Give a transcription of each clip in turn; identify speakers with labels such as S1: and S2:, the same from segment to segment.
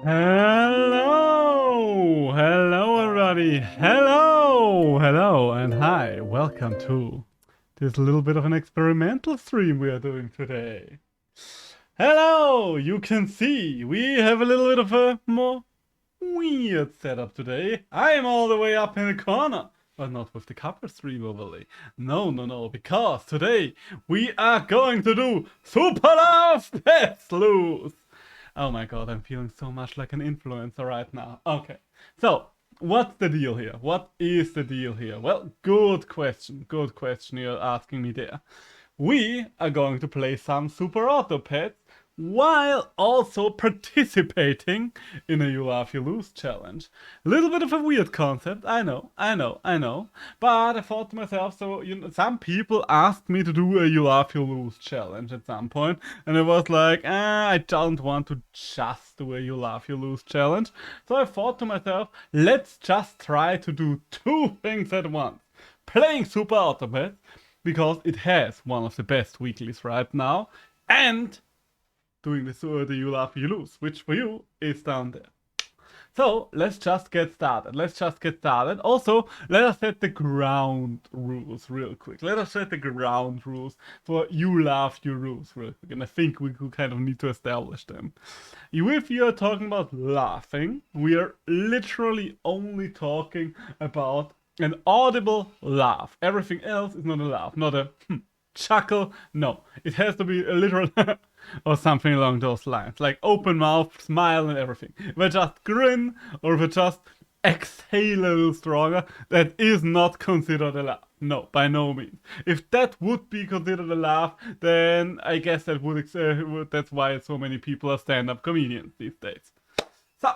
S1: Hello! Hello, everybody! Hello, and hi! Welcome to this little bit of an experimental stream we are doing today. Hello! You can see we have a little bit of a more weird setup today. I am all the way up in the corner, but not with the cover stream overlay. No, because today we are going to do Super Love Pets Loose! Oh my god, I'm feeling so much like an influencer right now. Okay, so what's the deal here? What is the deal here? Well, good question you're asking me there. We are going to play some Super Auto Pets while also participating in a You Laugh You Lose challenge. A little bit of a weird concept, I know. But I thought to myself, so some people asked me to do a You Laugh You Lose challenge at some point, and I was like, I don't want to just do a You Laugh You Lose challenge. So I thought to myself, let's just try to do two things at once. Playing Super Auto Pets, because it has one of the best weeklies right now, and doing the You Laugh You Lose, which for you is down there. So let's just get started. Also, let us set the ground rules real quick. Let us set the ground rules for You Laugh You Lose real quick. And I think we could kind of need to establish them. If you're talking about laughing, we are literally only talking about an audible laugh. Everything else is not a laugh, not a chuckle. No, it has to be a literal or something along those lines, like open mouth, smile, and everything. If I just grin or if I just exhale a little stronger, that is not considered a laugh. No, by no means. If that would be considered a laugh, then I guess that would that's why so many people are stand-up comedians these days. So.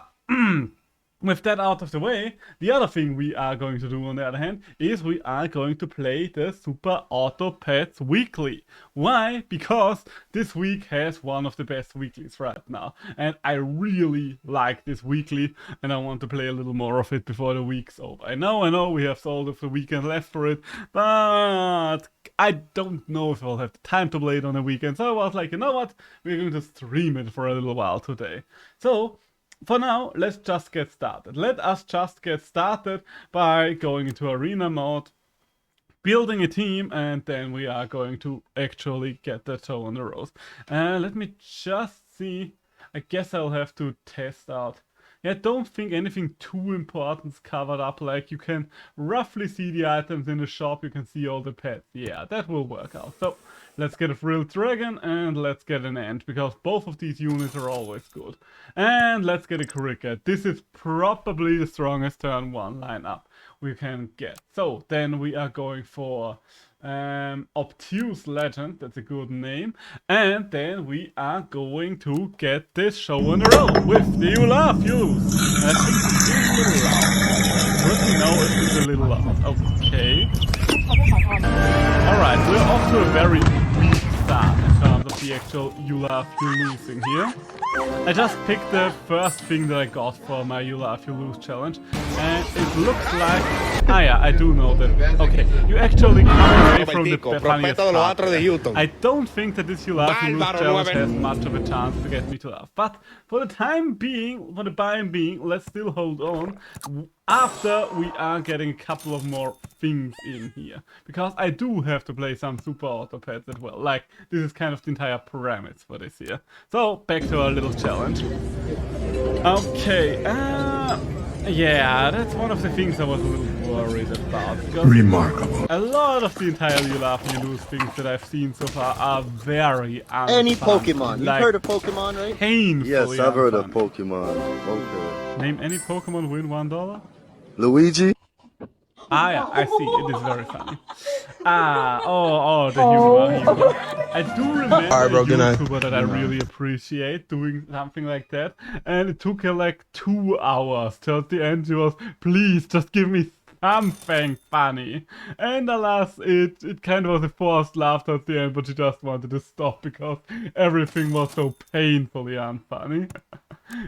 S1: With that out of the way, the other thing we are going to do on the other hand is we are going to play the Super Auto Pets Weekly. Why? Because this week has one of the best weeklies right now. And I really like this weekly and I want to play a little more of it before the week's over. I know, we have all of the weekend left for it, but I don't know if I'll have the time to play it on the weekend. So I was like, you know what? We're going to stream it for a little while today. So, for now, let's just get started. Let us just get started by going into arena mode, building a team, and then we are going to actually get the show on the road. Let me just see. I guess I'll have to test out. Yeah, I don't think anything too important is covered up. Like, you can roughly see the items in the shop. You can see all the pets. Yeah, that will work out. So, let's get a Frilled Dragon and let's get an Ant, because both of these units are always good. And let's get a Cricket. This is probably the strongest turn 1 lineup we can get. So, then we are going for Obtuse Legend, that's a good name. And then we are going to get this show on the road with the You Laugh You Lose. And I think this is a little loud. Let me know if it's a little loud. Okay. Alright, we're off to a very weak start in terms of the actual You Laugh You Losing here. I just picked the first thing that I got for my You Laugh You Lose challenge, and it looks like... Ah yeah, I do know that. Okay, you actually come away from the funniest part. I don't think that this You Laugh You Lose challenge has much of a chance to get me to laugh. But for the time being, let's still hold on. After we are getting a couple of more things in here. Because I do have to play some Super Auto Pets as well. Like, this is kind of the entire premise for this here. So, back to our little challenge. Okay, yeah, that's one of the things I was a little worried about. Remarkable. A lot of the entire You Laugh You Lose things that I've seen so far are very unfun.
S2: Any Pokemon. You've
S1: like,
S2: heard of Pokemon, right?
S1: Painfully
S3: Yes, I've heard of
S1: unfun.
S3: Pokemon. Okay.
S1: Name any Pokemon, win $1?
S3: Luigi?
S1: Ah, yeah, I see. It is very funny. The humor. I do remember a YouTuber that I really appreciate doing something like that. And it took her like 2 hours. Till at the end she was, please, just give me something funny. And alas, it kind of was a forced laughter at the end, but she just wanted to stop because everything was so painfully unfunny.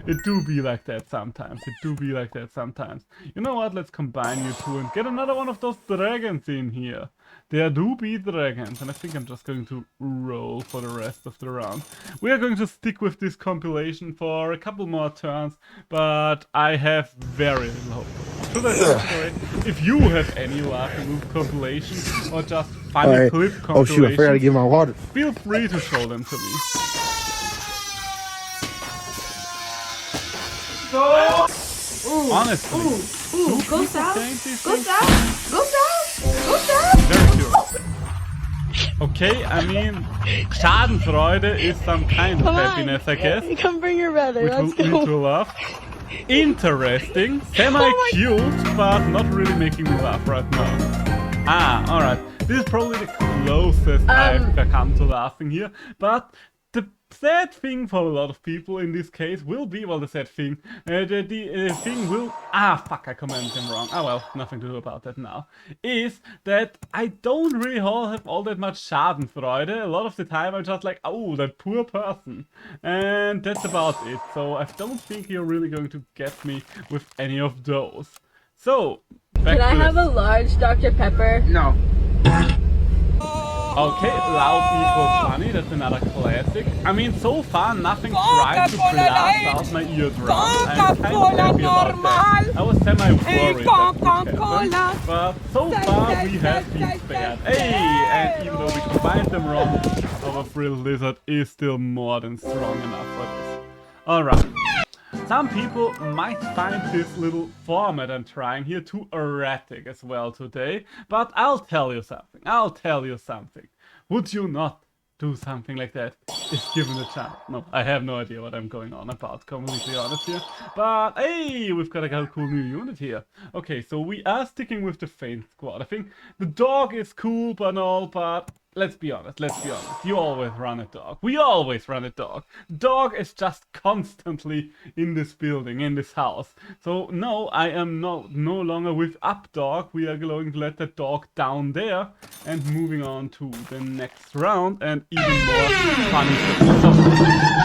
S1: It do be like that sometimes. You know what? Let's combine you two and get another one of those dragons in here. there do be dragons, and I think I'm just going to roll for the rest of the round. We are going to stick with this compilation for a couple more turns, but I have very little hope. Should I consider it? If you have any laughing move compilations or just funny clip compilations,
S4: Oh shoot, I forgot to give my water.
S1: feel free to show them to me. Honestly,
S5: Go south. Go
S1: things?
S5: south. Go south. Go south.
S1: Very curious. Okay, I mean, Schadenfreude is some kind of happiness, I guess,
S6: Come bring your brother.
S1: which
S6: Let's
S1: will lead
S6: go.
S1: to a laugh. Interesting, semi-cute, but not really making me laugh right now. Ah, alright. This is probably the closest I've come to laughing here, but the sad thing for a lot of people in this case will be, well, the sad thing, the thing will, fuck, I commented him wrong, well, nothing to do about that now, is that I don't really have all that much Schadenfreude. A lot of the time I'm just like, oh, that poor person, and that's about it. So I don't think you're really going to get me with any of those. So, back
S6: Can I
S1: to
S6: have
S1: this.
S6: a large Dr. Pepper?
S2: No.
S1: Okay, loud equals funny, that's another classic. I mean, so far nothing tried to blast out my eardrum. I'm kind of happy about that. I was semi-worried that would happen, but so far we have been spared. Hey, and even though we combined them wrong, our Frill Lizard is still more than strong enough for this. Alright. Some people might find this little format I'm trying here too erratic as well today, but I'll tell you something. Would you not do something like that if given a chance? No, I have no idea what I'm going on about, completely honest here. But hey, we've got a cool new unit here. Okay, so we are sticking with the Feint Squad. I think the dog is cool but all, but let's be honest. You always run a dog. We always run a dog. Dog is just constantly in this building, in this house. So no, I am no longer with up dog. We are going to let the dog down there and moving on to the next round and even more funny stuff.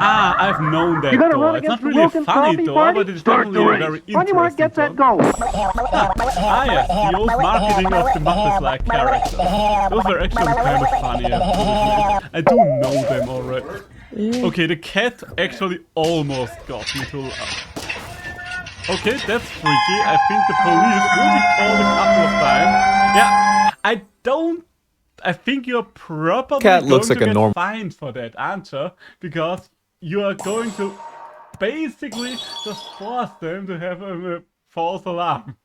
S1: I've known that door. It's not really a funny door, but it's definitely a very interesting door. Yes, the old marketing of the Muppets-like characters. Those were actually kind of funny. I do know them already. Okay, the cat actually almost got me to laugh. Okay, that's freaky. I think the police will be called a couple of times. Yeah, I think you're probably
S7: Cat
S1: going
S7: looks
S1: to
S7: like a
S1: get
S7: normal
S1: fined for that, aren't you? Because you are going to basically just force them to have a false alarm.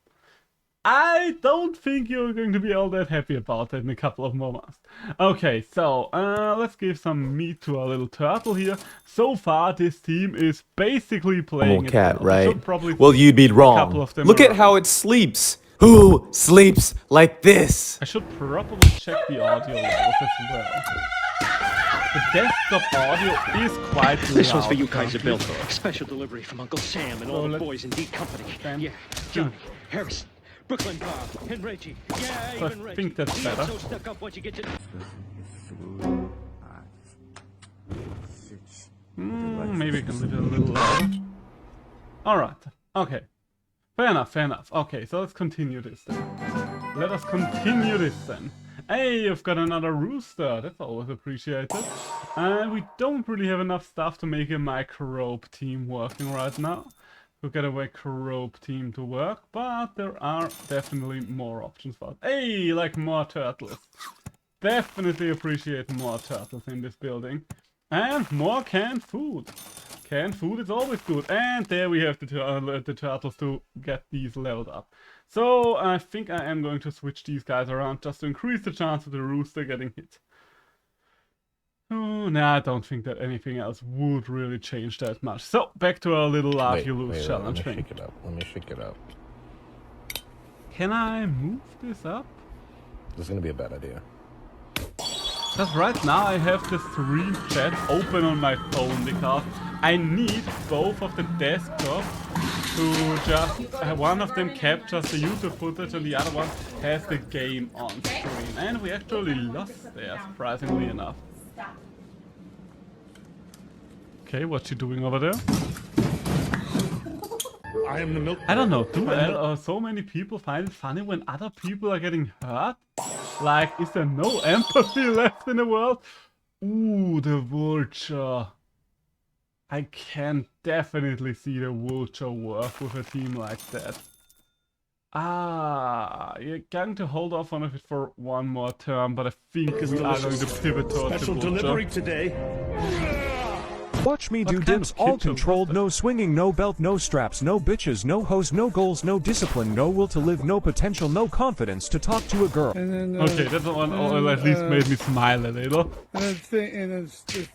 S1: I don't think you're going to be all that happy about that in a couple of moments. Okay, so let's give some meat to our little turtle here. So far, this team is basically playing
S7: cat,
S1: itself. I should
S7: right?
S1: probably
S7: Well, you'd be
S1: couple
S7: wrong.
S1: of them
S7: Look at
S1: around.
S7: how it sleeps. Who sleeps like this?
S1: I should probably check the audio levels as well. The desktop audio is quite loud.
S8: This one's for you, Kaiser Bill.
S1: currently, so-
S8: Special delivery from Uncle Sam and all the
S1: let's
S8: boys in D Company.
S1: stand
S8: Yeah, Johnny, Harrison, Brooklyn Bob, and Reggie. Yeah,
S1: So I
S8: even Reggie.
S1: think that's
S8: He ain't
S1: better.
S8: so stuck up once you get to...
S1: Maybe we can leave it a little louder. Alright, okay. Fair enough. Okay, so let's continue this then. Let us continue this then. Hey, you've got another rooster. That's always appreciated. And we don't really have enough stuff to make a microbe team working right now. To get a microbe team to work, but there are definitely more options for it. Hey, like more turtles. Definitely appreciate more turtles in this building. And more canned food. Canned food is always good. And there we have the turtles to get these leveled up. So I think I am going to switch these guys around just to increase the chance of the rooster getting hit. Oh, nah, I don't think that anything else would really change that much. So back to our little laugh you lose challenge thing.
S4: Let me shake it up.
S1: Can I move this up?
S4: This is gonna be a bad idea.
S1: Because right now I have the stream chat open on my phone because I need both of the desktops to just... one of them captures the YouTube footage and the other one has the game on screen. And we actually lost there, surprisingly enough. Okay, what's she doing over there?
S8: I am the milk.
S1: I don't know, do so many people find it funny when other people are getting hurt? Like, is there no empathy left in the world? Ooh, the vulture. I can definitely see the vulture work with a team like that. Ah, you're going to hold off on it for one more turn, but I think we are going to pivot towards the vulture.
S8: today.
S9: Watch me do
S1: What kind
S9: dips,
S1: of
S9: all
S1: kitchen
S9: controlled,
S1: was
S9: no swinging, no belt, no straps, no bitches, no hose, no goals, no discipline, no will to live, no potential, no confidence to talk to a girl.
S10: And then,
S1: Okay, that one at least made me smile a little.
S10: And then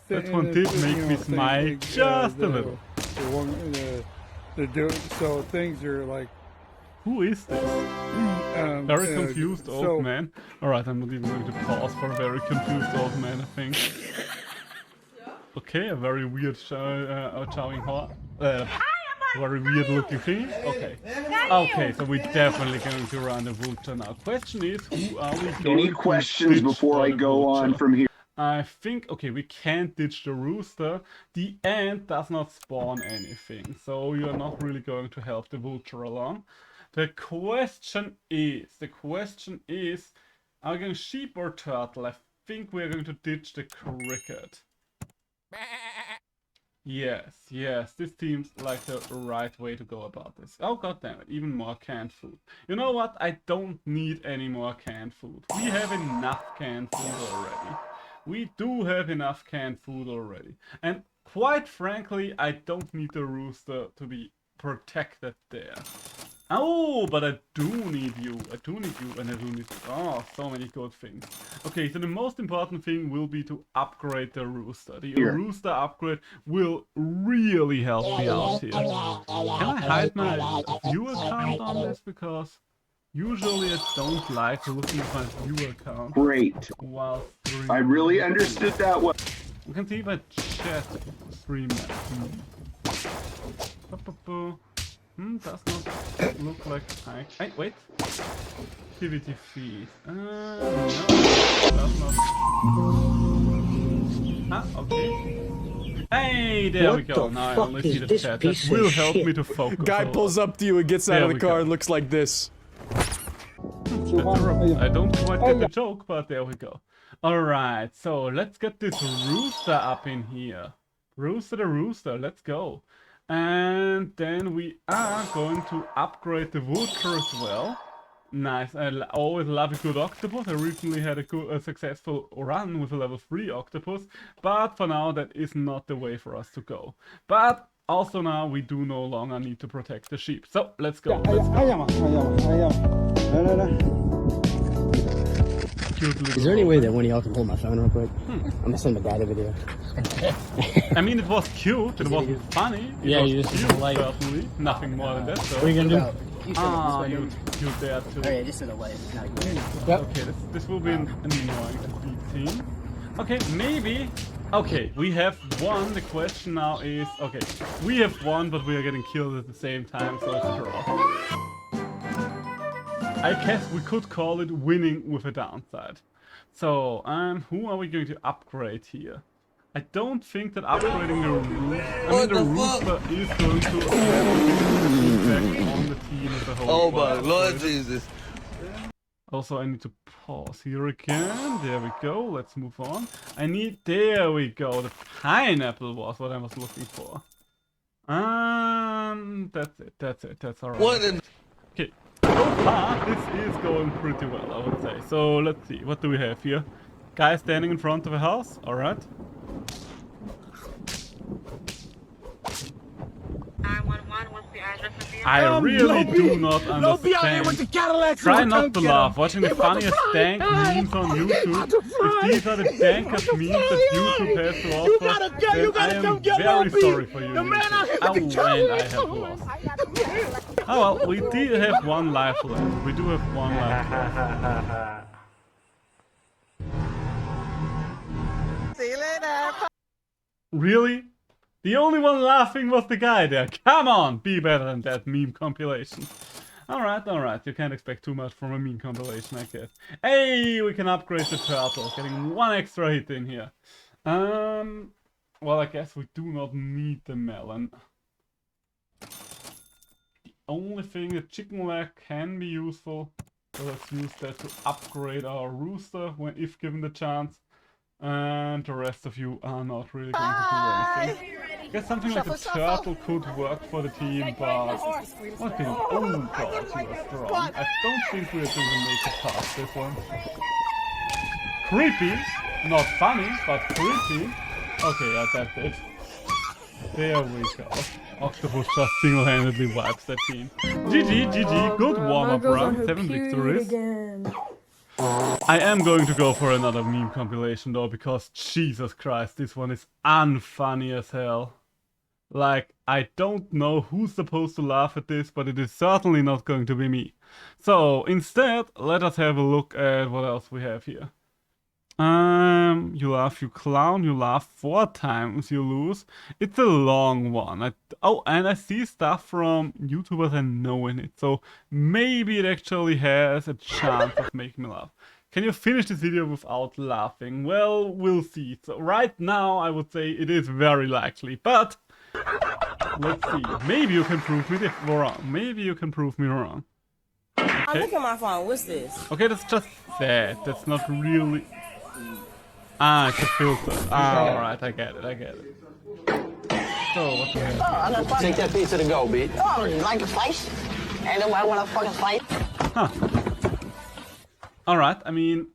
S1: That one did make me smile just a little.
S10: So things are like.
S1: Who is this? Very confused old man. Alright, I'm not even going to pause for a very confused old man, I think. Okay, a very weird showing horse. Very weird looking thing. Okay. Okay, so we're definitely going to run the vulture now. Question is, who are we going
S11: Any
S1: to
S11: questions
S1: ditch
S11: before
S1: for
S11: I
S1: the
S11: go on
S1: vulture?
S11: from here?
S1: I think, okay, we can't ditch the rooster. The ant does not spawn anything, so you're not really going to help the vulture along. The question is, are we going sheep or turtle? I think we're going to ditch the cricket. Yes, this seems like the right way to go about this. Oh god damn it, even more canned food. You know what? I don't need any more canned food. We have enough canned food already. We do have enough canned food already. And quite frankly, I don't need the rooster to be protected there. Oh, but I do need you. And I do need... Oh, so many good things. Okay, so the most important thing will be to upgrade the rooster. The rooster upgrade will really help me out here. Can I hide my viewer count on this? Because usually I don't like looking at my viewer count.
S11: Great.
S1: While streaming.
S11: I really understood that one.
S1: You can see if I chat stream that. Does not look like I... Hey, wait. Activity feed. No. Does not... Ah, okay. Hey, there we go. Now I only see the chat. That will help me to focus.
S7: Guy pulls up to you and gets out of the car and looks like this.
S1: I don't quite get the joke, but there we go. Alright, so let's get this rooster up in here. Rooster the rooster, let's go. And then we are going to upgrade the vulture as well. Nice, I always love a good octopus. I recently had a successful run with a level 3 octopus. But for now, that is not the way for us to go. But also now, we do no longer need to protect the sheep. So, let's go.
S2: Is there any way that one of y'all can hold my phone real quick? I'm gonna send a guide a video.
S1: I mean, it was cute, it was funny. It was
S2: you just
S1: cute,
S2: like...
S1: personally. Nothing more than that, so...
S2: What are you gonna do?
S1: Ah, you there too.
S2: Okay, just in the way.
S1: Okay, this will be an annoying to beat team. Okay, maybe... Okay, we have won. The question now is... Okay, we have won, but we are getting killed at the same time, so it's a draw. I guess we could call it winning with a downside. So, who are we going to upgrade here? I don't think that upgrading the rooster is going to have an impact on the team as a whole.
S7: Oh my Lord Jesus.
S1: Also, I need to pause here again. There we go. Let's move on. There we go. The pineapple was what I was looking for. That's it. That's alright. Okay. So far, this is going pretty well, I would say. So, let's see. What do we have here? Guy standing in front of a house. Alright.
S5: 911, what's the address of the...
S1: I really do not understand. Try not to laugh. Watching the funniest dank memes on YouTube. If these are the dankest memes that YouTube has to offer, then I am very sorry for you. Oh, and I have lost. Oh well, we did have one life left. We do have one life left.
S5: See you later.
S1: Really? The only one laughing was the guy there. Come on, be better than that meme compilation. Alright. You can't expect too much from a meme compilation, I guess. Hey, we can upgrade the turtle. Getting one extra hit in here. Well, I guess we do not need the melon. The only thing, the chicken leg can be useful. So let's use that to upgrade our rooster when if given the chance. And the rest of you are not really going to do anything. I guess something like a turtle could work for the team, but what can oh god, you are strong. I don't think we're going to make it past this one. Creepy, not funny, but creepy. Okay, yeah, that's it. There we go. Octopus just single-handedly wipes that team. GG, GG, good warm-up run, 7 victories. I am going to go for another meme compilation though, because Jesus Christ, this one is unfunny as hell. Like, I don't know who's supposed to laugh at this, but it is certainly not going to be me. So, instead, let us have a look at what else we have here. You laugh, you clown, you laugh 4 times, you lose. It's a long one. Oh, and I see stuff from YouTubers I know in it, so maybe it actually has a chance of making me laugh. Can you finish this video without laughing? Well, we'll see. So right now, I would say it is very likely, but let's see. Maybe you can prove me wrong. Maybe you can prove me wrong. Okay.
S6: Look at my phone. What's this?
S1: Okay, that's just sad. That's not really... Ah, it's a filter. Ah, alright, I get it, I get it. So, what do we have?
S2: Take that pizza to go, bitch. Oh, you like to fight? Ain't nobody wanna fucking fight?
S1: Huh. Alright, I mean...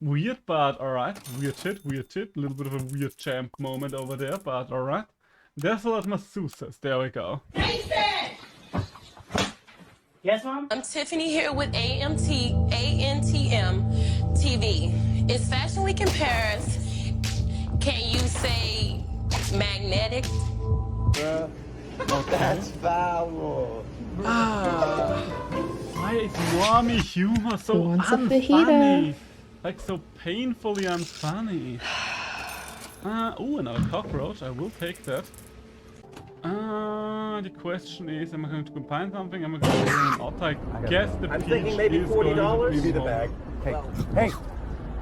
S1: Weird, but alright. Weird shit. A little bit of a weird champ moment over there, but alright. There's a lot of masseuses. There we go.
S6: Yes, Mom?
S5: I'm Tiffany here with ANTM TV. It's Fashion Week in Paris. Can you say magnetic?
S2: That's foul.
S1: Why is mommy humor so unfunny? Like so painfully unfunny. Oh, another cockroach. I will take that. The question is, am I going to combine something? Am I going to bring an otter? I guess the peach
S8: thinking maybe
S1: is
S8: $40
S1: going to be
S8: the
S1: more.
S8: bag.
S4: Hey,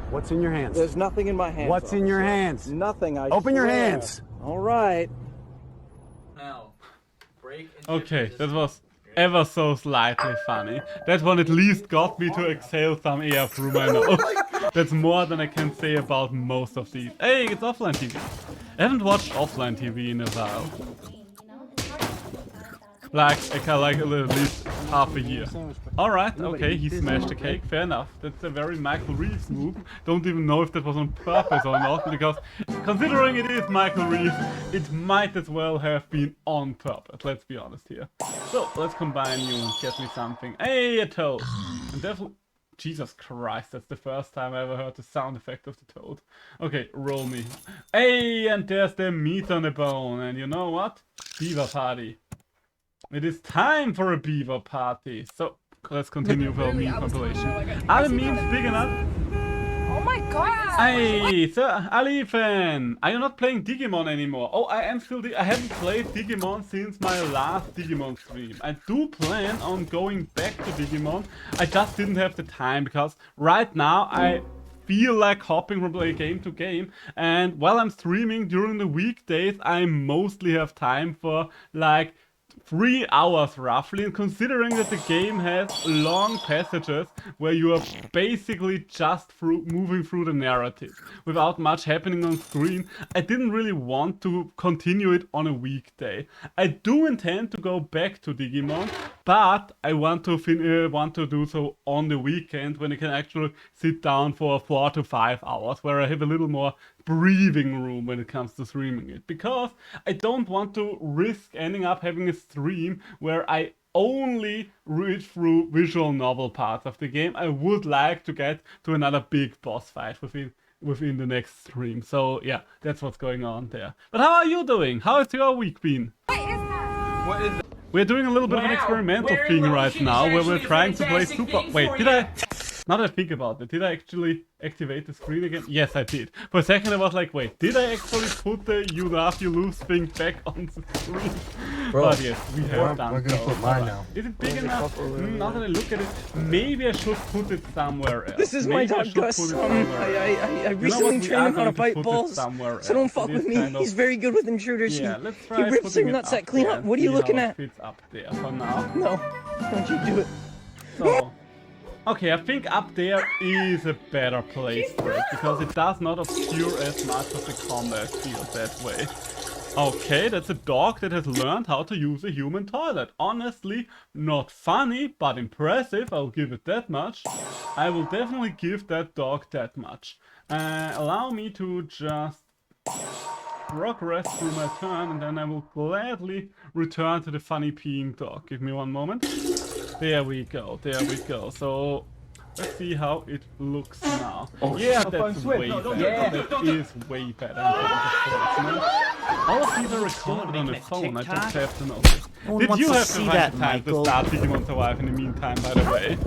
S4: what's in your hands?
S8: There's nothing in my hands.
S4: What's in your hands?
S8: Nothing. I
S4: Open your
S8: swear.
S4: hands.
S8: All right.
S1: Okay, that was ever so slightly funny. That one at least got me to exhale some air through my nose. That's more than I can say about most of these. Hey, it's offline TV. I haven't watched offline TV in a while. Like at least half a year. Alright, okay, he smashed the cake, fair enough. That's a very Michael Reeves move. Don't even know if that was on purpose or not, because considering it is Michael Reeves, it might as well have been on purpose, let's be honest here. So, let's combine you and get me something. Hey, a toad! And definitely... Jesus Christ, that's the first time I ever heard the sound effect of the toad. Okay, roll me. Hey, and there's the meat on the bone, and you know what? Beaver party. It is time for a beaver party. So, let's continue with our meme compilation. Are the memes big enough?
S6: Oh my god!
S1: Hey, Sir Alifan! Are you not playing Digimon anymore? Oh, I am still... I haven't played Digimon since my last Digimon stream. I do plan on going back to Digimon. I just didn't have the time, because right now I feel like hopping from game to game, and while I'm streaming during the weekdays, I mostly have time for like 3 hours roughly, and considering that the game has long passages where you are basically just moving through the narrative without much happening on screen, I didn't really want to continue it on a weekday. I do intend to go back to Digimon, but I want to do so on the weekend when I can actually sit down for 4 to 5 hours, where I have a little more breathing room when it comes to streaming it, because I don't want to risk ending up having a stream where I only read through visual novel parts of the game. I would like to get to another big boss fight within the next stream. So yeah, that's what's going on there. But how are you doing? How has your week been?
S8: What is that?
S1: We're doing a little bit of an experimental thing right now where we're trying to play Super... Wait, did I... Now that I think about it, did I actually activate the screen again? Yes, I did. For a second I was like, wait, did I actually put the you laugh, you lose thing back on the screen?
S4: Bro,
S1: but yes, we have done
S4: we're gonna
S1: so.
S4: put mine now.
S1: Is it big enough? Now that I look at it, maybe I should put it somewhere else.
S2: This is my dog Gus. I recently trained him how to bite balls, so don't fuck with me. He's very good with intruders.
S1: Yeah, let's
S2: He
S1: try
S2: rips their nuts at cleanup. What are you looking at?
S1: Fits up there for now.
S2: No, don't you do it.
S1: So, Okay, I think up there is a better place for it, because it does not obscure as much of the combat field that way. Okay, that's a dog that has learned how to use a human toilet. Honestly, not funny, but impressive, I'll give it that much. I will definitely give that dog that much. Allow me to just progress through my turn, and then I will gladly return to the funny peeing dog. Give me one moment. There we go, there we go. So, let's see how it looks now. Oh, yeah, that's way better. That is way better in terms of placement. All of these are recorded on the phone, I just have to know. Did you have to find the time to start Digimon Survive in the meantime, by the way?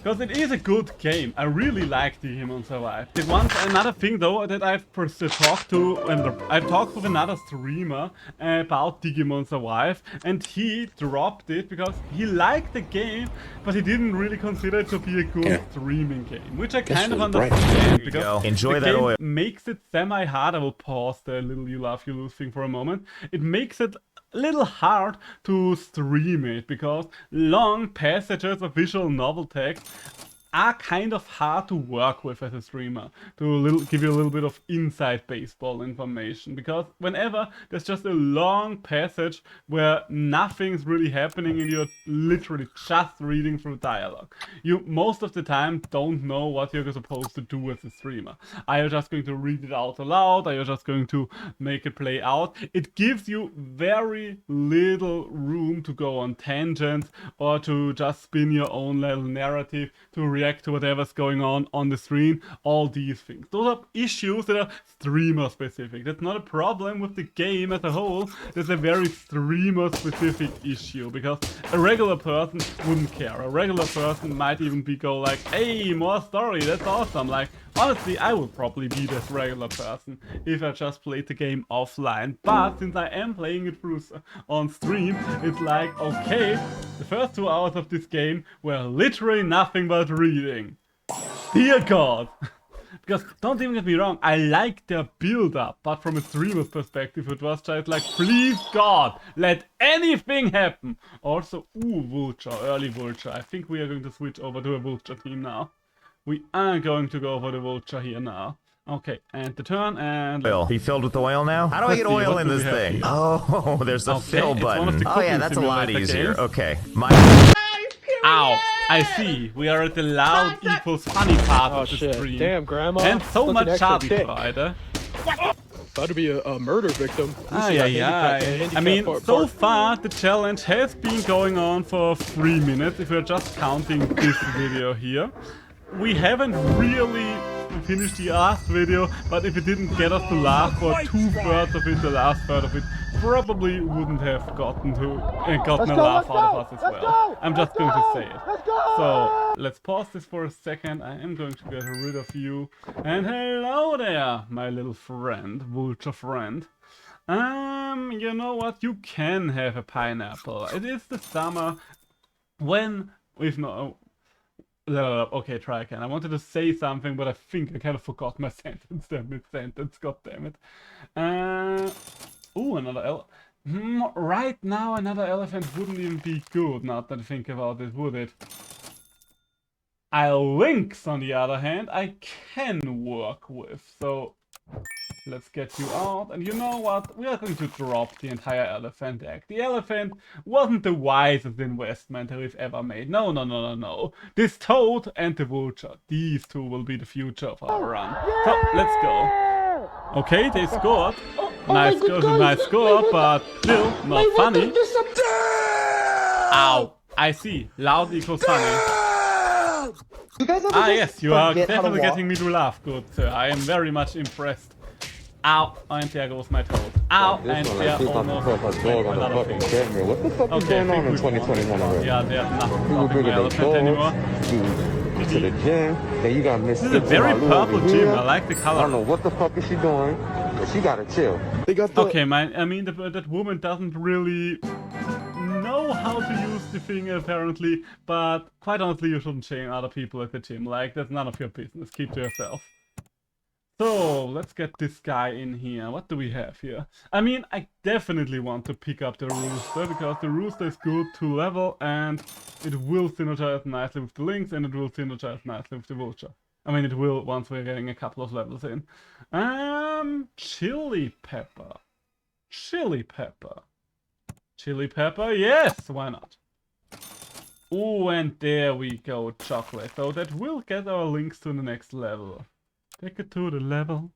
S1: Because it is a good game. I really like Digimon Survive. Another thing though that I've talked to, I've talked with another streamer about Digimon Survive, and he dropped it because he liked the game, but he didn't really consider it to be a good streaming game, which I kind of understand, because
S7: Enjoy
S1: the
S7: that
S1: game
S7: oil.
S1: makes it semi-hard. I will pause the little you laugh you lose thing for a moment. It makes it a little hard to stream it, because long passages of visual novel text are kind of hard to work with as a streamer, to give you a little bit of inside baseball information, because whenever there's just a long passage where nothing's really happening and you're literally just reading through dialogue, you most of the time don't know what you're supposed to do as a streamer. Are you just going to read it out aloud? Are you just going to make it play out? It gives you very little room to go on tangents or to just spin your own little narrative, to react to whatever's going on the screen, all these things. Those are issues that are streamer specific. That's not a problem with the game as a whole. That's a very streamer specific issue, because a regular person wouldn't care. A regular person might even go like, hey, more story, that's awesome. Like, honestly, I would probably be this regular person if I just played the game offline. But since I am playing it on stream, it's like, okay, the first 2 hours of this game were literally nothing but reading. Dear God! Because, don't even get me wrong, I like their build-up, but from a streamer's perspective it was just like, please God, let anything happen! Also, Vulture, early Vulture. I think we are going to switch over to a Vulture team now. We are going to go for the Vulture here now. Okay, and the turn, and...
S7: Oil. Be filled with oil now? How do I get oil in this thing? Oh, there's a fill button. Oh yeah, that's a lot easier. Okay.
S1: Ow! I see. We are at the loud equals funny part of the stream.
S8: Damn, Grandma.
S1: And so much Schadenfreude.
S8: About to be a murder victim.
S1: I mean, so far the challenge has been going on for 3 minutes, if we're just counting this video here. We haven't really finished the last video, but if it didn't get us to laugh for 2/3 of it, the last third of it probably wouldn't have gotten a laugh out of us as well. I'm just going to say it. So let's pause this for a second. I am going to get rid of you. And hello there, my little friend, Vulture friend. You know what? You can have a pineapple. It is the summer when we've no. Okay, try again. I wanted to say something, but I think I kind of forgot my sentence there mid-sentence. God damn it. Ooh, another right now, another elephant wouldn't even be good, now that I think about it, would it? Lynx, on the other hand, I can work with. So, let's get you out. And you know what? We are going to drop the entire elephant deck. The elephant wasn't the wisest investment that we've ever made. No. This toad and the vulture. These two will be the future of our run. So, let's go. Okay, they scored. Nice score, but still not funny. Ow. I see. Loud equals funny. Yes, you are definitely getting me to laugh. Good, sir. I am very much impressed. Ow, and there goes my toes. Ow, and there almost went a lot of things.
S11: What the fuck is going on in 2021 already?
S1: Yeah, there's nothing stopping my elephant anymore.
S11: To the gym, then you got Miss.
S1: This is a very purple gym, I like the color.
S11: I don't know what the fuck is she doing, but she gotta chill.
S1: Okay, I mean, that woman doesn't really know how to use the thing apparently, but quite honestly, you shouldn't shame other people at the gym. Like, that's none of your business. Keep to yourself. So, let's get this guy in here. What do we have here? I mean, I definitely want to pick up the Rooster, because the Rooster is good to level, and it will synergize nicely with the Lynx, and it will synergize nicely with the Vulture. I mean, it will once we're getting a couple of levels in. Chili pepper. Chili pepper. Chili pepper, yes! Why not? Oh, and there we go, chocolate. So that will get our Lynx to the next level. Take it to the level.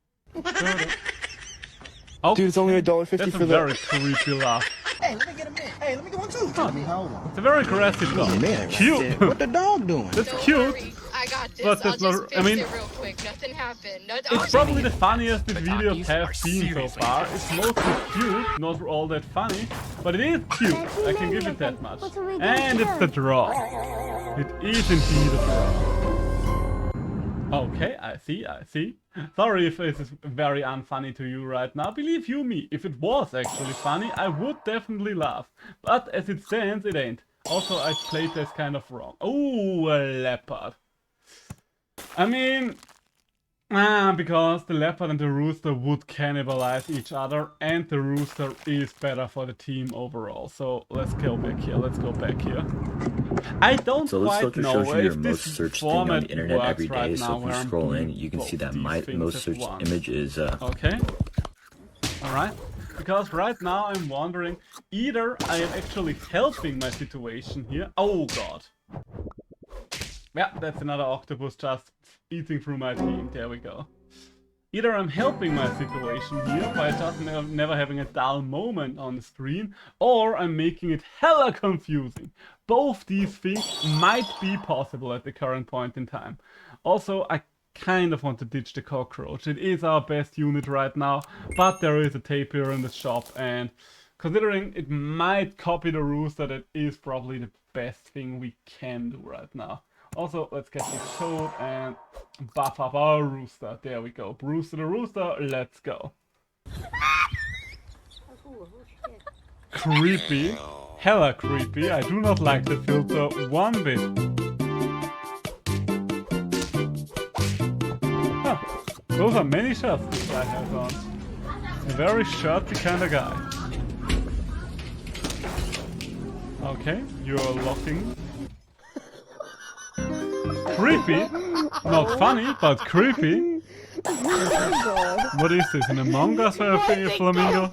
S1: Oh,
S2: Dude, it's only $1.50
S1: that's
S2: for
S1: a very creepy laugh.
S11: Hey, let me get a minute. Hey, let me get one too.
S1: It's a very aggressive dog.
S2: Man,
S1: Cute.
S2: what the dog doing?
S1: That's
S5: Don't
S1: cute.
S5: worry, I got this.
S1: But that's
S5: I'll
S1: not-
S5: just
S1: I
S5: fix
S1: mean,
S5: it real quick. Nothing happened.
S1: It's probably the funniest these videos have seen so far. It's mostly cute, not all that funny, but it is cute. I can give it that much. And it's the draw. It is indeed a draw. Okay, I see. Sorry if this is very unfunny to you right now. Believe you me, if it was actually funny, I would definitely laugh. But as it stands, it ain't. Also, I played this kind of wrong. Oh, a leopard. I mean, because the leopard and the rooster would cannibalize each other, and the rooster is better for the team overall. So let's go back here. I don't
S12: So this
S1: quite
S12: filter
S1: know
S12: shows you your
S1: if
S12: most
S1: this
S12: searched thing on
S1: format
S12: the internet
S1: works
S12: every day.
S1: right
S12: So
S1: now
S12: if you
S1: where I'm
S12: scroll in,
S1: doing
S12: you can see that
S1: both
S12: my
S1: these things
S12: most
S1: at
S12: searched
S1: once.
S12: image is
S1: Okay. Alright. Because right now I'm wondering, either I am actually helping my situation here. Oh god. Yeah, that's another octopus just eating through my team. There we go. Either I'm helping my situation here by just never having a dull moment on the screen, or I'm making it hella confusing. Both these things might be possible at the current point in time. Also, I kind of want to ditch the cockroach. It is our best unit right now, but there is a tapir in the shop, and considering it might copy the rooster, that is probably the best thing we can do right now. Also, let's get this toad and buff up our rooster. There we go. Brewster the rooster, let's go. Creepy. Hella creepy. I do not like the filter one bit. Huh. Those are many shirts this guy has on. A very shirty kind of guy. Okay, you're locking. Creepy. Not funny, but creepy. What is this? An Among Us or a flamingo?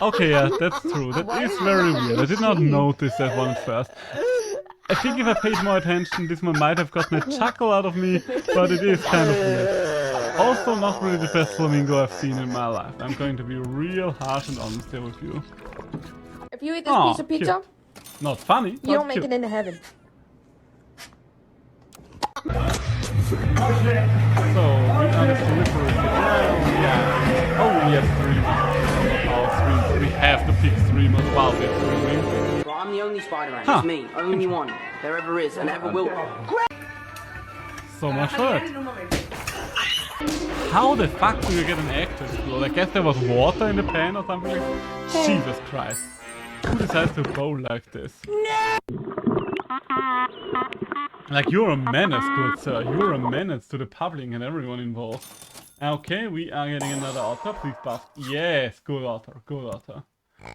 S1: Okay, yeah, that's true. That is very weird. I did not notice that one at first. I think if I paid more attention, this one might have gotten a chuckle out of me, but it is kind of weird. Also, not really the best flamingo I've seen in my life. I'm going to be real harsh and honest here with you.
S6: If you eat this piece of pizza,
S1: not funny,
S6: you don't make it into heaven.
S1: So, we are the slippery. Yeah. Oh, we have streamers. We have to pick streamers while they're streaming.
S13: Well, I'm the only Spider-Man. It's me. Only one. There ever is and ever will.
S1: So much for it. How the fuck do you get an egg to explode? I guess there was water in the pan or something. Jesus Christ. Who decides to bowl like this? Like, you're a menace, good sir. You're a menace to the public and everyone involved. Okay, we are getting another otter. Please buff. Yes, good otter. Good otter.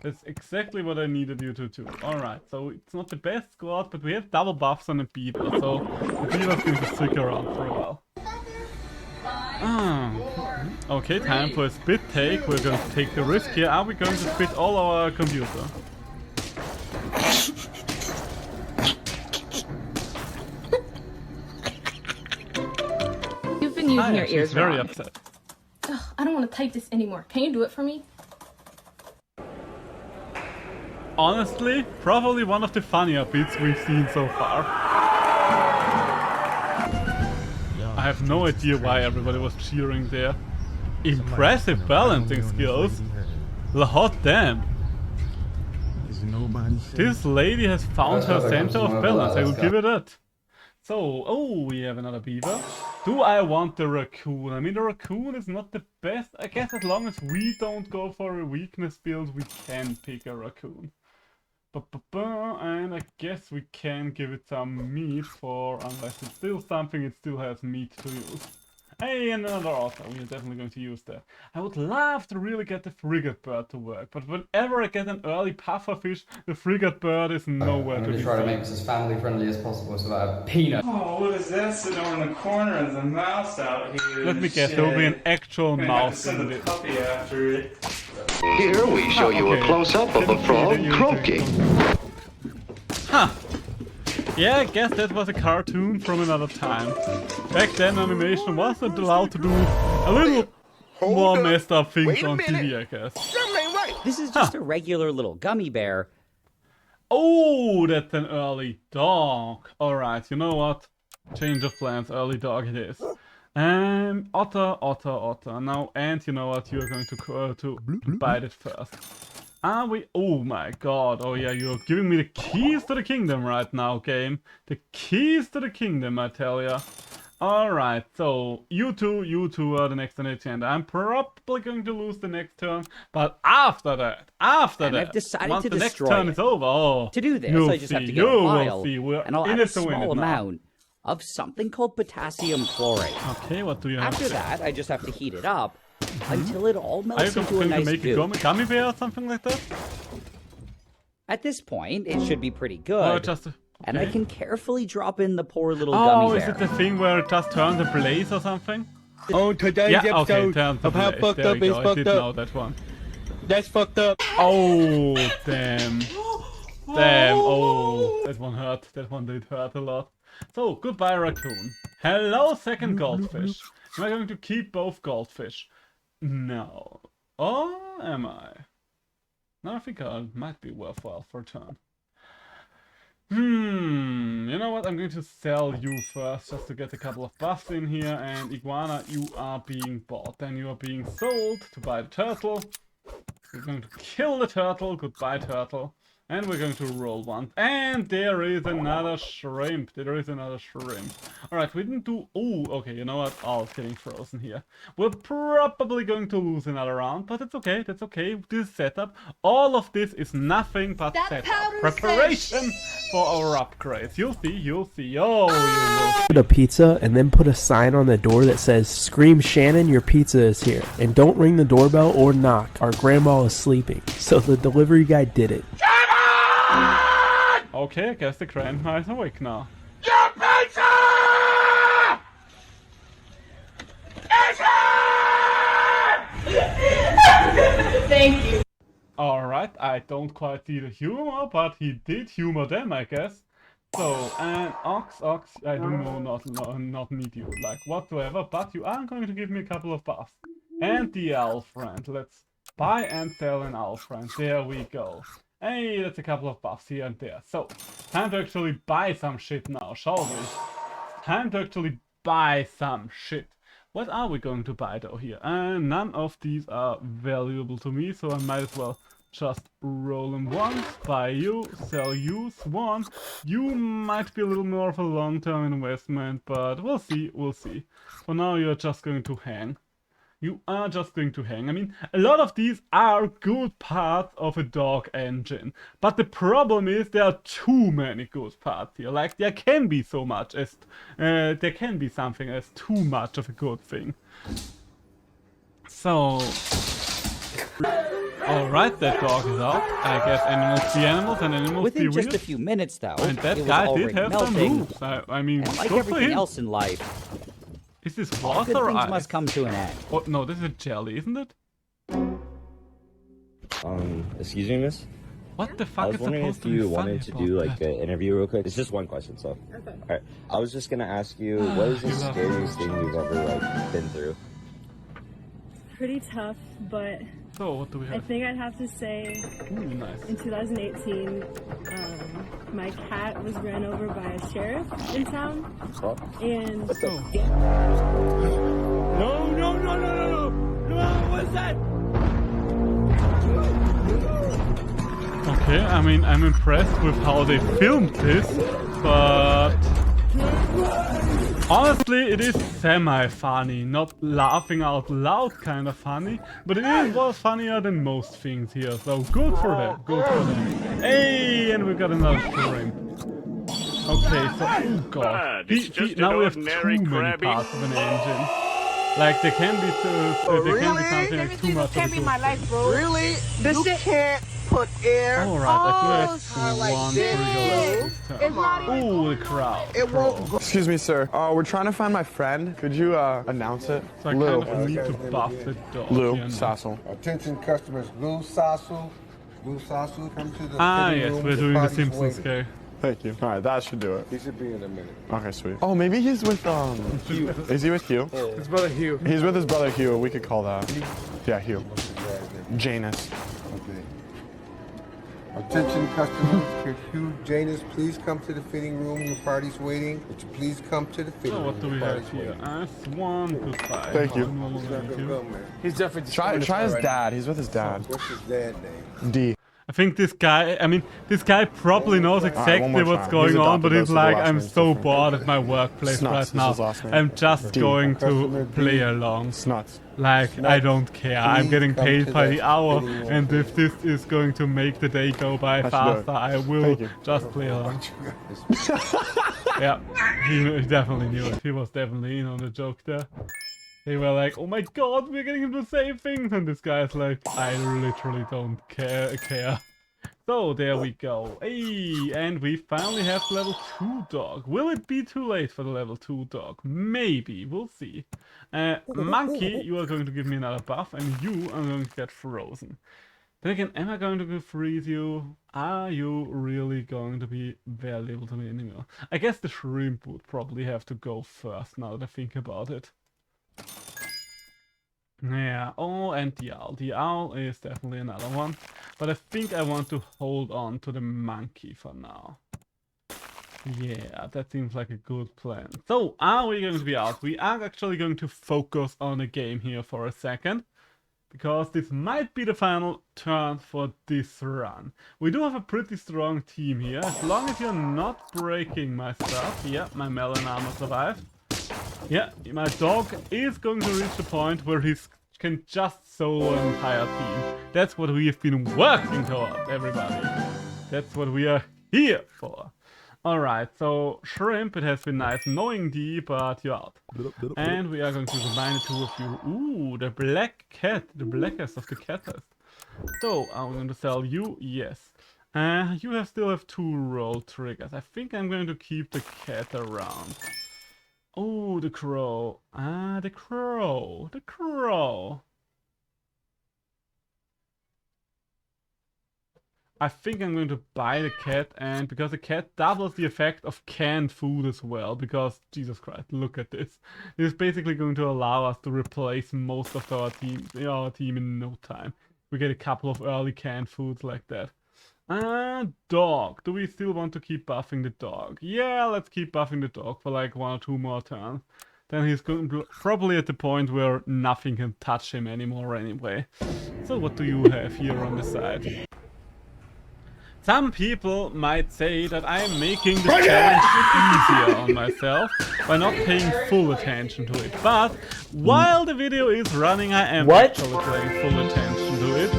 S1: That's exactly what I needed you to do. Alright, so it's not the best squad, but we have double buffs on the beaver, so the beaver's going to stick around for a while. Okay, time for a spit take. We're going to take the risk here. Are we going to spit all our computer?
S6: You've been using your ears
S1: very
S6: wrong.
S1: upset.
S6: Ugh, I don't want to type this anymore. Can you do it for me?
S1: Honestly, probably one of the funnier bits we've seen so far. I have no idea why everybody was cheering there. Impressive balancing skills. La hot damn. This lady has found her center of balance, I will give it that. So, oh, we have another beaver. Do I want the raccoon? I mean, the raccoon is not the best. I guess as long as we don't go for a weakness build, we can pick a raccoon. And I guess we can give it some meat for, unless it's still something, it still has meat to use. Hey, and another otter. We are definitely going to use that. I would love to really get the frigate bird to work, but whenever I get an early pufferfish, the frigate bird is nowhere to be
S12: try to
S1: found.
S12: make this as family friendly as possible so that a peanut.
S14: Oh, what is that sitting over in the corner? There's a mouse out here.
S1: Let me guess, there will be an actual
S14: Have to
S1: mouse
S14: send
S1: in
S14: the
S1: this.
S14: puppy after it.
S15: Here we show you a close-up of a frog croaking.
S1: Huh. Yeah, I guess that was a cartoon from another time. Back then animation wasn't allowed to do a little more messed up things on TV, I guess.
S16: This is just a regular little gummy bear.
S1: Oh, that's an early dog. Alright, you know what? Change of plans, early dog it is. Otter. Now, and you know what? You're going to bite it first. Are we? Oh my god. Oh yeah, you're giving me the keys to the kingdom right now, game. The keys to the kingdom, I tell ya. Alright, so you two are the next on the agenda. I'm probably going to lose the next turn, but after that,
S16: I've decided
S1: once
S16: to
S1: the next
S16: destroy
S1: turn
S16: it.
S1: is over, oh,
S16: To do this,
S1: you'll
S16: I just have to
S1: see,
S16: get a
S1: you
S16: vial,
S1: will see. We're
S16: and I'll
S1: in
S16: add
S1: it
S16: a
S1: to win
S16: small
S1: it now.
S16: amount of something called potassium chlorate.
S1: Okay, what do you have?
S16: After that, I just have to heat it up until it all
S1: Are you
S16: melts into a
S1: going to
S16: nice
S1: make a
S16: goo.
S1: gummy bear or something like that?
S16: At this point, it should be pretty good.
S1: Oh, just
S16: And I can carefully drop in the poor little
S1: Oh,
S16: gummy
S1: is
S16: bear.
S1: it the thing where it just turns ablaze or something?
S10: On today's
S1: Yeah, okay,
S10: episode
S1: turns
S10: of How
S1: ablaze.
S10: Fucked
S1: There
S10: Up
S1: we
S10: is
S1: go. I
S10: Fucked
S1: did know
S10: Up.
S1: that one.
S10: That's fucked up.
S1: Oh, damn. Damn, oh, that one hurt. That one did hurt a lot. So, goodbye, raccoon. Hello, second goldfish. Am I going to keep both goldfish? No. Or am I? No, I think I might be worthwhile for a turn. You know what? I'm going to sell you first, just to get a couple of buffs in here. And Iguana, you are being bought. Then you are being sold to buy the turtle. We're going to kill the turtle. Goodbye, turtle. And we're going to roll one. And there is another shrimp. Alright, we didn't do... Oh, okay, you know what? Oh, it's getting frozen here. We're probably going to lose another round, but it's okay, that's okay. This setup, all of this is nothing but setup. Preparation for our upgrades. You'll see. Oh, you will.
S17: Put a pizza and then put a sign on the door that says, "Scream Shannon, your pizza is here." And don't ring the doorbell or knock. Our grandma is sleeping. So the delivery guy did it.
S1: Okay, I guess the grandma is awake now.
S15: Your pizza!
S6: Thank you.
S1: Alright, I don't quite see the humor, but he did humor them, I guess. So, and Ox, I do not need you, like, whatsoever, but you are going to give me a couple of buffs. And the owl friend, let's buy and sell an owl friend, there we go. Hey, that's a couple of buffs here and there. So, time to actually buy some shit now, shall we? Time to actually buy some shit. What are we going to buy though here? None of these are valuable to me, so I might as well just roll them once, buy you, sell you, Swan. You might be a little more of a long-term investment, but we'll see. For now, you're just going to hang. You are just going to hang. I mean, a lot of these are good parts of a dog engine. But the problem is there are too many good parts here. Like, there can be so much as... there can be something as too much of a good thing. So... Alright, that dog is out. I guess animals be animals and animals
S16: Within
S1: be weird.
S16: just a few minutes, though,
S1: And that
S16: it was
S1: guy did
S16: already
S1: have some
S16: melting.
S1: moves. I mean,
S16: And like
S1: good for
S16: everything
S1: him.
S16: else in life,
S1: Is this
S16: all
S1: water
S16: good
S1: or
S16: things
S1: ice?
S16: must come to an end.
S1: Oh, no, this is a jelly, isn't it?
S18: Excuse me, miss?
S1: What the
S18: I
S1: fuck
S18: was
S1: is
S18: wondering
S1: supposed
S18: if
S1: to be
S18: you
S1: funny
S18: wanted to
S1: about
S18: do like
S1: that?
S18: an interview real quick. It's just one question, so.
S6: Okay.
S18: Alright. I was just gonna ask you, what is the
S1: You love
S18: scariest thing you've ever like been through?
S19: Pretty tough, but
S1: So, what do we
S19: I
S1: have?
S19: think I'd have to say
S1: Ooh, nice.
S19: in 2018, my cat was ran over by a sheriff in town, and
S10: No, what's that?
S1: Okay, I mean, I'm impressed with how they filmed this, but... Honestly, it is semi-funny, not laughing out loud kind of funny, but it was funnier than most things here, so good for them, Hey, and we got another shrimp. Okay, so, oh god, now we have too many parts of an engine. Like there can be something like too much.
S11: Can't be my life, bro. Really?
S2: You can't put air.
S1: Alright, I do have one trigger. Ooh, the crowd.
S11: It won't go.
S20: Excuse me, sir. We're trying to find my friend. Could you announce it?
S1: So I
S20: Lou.
S1: kind of need to buff the dog.
S20: Lou
S1: here now.
S20: Sassel.
S3: Attention customers, Lou Sassel. Lou Sassel, come to the
S1: Yes, we're doing the Simpsons game.
S20: Thank you. All right, that should do it.
S3: He should be in a minute.
S20: Okay, sweet. Oh, maybe he's with Hugh. Is he with Hugh?
S11: His brother Hugh.
S20: He's with his brother Hugh. We could call that. Yeah, Hugh. Janus.
S3: Okay. Attention customers, could Hugh Janus please come to the fitting room? Your party's waiting. Would you please come to the fitting
S1: So
S3: room?
S1: what do we have here? S1, goodbye.
S20: Thank you.
S11: He's definitely
S20: Try his dad. He's with his dad.
S3: What's his dad name?
S20: D.
S1: I think this guy probably knows exactly what's going on, but he's like, I'm so bored at my workplace right now. I'm just going to play along.
S20: Snuts.
S1: Like, I don't care. I'm getting paid by the hour, and if this is going to make the day go by faster, I will just play along. Yeah, he definitely knew it. He was definitely in on the joke there. They were like, oh my god, we're getting him to say things, and this guy's like, I literally don't care. So there we go. Hey, and we finally have level 2 dog. Will it be too late for the level 2 dog? Maybe, we'll see. Monkey, you are going to give me another buff, and you are going to get frozen. Then again, am I going to freeze you? Are you really going to be valuable to me anymore? I guess the shrimp would probably have to go first, now that I think about it. Yeah, oh, and the owl. The owl is definitely another one. But I think I want to hold on to the monkey for now. Yeah, that seems like a good plan. So, are we going to be out? We are actually going to focus on the game here for a second. Because this might be the final turn for this run. We do have a pretty strong team here. As long as you're not breaking my stuff. Yeah, my melon armor survived. Yeah, my dog is going to reach the point where he can just solo an entire team. That's what we have been working towards, everybody. That's what we are here for. Alright, so Shrimp, it has been nice knowing thee, but you're out. And we are going to combine the two of you. Ooh, the black cat, the blackest of the catters. So, are we going to sell you? Yes. You still have 2 roll triggers. I think I'm going to keep the cat around. Oh, the crow. The crow. The crow. I think I'm going to buy the cat, and because the cat doubles the effect of canned food as well, because, Jesus Christ, look at this. This is basically going to allow us to replace most of our team in no time. We get a couple of early canned foods like that. Dog. Do we still want to keep buffing the dog? Yeah, let's keep buffing the dog for like 1 or 2 more turns. Then he's probably at the point where nothing can touch him anymore anyway. So what do you have here on the side? Some people might say that I am making the challenge easier on myself by not paying full attention to it. But while the video is running, I am actually paying full attention to it.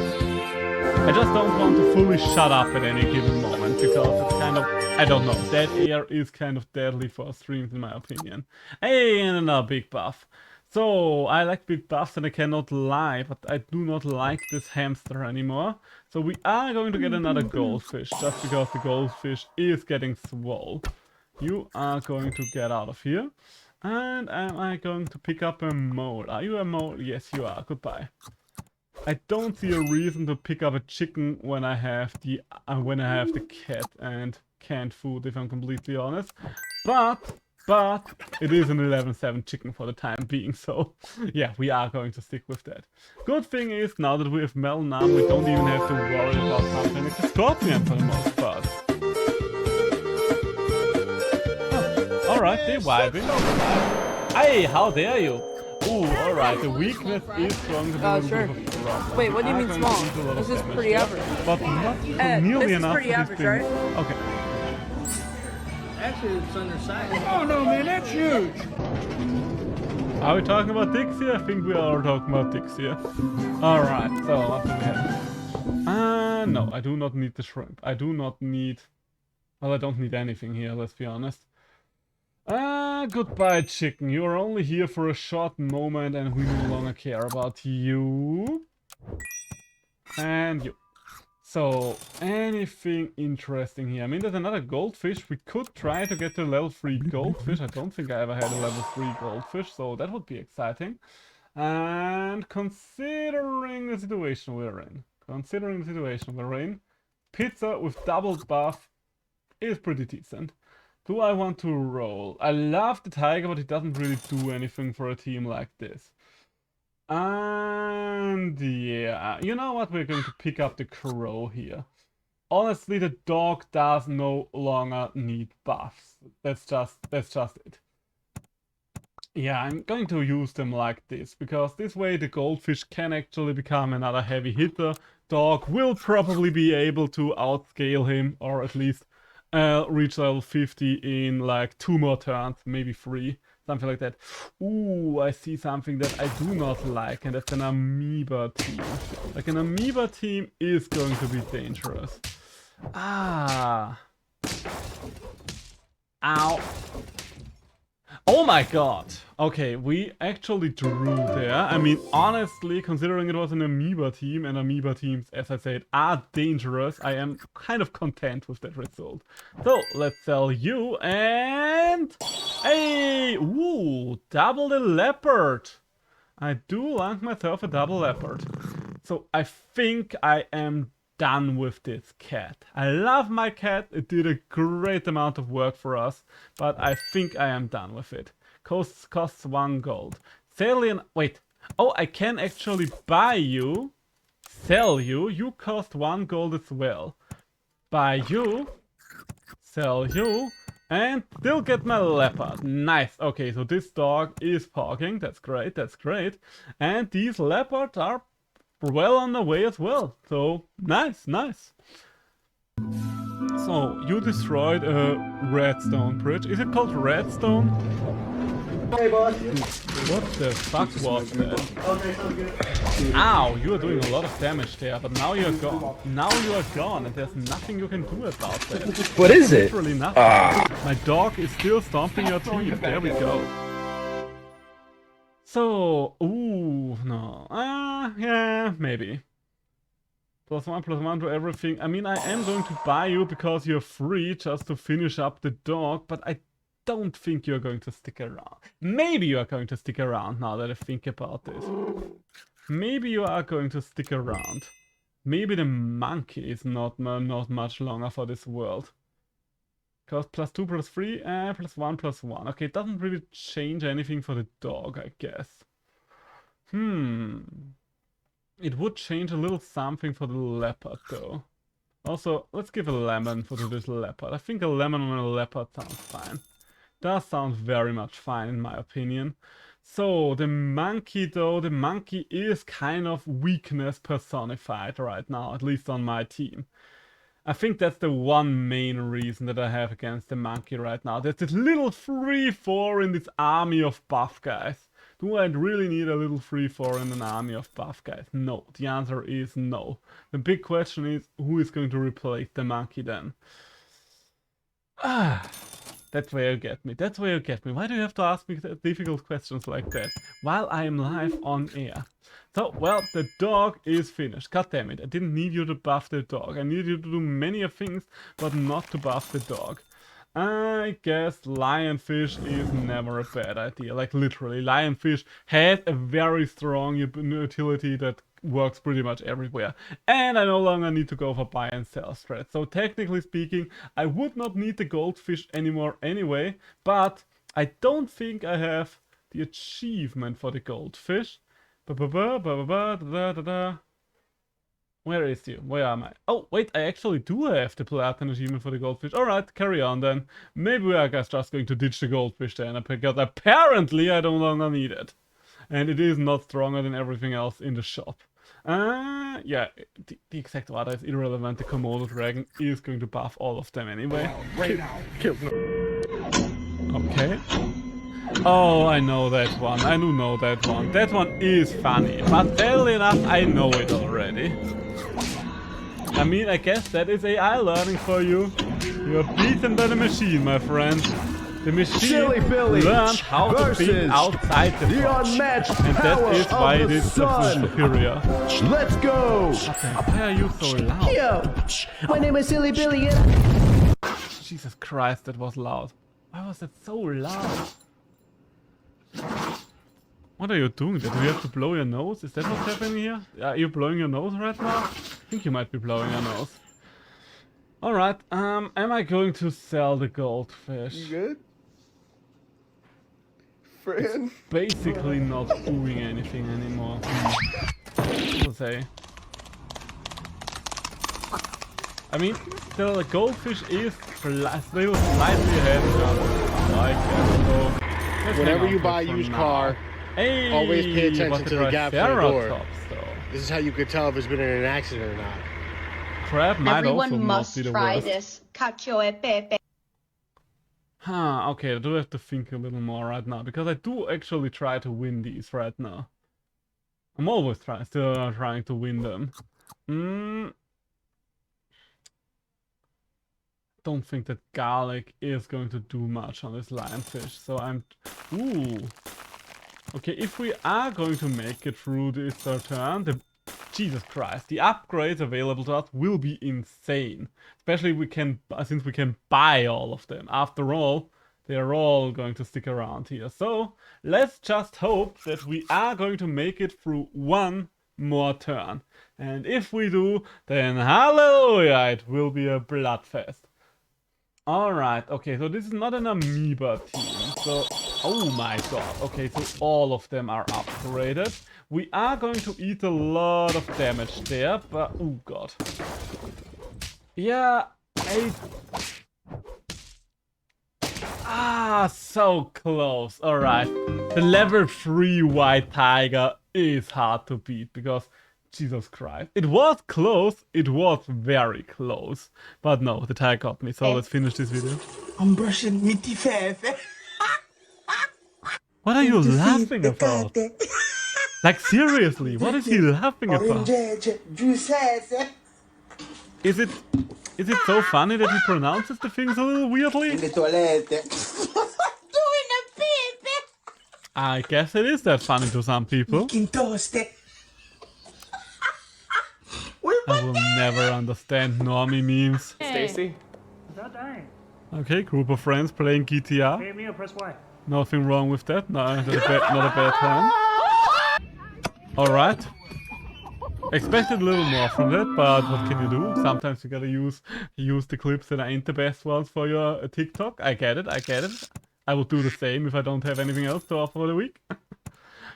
S1: I just don't want to fully shut up at any given moment, because it's kind of, I don't know, dead air is kind of deadly for streams in my opinion. Hey, and another big buff. So, I like big buffs and I cannot lie, but I do not like this hamster anymore. So we are going to get another goldfish, just because the goldfish is getting swole. You are going to get out of here. And am I going to pick up a mole? Are you a mole? Yes, you are. Goodbye. I don't see a reason to pick up a chicken when I have the cat and canned food, if I'm completely honest. But it is an 11-7 chicken for the time being, so yeah, we are going to stick with that. Good thing is, now that we have Melnam, we don't even have to worry about something. It's a scorpion for the most part. Oh, alright, they're vibing. Hey, how dare you? Ooh, alright, the weakness is going to be a
S2: sure.
S1: bit of a problem.
S2: Wait, what do you mean small? This is pretty average.
S1: But not nearly enough.
S2: This is pretty average, right?
S1: Okay.
S10: Actually, it's undersized. Oh no, man, that's huge!
S1: Are we talking about dicks here? I think we are talking about dicks here. Alright, so what do we have? No, I do not need the shrimp. I do not need... Well, I don't need anything here, let's be honest. Goodbye, chicken. You're only here for a short moment and we no longer care about you. And you. So, anything interesting here? I mean, there's another goldfish. We could try to get to level 3 goldfish. I don't think I ever had a level 3 goldfish, so that would be exciting. And considering the situation we're in, pizza with double buff is pretty decent. Do I want to roll? I love the tiger, but it doesn't really do anything for a team like this. And yeah, you know what? We're going to pick up the crow here. Honestly, the dog does no longer need buffs. That's just it. Yeah, I'm going to use them like this, because this way the goldfish can actually become another heavy hitter. Dog will probably be able to outscale him, or at least reach level 50 in like 2 more turns, maybe 3. Something like that. Ooh, I see something that I do not like, and that's an amoeba team. Like, an amoeba team is going to be dangerous. Ah. Ow. Oh my god. Okay, we actually drew there. I mean, honestly, considering it was an amoeba team, and amoeba teams, as I said, are dangerous, I am kind of content with that result. So, let's sell you, and... Hey! Ooh, double the leopard! I do like myself a double leopard. So, I think I am done with this cat. I love my cat, it did a great amount of work for us, but I think I am done with it. Costs 1 gold. Salient, wait. Oh, I can actually buy you, sell you. You cost 1 gold as well. Buy you, sell you, and still get my leopard. Nice. Okay, so this dog is parking. That's great, that's great. And these leopards are well on the way as well. So, nice, nice. So, you destroyed a redstone bridge. Is it called redstone?
S10: Hey, boss.
S1: What the fuck was that? Ow, you are doing a lot of damage there, but now you're gone. Now you are gone, and there's nothing you can do about that.
S2: What is it?
S1: Literally nothing. My dog is still stomping your teeth. There we go. So, ooh, no. Yeah, maybe. +1/+1 to everything. I mean, I am going to buy you because you're free just to finish up the dog, but I don't think you're going to stick around. Maybe you are going to stick around now that I think about this. Maybe you are going to stick around. Maybe the monkey is not much longer for this world. Cost +2/+3 and +1/+1. Okay, it doesn't really change anything for the dog, I guess. It would change a little something for the leopard, though. Also, let's give a lemon for this leopard. I think a lemon on a leopard sounds fine. Does sound very much fine, in my opinion. So, the monkey, though, the monkey is kind of weakness personified right now, at least on my team. I think that's the one main reason that I have against the monkey right now. There's this little 3/4 in this army of buff guys. Do I really need a little 3/4 in an army of buff guys? No. The answer is no. The big question is, who is going to replace the monkey then? That's where you get me. That's where you get me. Why do you have to ask me difficult questions like that while I am live on air? So, well, the dog is finished. God damn it. I didn't need you to buff the dog. I needed you to do many things, but not to buff the dog. I guess lionfish is never a bad idea. Like, literally, lionfish has a very strong utility that works pretty much everywhere. And I no longer need to go for buy and sell strat. So technically speaking, I would not need the goldfish anymore anyway, but I don't think I have the achievement for the goldfish. Where is you? Where am I? Oh, wait, I actually do have the platinum achievement for the goldfish. Alright, carry on then. Maybe I guess just going to ditch the goldfish then, because apparently I no longer need it. And it is not stronger than everything else in the shop. Yeah, the exact order is irrelevant. The Komodo dragon is going to buff all of them anyway.
S10: Right now.
S1: Okay. Oh, I know that one. I do know that one. That one is funny. But sadly enough, I know it already. I mean, I guess that is AI learning for you. You're beaten by the machine, my friend. The machine learned how to think outside the box. And that is why it is so superior.
S7: Let's go!
S1: Why are you so loud?
S10: Yo, my name is Silly Billy.
S1: Jesus Christ, that was loud. Why was that so loud? What are you doing there? Do you have to blow your nose? Is that what's happening here? Are you blowing your nose right now? I think you might be blowing your nose. Alright, am I going to sell the goldfish?
S11: You good? Friend?
S1: It's basically not doing anything anymore. What to say? I mean, still the goldfish is still slightly ahead of I guess so.
S11: Whenever you buy a used car,
S1: hey,
S11: always pay attention to the gap in the door.
S1: Tops,
S11: this is how you could tell if it's been in an accident or not.
S1: Crab might
S6: Everyone
S1: also
S6: must
S1: not be the
S6: try
S1: worst.
S6: this. Cacio e pepe.
S1: Huh, okay, I do have to think a little more right now, because I do actually try to win these right now. I'm always still trying to win them. Don't think that garlic is going to do much on this lionfish, so I'm... Ooh. Okay, if we are going to make it through this third turn, Jesus Christ, the upgrades available to us will be insane. Especially since we can buy all of them. After all, they are all going to stick around here. So, let's just hope that we are going to make it through one more turn. And if we do, then hallelujah, it will be a bloodfest. Alright, okay, so this is not an amoeba team, so... Oh my god, okay, so all of them are upgraded. We are going to eat a lot of damage there, but... Oh god. Yeah, so close, alright. The level 3 white tiger is hard to beat, because... Jesus Christ. It was close. It was very close. But no, the tag got me. So let's finish this video.
S10: I'm brushing my teeth.
S1: What are you laughing about? Like seriously, what is he laughing about? Is it so funny that he pronounces the things a little weirdly? I guess it is that funny to some people. I will never understand normie memes.
S10: Stacy?
S1: Okay, group of friends playing GTA.
S10: Hey, Mia, press Y.
S1: Nothing wrong with that. No, not a bad time. Alright. Expected a little more from that, but what can you do? Sometimes you gotta use the clips that ain't the best ones for your TikTok. I get it. I will do the same if I don't have anything else to offer for the week.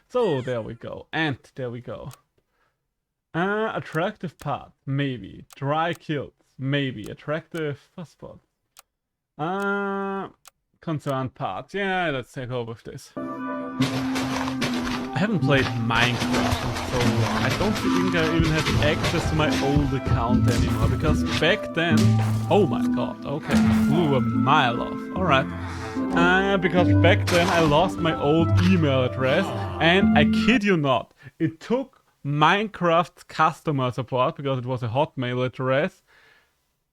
S1: So, there we go. And there we go. Attractive parts, maybe. Dry kills, maybe. Attractive spot. Concerned parts. Yeah, let's go with this. I haven't played Minecraft in so long. I don't think I even have access to my old account anymore, because back then... Oh my god, okay. Flew a mile off. Alright. Because back then I lost my old email address, and I kid you not, it took Minecraft customer support, because it was a Hotmail address,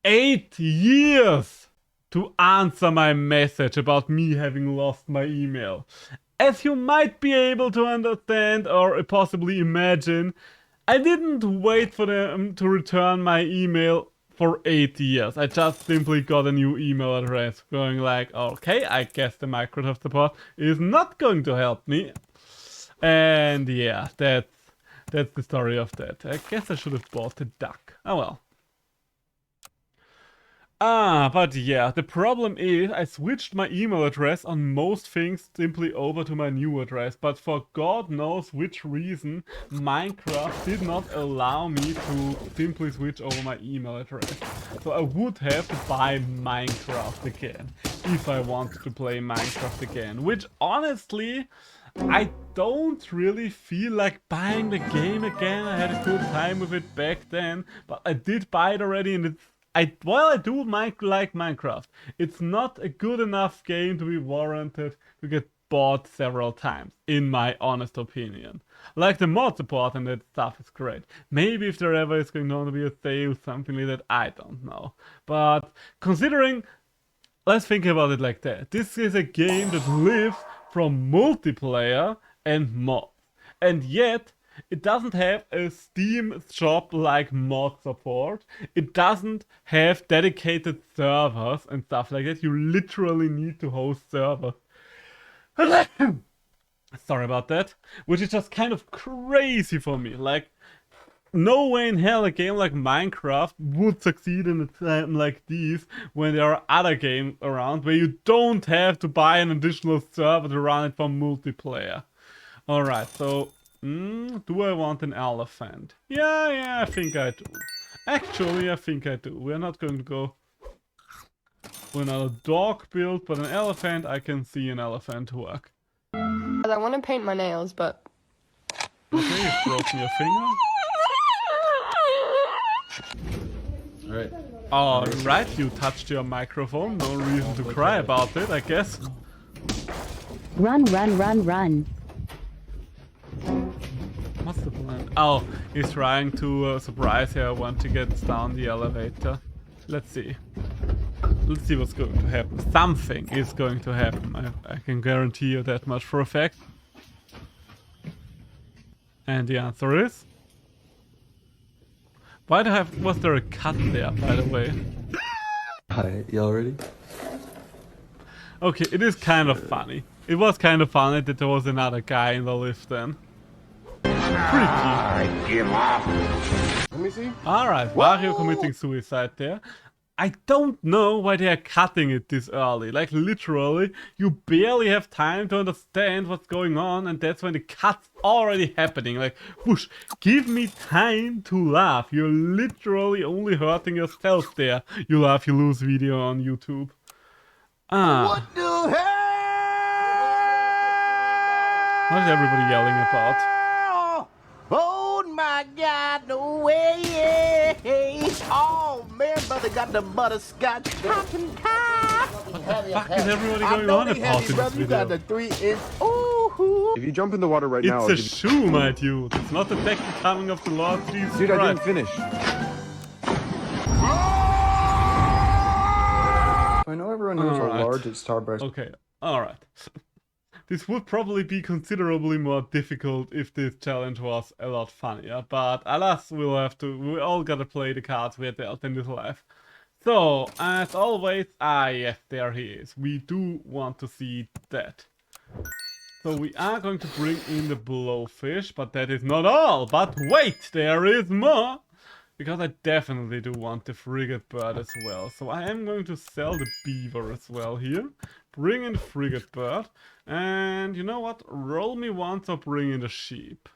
S1: 8 years to answer my message about me having lost my email. As you might be able to understand or possibly imagine, I didn't wait for them to return my email for 8 years. I just simply got a new email address, going like, okay, I guess the Microsoft support is not going to help me. And yeah, that's the story of that. I guess I should have bought the duck. Oh well. But yeah, the problem is I switched my email address on most things simply over to my new address, but for God knows which reason, Minecraft did not allow me to simply switch over my email address. So I would have to buy Minecraft again, if I wanted to play Minecraft again, which honestly, I don't really feel like buying the game again. I had a good time with it back then, but I did buy it already, and while I do like Minecraft, it's not a good enough game to be warranted to get bought several times, in my honest opinion. Like the mod support and that stuff is great. Maybe if there ever is going to be a sale, something like that, I don't know. But considering let's think about it like that. This is a game that lives from multiplayer and mods. And yet, it doesn't have a Steam shop like mod support. It doesn't have dedicated servers and stuff like that. You literally need to host servers. Sorry about that. Which is just kind of crazy for me. Like, no way in hell a game like Minecraft would succeed in a time like this when there are other games around where you don't have to buy an additional server to run it for multiplayer. Alright, so do I want an elephant? Yeah, I think I do. Actually, I think I do. We're not going to go with another dog build, but an elephant, I can see an elephant work.
S21: I want to paint my nails, but...
S1: Okay, you've broken your finger.
S22: Alright.
S1: Alright, you touched your microphone. No reason to cry about it, I guess.
S23: Run, run, run, run.
S1: What's the plan? Oh, he's trying to surprise her once he gets down the elevator. Let's see. Let's see what's going to happen. Something is going to happen. I can guarantee you that much for a fact. And the answer is... Why do I have... Was there a cut there, by the way?
S22: Hi, y'all ready?
S1: Okay, it is kind of funny. It was kind of funny that there was another guy in the lift then.
S11: I give up. Let me see.
S1: Alright, Wario committing suicide there. I don't know why they are cutting it this early. Like, literally, you barely have time to understand what's going on, and that's when the cut's already happening. Like, whoosh, give me time to laugh. You're literally only hurting yourself there. You laugh, you lose video on YouTube.
S10: What the hell?
S1: What is everybody yelling about?
S10: Oh my God, no way! Oh man, brother got the butterscotch pumpkin pie.
S1: What the fuck is everybody going on about in this
S10: You got the
S1: video?
S10: 3-inch. Ooh.
S20: If you jump in the water right now,
S1: It's a shoe, my dude. It's not the second coming of the Lord Jesus
S20: dude, I
S1: Christ.
S20: didn't finish.
S22: I know everyone knows how large its starburst.
S1: Okay, alright. This would probably be considerably more difficult if this challenge was a lot funnier, but alas, we all gotta play the cards we're dealt in this life. So, as always, yes, there he is. We do want to see that. So we are going to bring in the blowfish, but that is not all. But wait, there is more! Because I definitely do want the frigate bird as well. So I am going to sell the beaver as well here. Bring in the frigate bird. And you know what? Roll me once or bring in the sheep.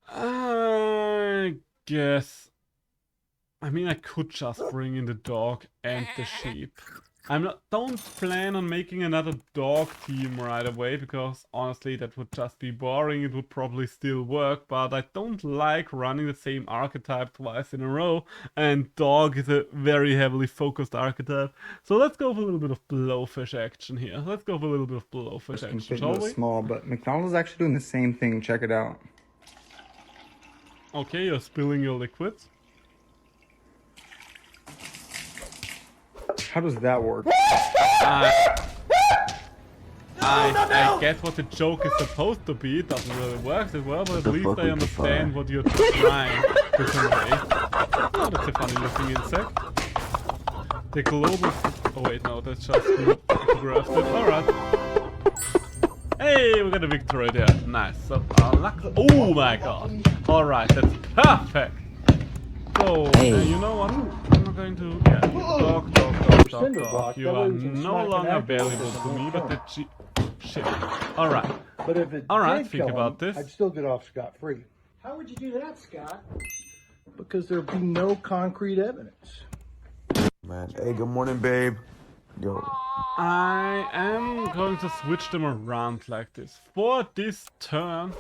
S1: I guess... I mean, I could just bring in the dog and the sheep. Don't plan on making another dog team right away, because honestly that would just be boring. It would probably still work, but I don't like running the same archetype twice in a row, and dog is a very heavily focused archetype. So let's go for a little bit of blowfish action here. Let's go for a little bit of blowfish action, shall we?
S24: Small, but McDonald's is actually doing the same thing. Check it out.
S1: Okay, you're spilling your liquids.
S24: How does that work?
S1: I get what the joke is supposed to be. It doesn't really work as well, but at least I understand what you're trying to convey. Oh, that's a funny looking insect. The global... Oh wait, no, that's just photographed it. Alright. Hey, we got a victory there. Nice. So, oh my god. Alright, that's perfect. So, you know what? I'm not going to... Yeah, dog. You are no longer valuable to me, but the shit. Alright.
S10: But if it
S1: Alright,
S10: did
S1: think
S10: kill
S1: about
S10: him,
S1: this.
S10: I'd still get off scot-free. How would you do that, Scott? Because there'd be no concrete evidence.
S25: Man, hey, good morning, babe. Yo.
S1: I am going to switch them around like this. For this turn,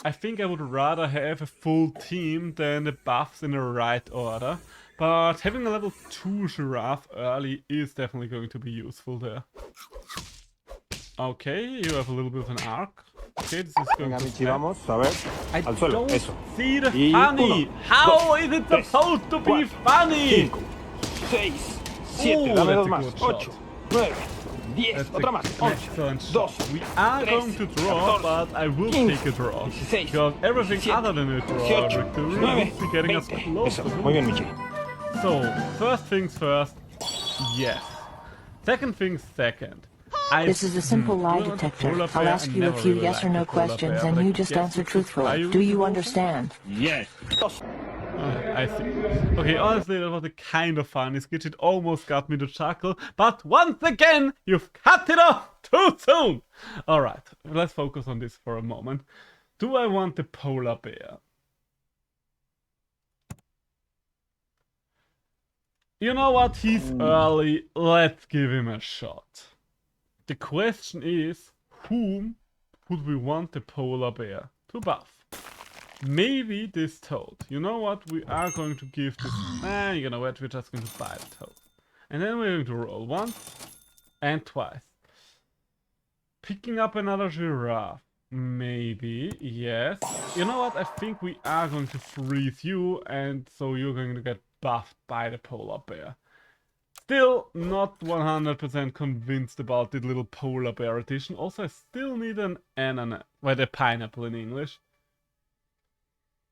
S1: I think I would rather have a full team than the buffs in the right order. But having a level 2 giraffe early is definitely going to be useful there. Okay, you have a little bit of an arc. Okay, this is going to I don't see the funny! How is it supposed to be funny?
S10: 6,
S4: 7, dame dos más. 8, 9, 10, otra más. 11, 12,
S1: we are going to draw, but I will take a draw. Because everything other than a draw victory will be getting us closer.
S4: Muy bien, Michi.
S1: So, first things first, yes. Second things second.
S5: This is a simple lie detector. I'll ask you a few yes or no questions and you just answer truthfully. Do you understand?
S4: Yes.
S1: I see. Okay, honestly, that was a kind of funny sketch. It almost got me to chuckle, but once again, you've cut it off too soon! Alright, let's focus on this for a moment. Do I want the polar bear? You know what? He's early. Let's give him a shot. The question is, whom would we want the polar bear to buff? Maybe this toad. You know what? We are going to give this... you know what? We're just going to buy the toad. And then we're going to roll once and twice. Picking up another giraffe. Maybe, yes. You know what? I think we are going to freeze you, and so you're going to get buffed by the polar bear. Still not 100% convinced about the little polar bear edition. Also, I still need an ananas. Well, a pineapple in English.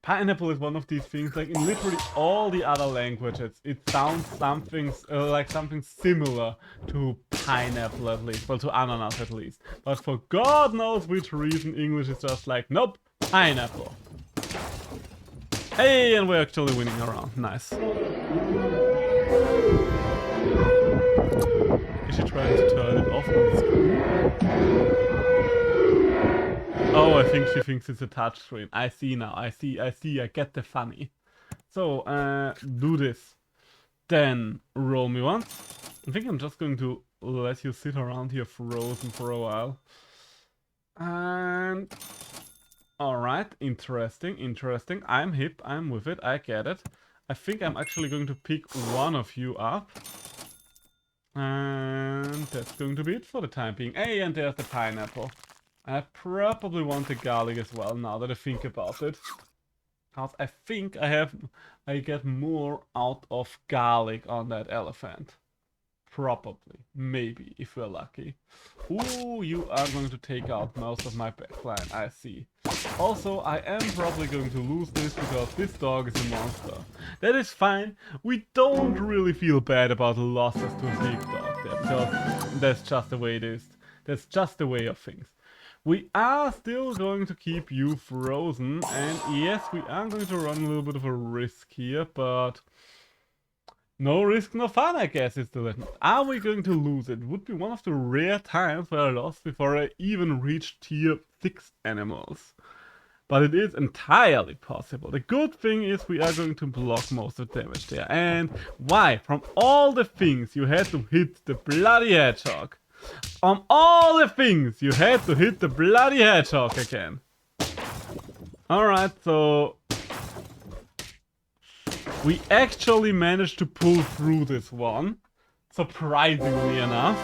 S1: Pineapple is one of these things, like in literally all the other languages, it sounds something like something similar to pineapple at least, well, to ananas at least. But for God knows which reason, English is just like, nope, pineapple. Hey, and we're actually winning a round. Nice. Is she trying to turn it off on the screen? Oh, I think she thinks it's a touchscreen. I see now. I see. I get the funny. So, do this. Then roll me once. I think I'm just going to let you sit around here frozen for a while. And... Alright, interesting. I'm hip, I'm with it, I get it. I think I'm actually going to pick one of you up. And that's going to be it for the time being. Hey, and there's the pineapple. I probably want the garlic as well, now that I think about it. Because I think I get more out of garlic on that elephant. Probably. Maybe, if we're lucky. Ooh, you are going to take out most of my backline, I see. Also, I am probably going to lose this because this dog is a monster. That is fine. We don't really feel bad about losses to a big dog there, because that's just the way it is. That's just the way of things. We are still going to keep you frozen, and yes, we are going to run a little bit of a risk here, but no risk, no fun, I guess is the lesson. Are we going to lose it? Would be one of the rare times where I lost before I even reached tier 6 animals. But it is entirely possible. The good thing is we are going to block most of the damage there. And why? From all the things you had to hit the bloody hedgehog. All the things you had to hit the bloody hedgehog again. Alright, so we actually managed to pull through this one, surprisingly enough.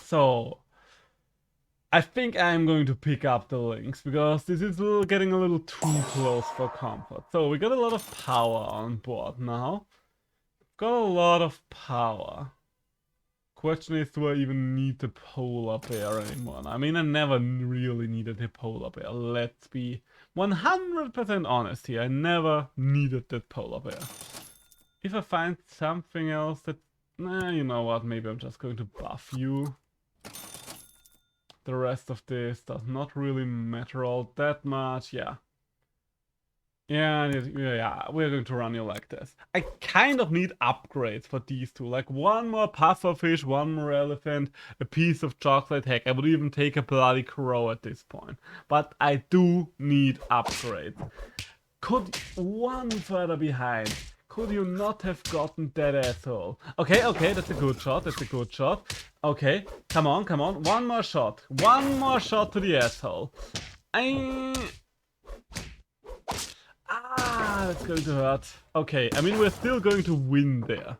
S1: So I think I'm going to pick up the Lynx, because this is getting a little too close for comfort. So we got a lot of power on board now. Got a lot of power. Question is, do I even need the polar bear anymore? I mean, I never really needed the polar bear. Let's be 100% honest here. I never needed that polar bear. If I find something else that... you know what? Maybe I'm just going to buff you. The rest of this does not really matter all that much. Yeah, we're going to run you like this. I kind of need upgrades for these two. Like one more pufferfish, one more elephant, a piece of chocolate. Heck, I would even take a bloody crow at this point. But I do need upgrades. Could one further behind? Could you not have gotten that asshole? Okay, that's a good shot. Okay, come on. One more shot. One more shot to the asshole. That's going to hurt. Okay, I mean, we're still going to win there.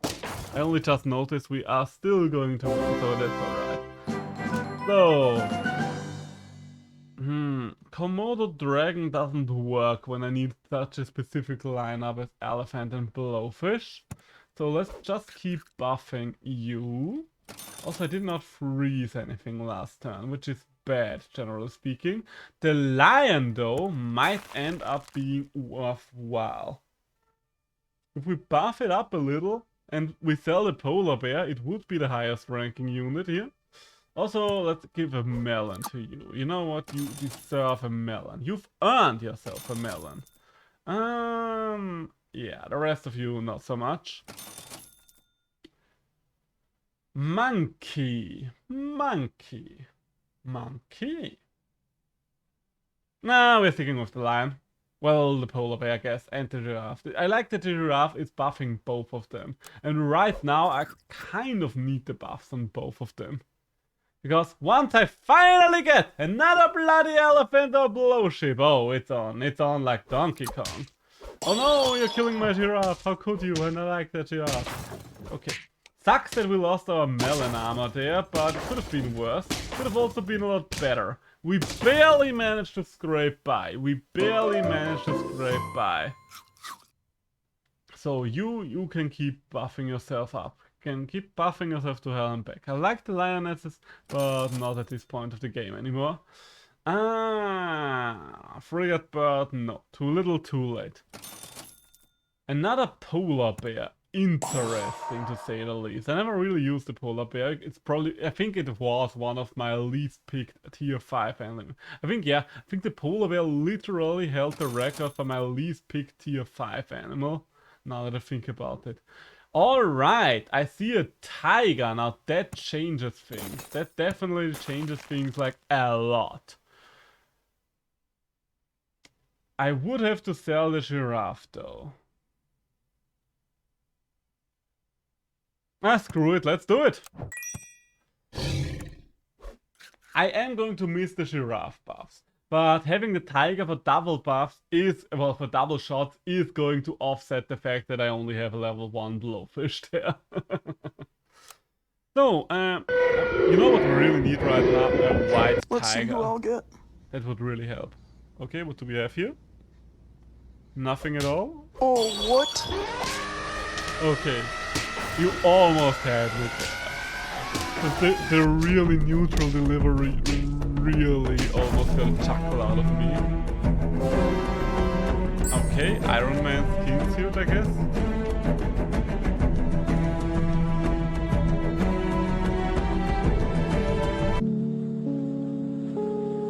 S1: I only just noticed we are still going to win, so that's alright. So... Komodo Dragon doesn't work when I need such a specific lineup as Elephant and Blowfish. So let's just keep buffing you. Also, I did not freeze anything last turn, which is bad, generally speaking. The lion, though, might end up being worthwhile. If we buff it up a little and we sell the polar bear, it would be the highest ranking unit here. Also, let's give a melon to you. You know what? You deserve a melon. You've earned yourself a melon. Yeah, the rest of you, not so much. Monkey. Monkey. Monkey. Nah, we're sticking with the lion. Well, the polar bear, I guess, and the giraffe. I like that the giraffe is buffing both of them. And right now, I kind of need the buffs on both of them. Because once I finally get another bloody elephant or blow ship, oh, it's on like Donkey Kong. Oh no, you're killing my giraffe, how could you, and I like that giraffe. Okay, sucks that we lost our melon armor there, but it could have been worse. Could have also been a lot better. We barely managed to scrape by. So you can keep buffing yourself up. Can keep buffing yourself to hell and back. I like the lionesses, but not at this point of the game anymore. Frigate bird, no. Too little, too late. Another polar bear. Interesting to say the least. I never really used the polar bear. It's probably, I think it was one of my least picked tier 5 animals. I think the polar bear literally held the record for my least picked tier 5 animal. Now that I think about it. Alright, I see a tiger. Now that changes things. That definitely changes things like a lot. I would have to sell the giraffe though. Screw it, let's do it! I am going to miss the giraffe buffs. But having the tiger for double buffs is, well, for double shots is going to offset the fact that I only have a level 1 blowfish there. So, you know what we really need right now? A white
S2: Let's
S1: tiger.
S2: see who I'll get.
S1: That would really help. Okay, what do we have here? Nothing at all?
S2: Oh, what?
S1: Okay, you almost had it. But the really neutral delivery really almost got a chuckle out of me. Okay, Iron Man skin suit, I guess.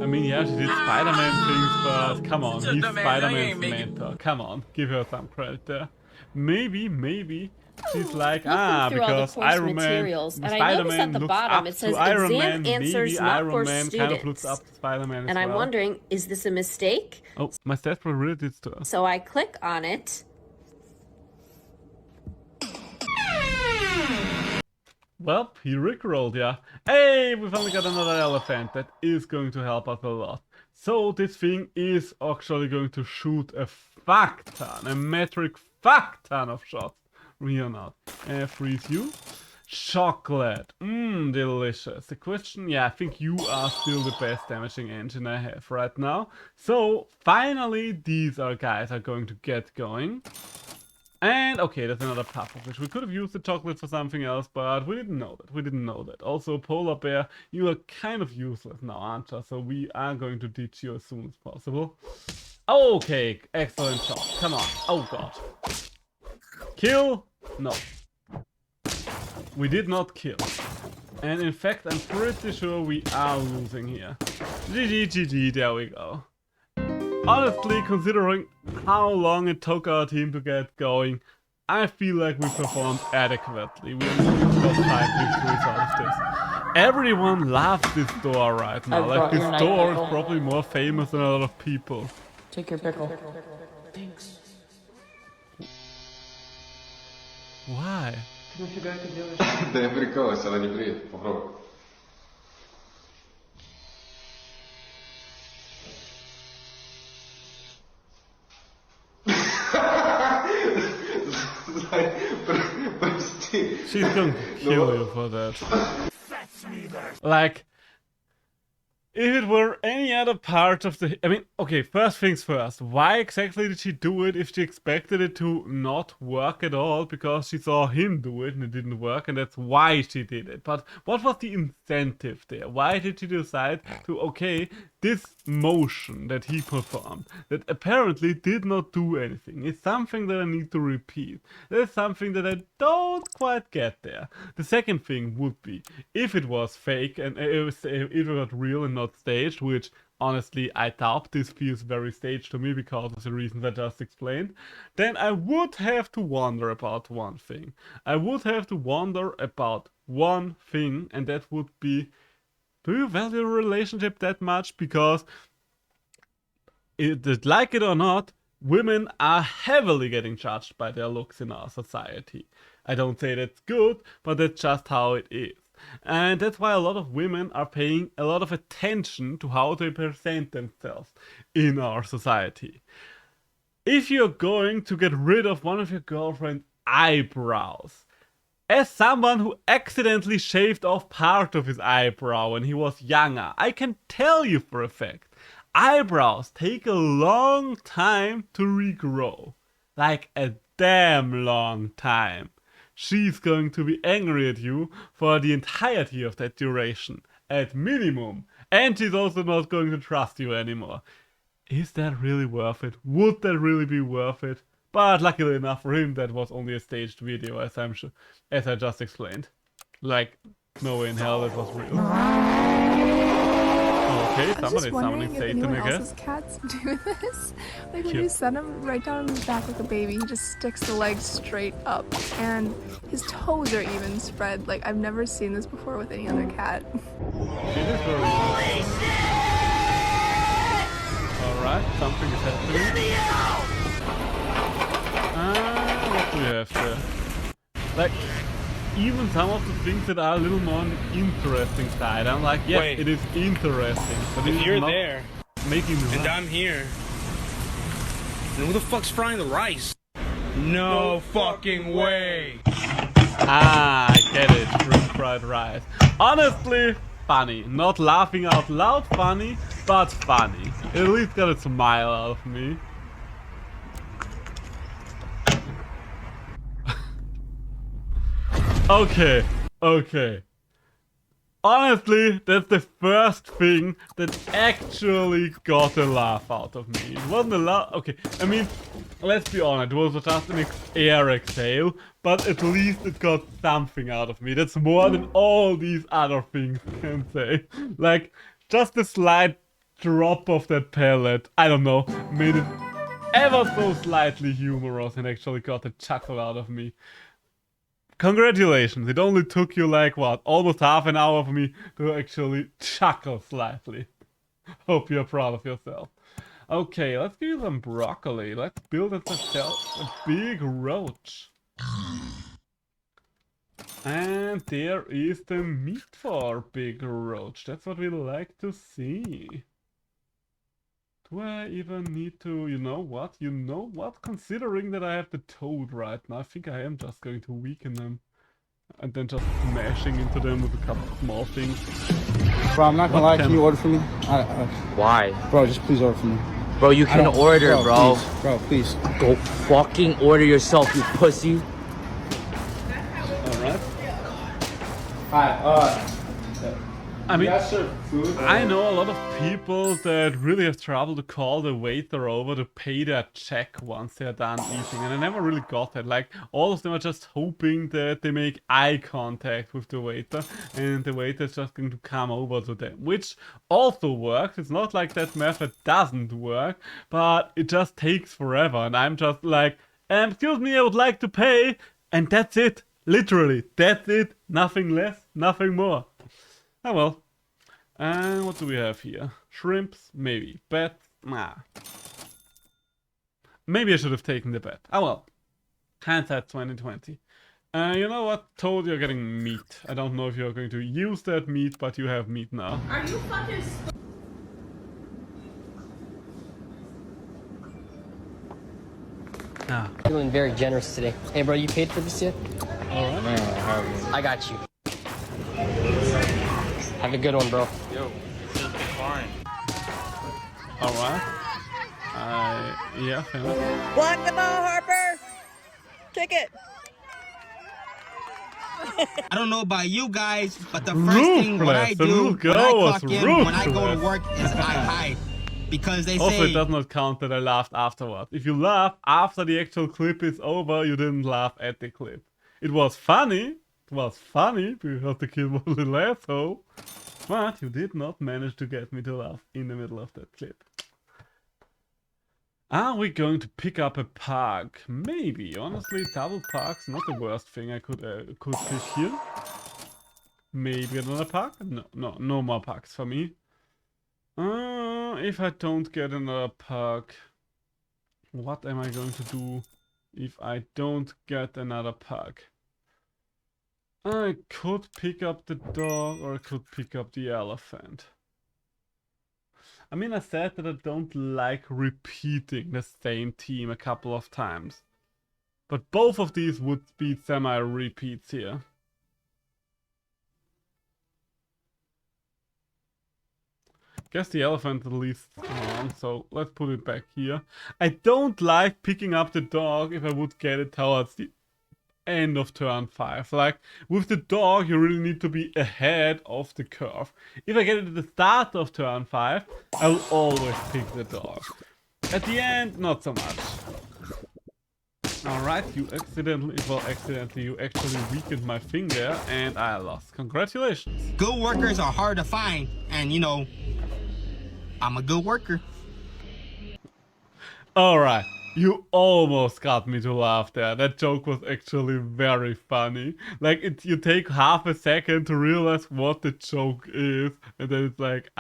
S1: I mean, yeah, she did Spider-Man things, but come on, he's Spider-Man's mentor. Come on, give her some credit there. Maybe. She's like, because Iron Man, Spider-Man looks up to Iron Man, maybe Iron Man kind of looks up to Spider-Man as well.
S8: And I'm wondering, is this a mistake?
S1: Oh, my stats were really did to us.
S8: So I click on it.
S1: Well, he rickrolled, yeah. Hey, we finally got another elephant. That is going to help us a lot. So this thing is actually going to shoot a fuck ton, a metric fuck ton of shots. We are not. Freeze you. Chocolate. Delicious. The question, yeah, I think you are still the best damaging engine I have right now. So, finally, these guys are going to get going. And, okay, there's another pufferfish. We could have used the chocolate for something else, but we didn't know that. Also, polar bear, you are kind of useless now, aren't you? So we are going to ditch you as soon as possible. Okay, excellent shot. Come on. Oh, God. Kill? No. We did not kill. And in fact, I'm pretty sure we are losing here. GG, there we go. Honestly, considering how long it took our team to get going, I feel like we performed adequately. We got 5 victories out of this. Everyone loves this door right now. Like, this door is probably more famous than a lot of people.
S21: Take your pickle.
S2: Thanks.
S1: Why?
S11: Да не прикалывайся, она не приедет, попробуй.
S1: She's going to kill you for that. Like, If it were any other part of the... I mean, okay, first things first. Why exactly did she do it if she expected it to not work at all? Because she saw him do it and it didn't work, and that's why she did it. But what was the incentive there? Why did she decide to, okay, this motion that he performed, that apparently did not do anything, is something that I need to repeat. That is something that I don't quite get there. The second thing would be, if it was fake and it was real and not staged, which honestly I doubt. This feels very staged to me because of the reasons I just explained, then I would have to wonder about one thing. I would have to wonder about one thing, and that would be, do you value a relationship that much? Because like it or not, women are heavily getting judged by their looks in our society. I don't say that's good, but that's just how it is. And that's why a lot of women are paying a lot of attention to how they present themselves in our society. If you're going to get rid of one of your girlfriend's eyebrows, as someone who accidentally shaved off part of his eyebrow when he was younger, I can tell you for a fact, eyebrows take a long time to regrow. Like a damn long time. She's going to be angry at you for the entirety of that duration, at minimum. And she's also not going to trust you anymore. Is that really worth it? Would that really be worth it? But luckily enough for him, that was only a staged video, as I just explained. Like, no way in hell that was real. Okay, somebody's summoning Satan, I guess.
S9: Cats do this? Like when you set him right down on his back like a baby, he just sticks the legs straight up, and his toes are even spread. Like I've never seen this before with any other cat.
S1: Alright, something is happening. What do we have there? Like, even some of the things that are a little more on the interesting side, I'm like, yes, it is interesting. But
S12: if you're there,
S1: making me
S12: and I'm here, then who the fuck's frying the rice? No fucking way!
S1: Ah, I get it, shrimp fried rice. Honestly, funny. Not laughing out loud funny, but funny. It at least got a smile out of me. Okay. Honestly, that's the first thing that actually got a laugh out of me. It wasn't a laugh. Okay, I mean, let's be honest, it was just an air exhale, but at least it got something out of me. That's more than all these other things can say. Like, just a slight drop of that pellet, I don't know, made it ever so slightly humorous and actually got a chuckle out of me. Congratulations, it only took you like, what, almost half an hour for me to actually chuckle slightly. Hope you're proud of yourself. Okay, let's give you some broccoli. Let's build ourselves a big roach. And there is the meat for big roach. That's what we like to see. Do I even need to, you know what? Considering that I have the toad right now, I think I am just going to weaken them. And then just smashing into them with a couple of small things.
S13: Bro, I'm not gonna lie, can you order for me?
S14: Why?
S13: Bro, just please order for me.
S14: Bro, you can order, bro.
S13: Please, bro, please.
S14: Go fucking order yourself, you pussy.
S1: Alright.
S13: Hi,
S1: I mean, I know a lot of people that really have trouble to call the waiter over to pay their check once they're done eating, and I never really got that. Like, all of them are just hoping that they make eye contact with the waiter, and the waiter is just going to come over to them, which also works. It's not like that method doesn't work, but it just takes forever, and I'm just like, excuse me, I would like to pay, and that's it. Literally, that's it. Nothing less, nothing more. Oh well. And what do we have here? Shrimps? Maybe. Bet? Nah. Maybe I should have taken the bet. Oh well. Hindsight 2020. You know what? Toad, you're getting meat. I don't know if you're going to use that meat, but you have meat now.
S6: Are you fucking
S2: Feeling very generous today. Hey bro, you paid for this yet?
S1: Alright.
S2: I got you. Have a good one, bro.
S1: Yo.
S12: fine.
S1: Alright. Yeah, fair enough.
S2: Block the ball, Harper! Kick it!
S12: I don't know about you guys, but the first thing what I do when I clock in, when I go to work, is I hide. Because they
S1: also,
S12: say...
S1: it does not count that I laughed afterward. If you laugh after the actual clip is over, you didn't laugh at the clip. It was funny. It was funny because the kid was a little asshole. But you did not manage to get me to laugh in the middle of that clip. Are we going to pick up a park? Maybe. Honestly, double parks not the worst thing I could fish here. Maybe another park? No more parks for me. If I don't get another park, what am I going to do if I don't get another park? I could pick up the dog or I could pick up the elephant. I mean, I said that I don't like repeating the same team a couple of times. But both of these would be semi-repeats here. Guess the elephant at least on, so let's put it back here. I don't like picking up the dog if I would get it towards the end of turn 5. Like, with the dog, you really need to be ahead of the curve. If I get it at the start of turn 5, I'll always pick the dog. At the end, not so much. Alright, you you actually weakened my finger and I lost. Congratulations.
S12: Good workers are hard to find, and you know, I'm a good worker.
S1: Alright. You almost got me to laugh there. That joke was actually very funny. Like, you take half a second to realize what the joke is, and then it's like,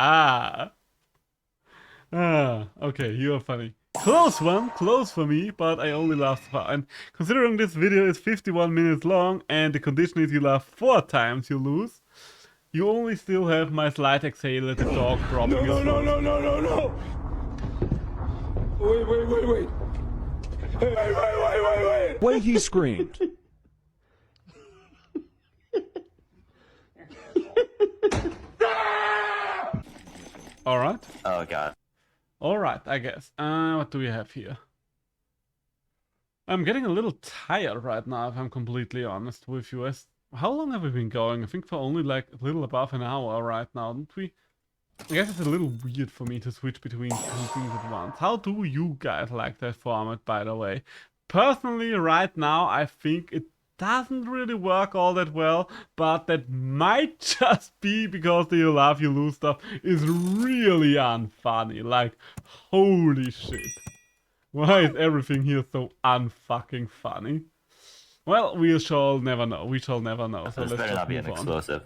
S1: okay, you are funny. Close one, close for me, but I only laughed far. And considering this video is 51 minutes long, and the condition is you laugh 4 times, you lose. You only still have my slight exhale at the dog dropping.
S4: No. Wait. Wait.
S15: Wait, he screamed.
S1: Alright.
S16: Oh god.
S1: Alright, I guess. What do we have here? I'm getting a little tired right now, if I'm completely honest with you. How long have we been going? I think for only like a little above an hour right now, don't we? I guess it's a little weird for me to switch between 2 things at once. How do you guys like that format, by the way? Personally, right now, I think it doesn't really work all that well, but that might just be because the you laugh, you lose stuff is really unfunny. Like, holy shit. Why is everything here so unfucking funny? Well, we shall never know. We shall never know. So
S16: this better not be an explosive.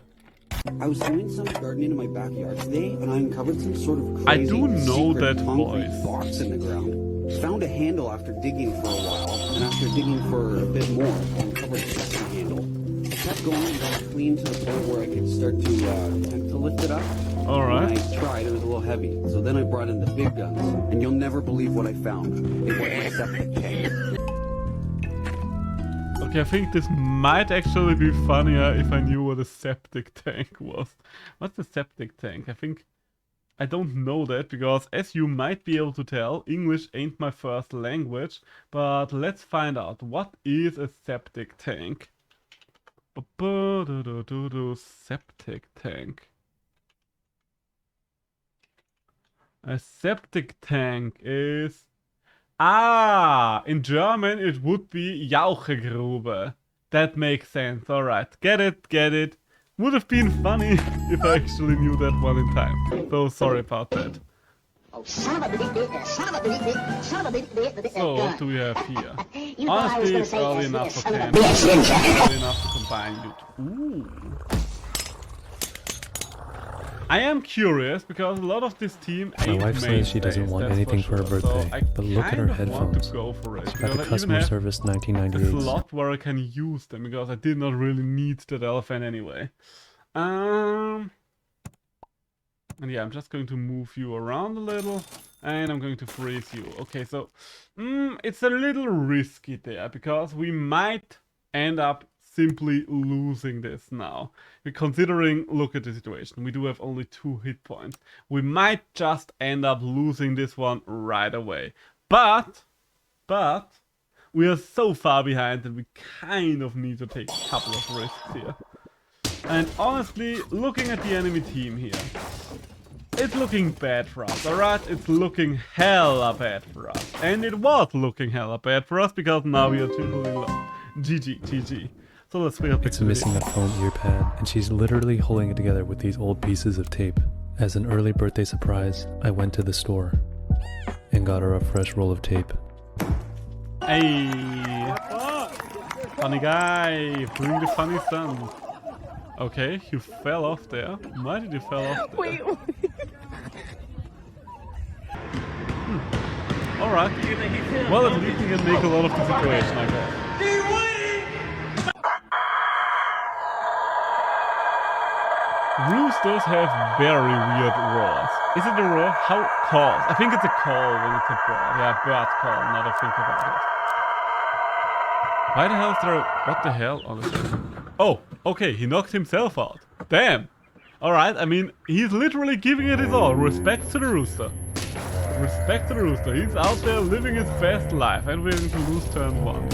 S17: I was doing some gardening in my backyard today, and I uncovered some sort of crazy
S1: I do know that voice.
S17: Box in the ground. Found a handle after digging for a while, and after digging for a bit more, I uncovered a second handle. I kept going and got it clean to the point where I could start to attempt to lift it up.
S1: Alright.
S17: When I tried, it was a little heavy, so then I brought in the big guns, and you'll never believe what I found. It was a septic tank.
S1: Okay, I think this might actually be funnier if I knew what a septic tank was. What's a septic tank? I don't know that because, as you might be able to tell, English ain't my first language. But let's find out. What is a septic tank? Septic tank. A septic tank is... in German it would be Jauchegrube. That makes sense, alright. Get it. Would have been funny if I actually knew that one in time. So sorry about that. So, what do we have here? Honestly, it's early enough for camping. Early enough to combine it. Ooh. I am curious because a lot of this team
S18: My wife says she doesn't want anything for her birthday,
S1: so
S18: but look at her headphones.
S1: Go for it,
S18: It's got the
S1: because I
S18: customer
S1: even have
S18: service
S1: a
S18: 1998.
S1: slot where I can use them because I did not really need that elephant anyway. And yeah, I'm just going to move you around a little and I'm going to freeze you. Okay, so it's a little risky there because we might end up simply losing this now. Considering, look at the situation, we do have only 2 hit points. We might just end up losing this one right away. But we are so far behind that we kind of need to take a couple of risks here. And honestly, looking at the enemy team here, it's looking bad for us, alright? It's looking hella bad for us. And it was looking hella bad for us because now we are triply low. GG. So let's pick up.
S18: It's missing a foam ear pad, and she's literally holding it together with these old pieces of tape. As an early birthday surprise, I went to the store and got her a fresh roll of tape.
S1: Hey! Funny guy! Bring the funny son. Okay, you fell off there. Why did you fall off there?
S2: Wait.
S1: Alright. Well, at least you can make a lot of the situation, I guess. Roosters have very weird roars. Is it a roar? How calls? I think it's a call when it's a bird. Yeah, bird call, now that I think about it. Why the hell is there a... What the hell, honestly? Oh, okay, he knocked himself out. Damn! Alright, I mean, he's literally giving it his all. Respect to the rooster. Respect to the rooster. He's out there living his best life, and we're going to lose turn 1.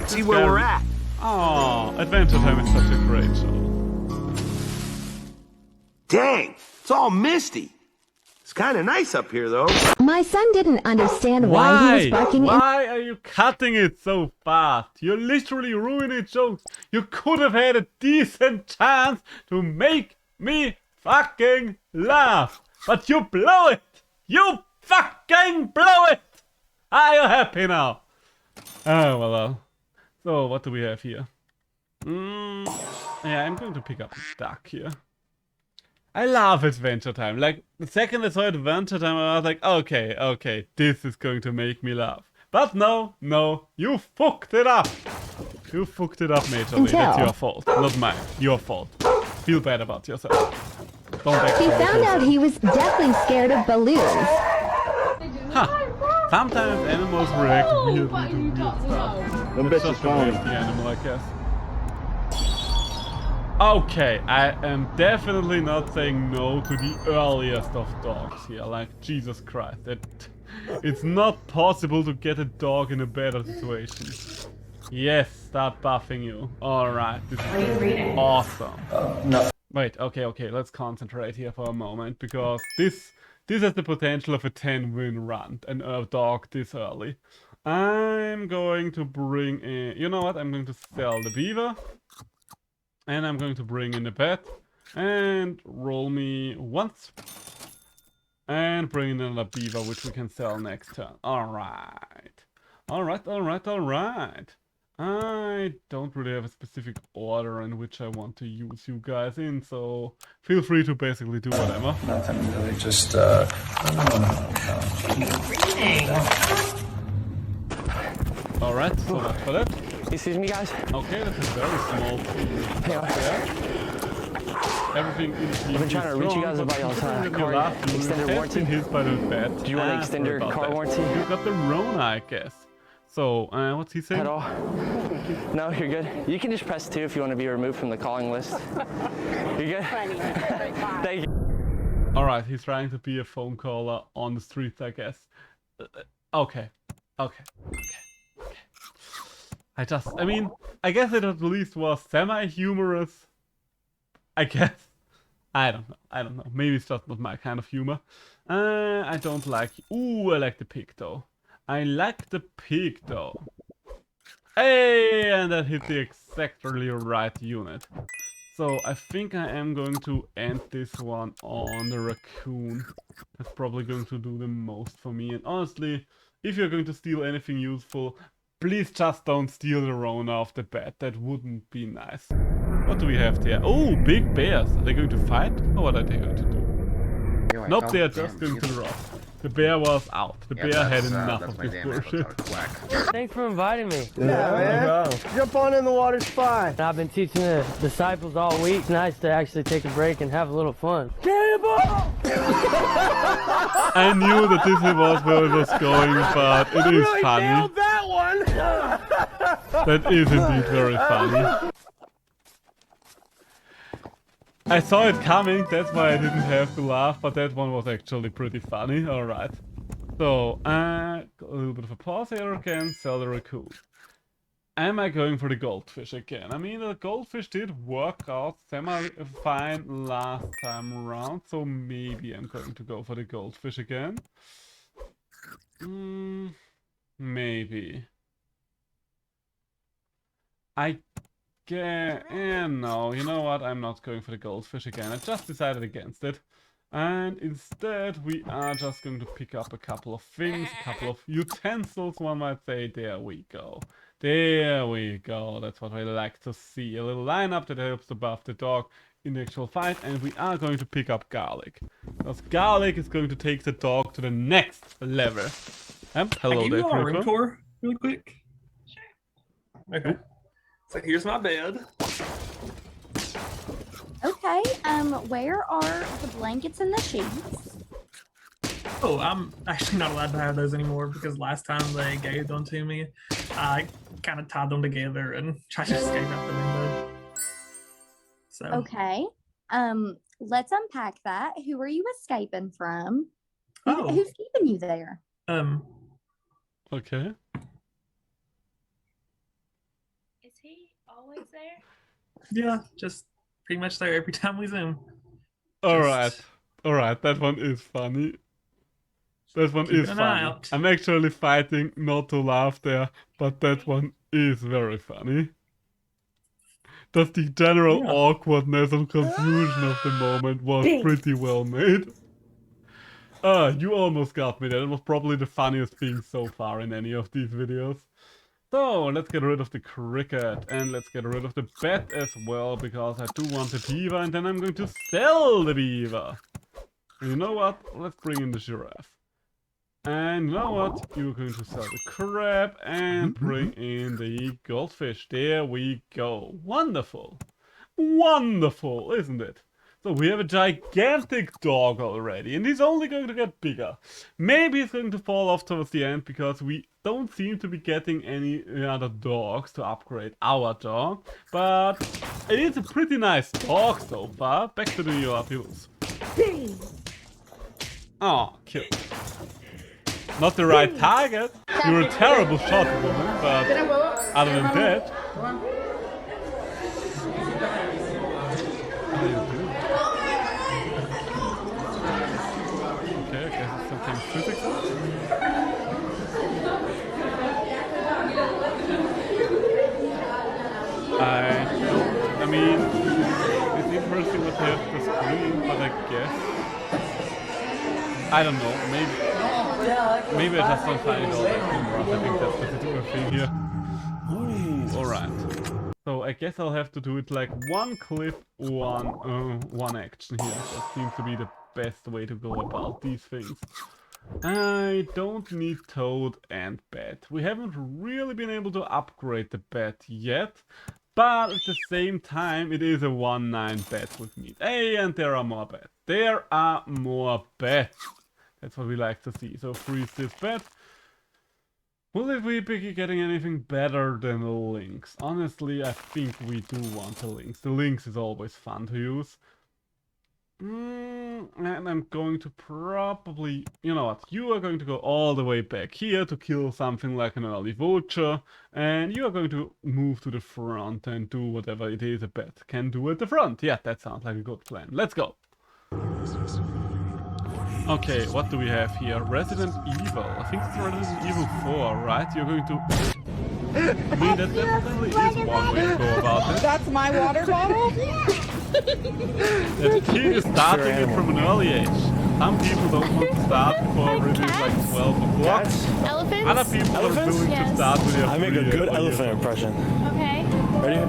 S1: See where we're at. Aww, Adventure Time is such a great show.
S10: Dang, it's all misty. It's kind of nice up here, though.
S23: My son didn't understand why he was barking.
S1: Why are you cutting it so fast? You're literally ruining jokes. You could have had a decent chance to make me fucking laugh. But you blow it. You fucking blow it. Are you happy now? Oh, well. So, what do we have here? Yeah, I'm going to pick up a duck here. I love Adventure Time. Like, the second I saw Adventure Time, I was like, okay, this is going to make me laugh. But no, you fucked it up. You fucked it up majorly. That's your fault, not mine. Your fault. Feel bad about yourself. Don't act.
S23: He found out he was deathly scared of balloons.
S1: Huh. Sometimes animals react weirdly to weird stuff. It's just the way of the animal, I guess. Okay, I am definitely not saying no to the earliest of dogs here. Like, Jesus Christ. It's not possible to get a dog in a better situation. Yes, start buffing you. Alright, this is awesome.
S3: No.
S1: Wait, okay, let's concentrate here for a moment, because this has the potential of a 10-win run, and a dog this early. I'm going to bring in... You know what? I'm going to sell the beaver. And I'm going to bring in the pet. And roll me once. And bring in another beaver, which we can sell next turn. Alright. Alright. I don't really have a specific order in which I want to use you guys in, so feel free to basically do whatever.
S3: Nothing really, just
S1: Alright, so much for that.
S2: Excuse me, guys.
S1: Okay, that's a very small team. Yeah. Everything in the team.
S2: I've been trying to reach you guys about y'all's car extended warranty.
S1: Hit by the bat.
S2: Do you want to extend your car warranty?
S1: You got the Rona, I guess. So, what's he saying?
S2: At all? No, you're good. You can just press 2 if you want to be removed from the calling list. You're good? Thank you.
S1: Alright, he's trying to be a phone caller on the streets, I guess. Okay. I mean, I guess it at least was semi-humorous. I guess. I don't know. Maybe it's just not my kind of humor. I don't like... Ooh, I like the pig, though. Hey, and that hit the exactly right unit. So I think I am going to end this one on the raccoon. That's probably going to do the most for me. And honestly, if you're going to steal anything useful, please just don't steal the Rona off the bat. That wouldn't be nice. What do we have there? Oh, big bears. Are they going to fight? Or what are they going to do? Nope, they are just going to rock. The bear was out. The bear had enough of this bullshit.
S7: Thanks for inviting me.
S15: Yeah, man. Jump on in, the water's fine.
S7: I've been teaching the disciples all week. It's nice to actually take a break and have a little fun.
S15: Cannonball!
S1: I knew that this was where it was going, but it is
S15: really
S1: funny.
S15: Nailed that one!
S1: That is indeed very funny. I saw it coming, that's why I didn't have to laugh, but that one was actually pretty funny. Alright. So, a little bit of a pause here again, sell the raccoon. Am I going for the goldfish again? I mean, the goldfish did work out semi-fine last time around, so maybe I'm going to go for the goldfish again. Maybe. No, you know what? I'm not going for the goldfish again. I just decided against it. And instead, we are just going to pick up a couple of things, a couple of utensils, one might say. There we go. There we go. That's what I like to see. A little lineup that helps to buff the dog in the actual fight. And we are going to pick up garlic. Because garlic is going to take the dog to the next level. Hello there,
S16: Can you do a room tour really quick? Okay. So here's my bed.
S19: Okay, where are the blankets and the sheets?
S16: Oh, I'm actually not allowed to have those anymore because last time they gave them to me, I kind of tied them together and tried to escape out the window. So.
S19: Okay, let's unpack that. Who are you escaping from?
S16: Oh.
S19: Who's keeping you there?
S1: Okay.
S6: Is he always there?
S16: Yeah, just pretty much there every time we zoom.
S1: Alright, that one is funny. That one is funny. I'm actually fighting not to laugh there, but that one is very funny. Just the general awkwardness and confusion of the moment was pretty well made. You almost got me there. That was probably the funniest thing so far in any of these videos. So, let's get rid of the cricket, and let's get rid of the bat as well, because I do want the beaver, and then I'm going to sell the beaver. And you know what? Let's bring in the giraffe. And you know what? You're going to sell the crab, and bring in the goldfish. There we go. Wonderful. Wonderful, isn't it? So we have a gigantic dog already, and he's only going to get bigger. Maybe he's going to fall off towards the end, because we don't seem to be getting any other dogs to upgrade our dog. But it is a pretty nice dog so far. Back to the Yorpius. Oh, kill. Not the right target. You're a terrible shot, woman, but other than that... Okay, I guess it's some kind of physical. I mean, it's interesting what they have to screen, but I guess... I don't know, maybe I just don't find it all that humorous. I think that's the particular thing here. Alright. So I guess I'll have to do it like one clip, one action here. That seems to be the best way to go about these things. I don't need Toad and Bat. We haven't really been able to upgrade the Bat yet. But at the same time, it is a 1-9 bat with meat. Hey, and there are more bats. There are more bats. That's what we like to see. So freeze this bat. Will we be getting anything better than the Lynx? Honestly, I think we do want the Lynx. The Lynx is always fun to use. And I'm going to probably... You know what? You are going to go all the way back here to kill something like an early vulture. And you are going to move to the front and do whatever it is a bat can do at the front. Yeah, that sounds like a good plan. Let's go. Okay, what do we have here? Resident Evil. I think it's Resident Evil 4, right? You're going to... I mean, that definitely is one way to go about it.
S6: That's my water bottle?
S1: That kid is starting it from an early age. Some people don't want to start before it is like 12 o'clock.
S19: Elephants?
S1: Other people are willing to start with their
S15: I make a good elephant impression.
S19: Okay.
S15: Ready?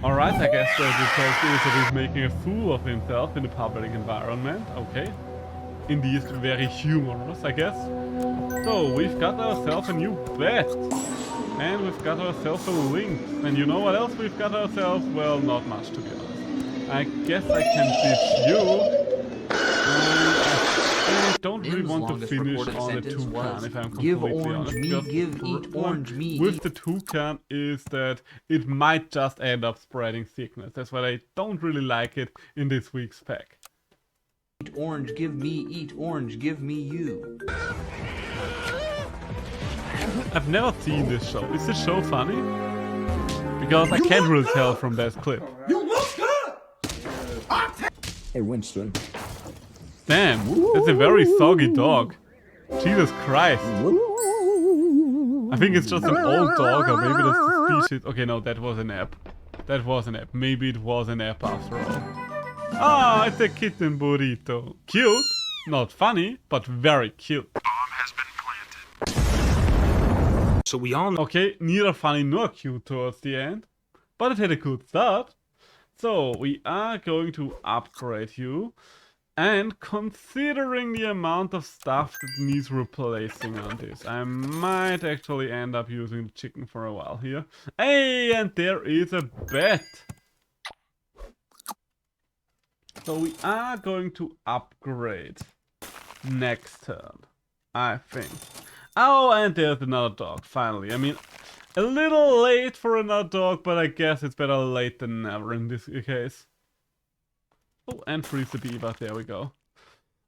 S1: Alright, I guess the joke is that he's making a fool of himself in a public environment. Okay. Indeed, very humorous, I guess. So, we've got ourselves a new bat. And we've got ourselves a Lynx. And you know what else we've got ourselves? Well, not much, to be honest. I guess I can ditch you. I don't really want to finish on the toucan, if I'm completely honest. With the toucan is that it might just end up spreading sickness. That's why I don't really like it in this week's pack.
S5: Eat orange, give me, eat orange, give me you.
S1: I've never seen this show. Is this show funny? Because I can't really tell from that clip.
S10: You look good!
S5: Hey, Winston.
S1: Damn, that's a very soggy dog. Jesus Christ. I think it's just an old dog, or maybe that's the species. Okay, no, that was an app. That was an app. Maybe it was an app after all. Ah, it's a kitten burrito. Cute. Not funny, but very cute.
S20: So we all know.
S1: Okay, neither funny nor cute towards the end, but it had a good start. So we are going to upgrade you, and considering the amount of stuff that needs replacing on this, I might actually end up using the chicken for a while here. Hey, and there is a bet. So we are going to upgrade next turn, I think. Oh, and there's another dog, finally. I mean, a little late for another dog, but I guess it's better late than never in this case. Oh, and freeze the beaver, there we go.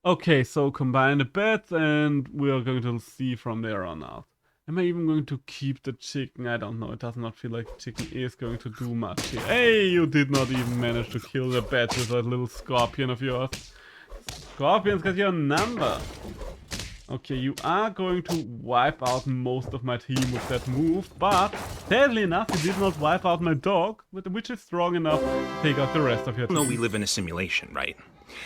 S1: Okay, so combine the bets, and we are going to see from there on out. Am I even going to keep the chicken? I don't know, it does not feel like the chicken is going to do much here. Hey, you did not even manage to kill the bat with that little scorpion of yours. Scorpion's got your number. Okay, you are going to wipe out most of my team with that move, but sadly enough, you did not wipe out my dog, which is strong enough to take out the rest of your team.
S20: We know we live in a simulation, right?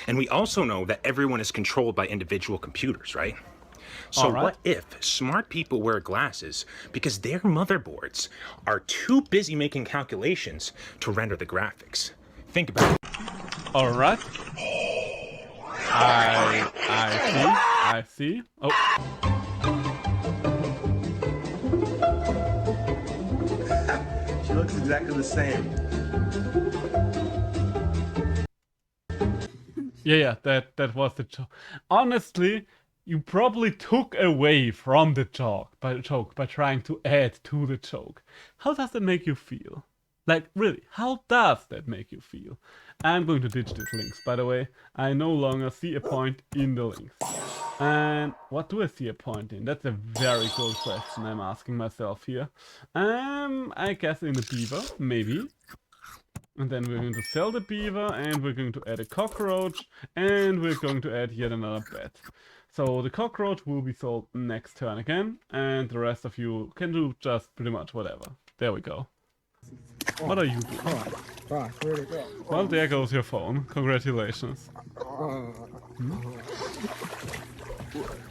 S20: And we also know that everyone is controlled by individual computers, right? So what if smart people wear glasses because their motherboards are too busy making calculations to render the graphics? Think about it.
S1: Alright. I see. Oh.
S10: She looks exactly the same.
S1: Yeah, that was the joke. Honestly, you probably took away from the joke by trying to add to the joke. How does that make you feel? Like, really, how does that make you feel? I'm going to ditch these links, by the way. I no longer see a point in the links. And what do I see a point in? That's a very good question I'm asking myself here. I guess in the beaver, maybe. And then we're going to sell the beaver, and we're going to add a cockroach, and we're going to add yet another bat. So the cockroach will be sold next turn again, and the rest of you can do just pretty much whatever. There we go. What are you doing?
S13: Where'd it go?
S1: Well, there goes your phone. Congratulations.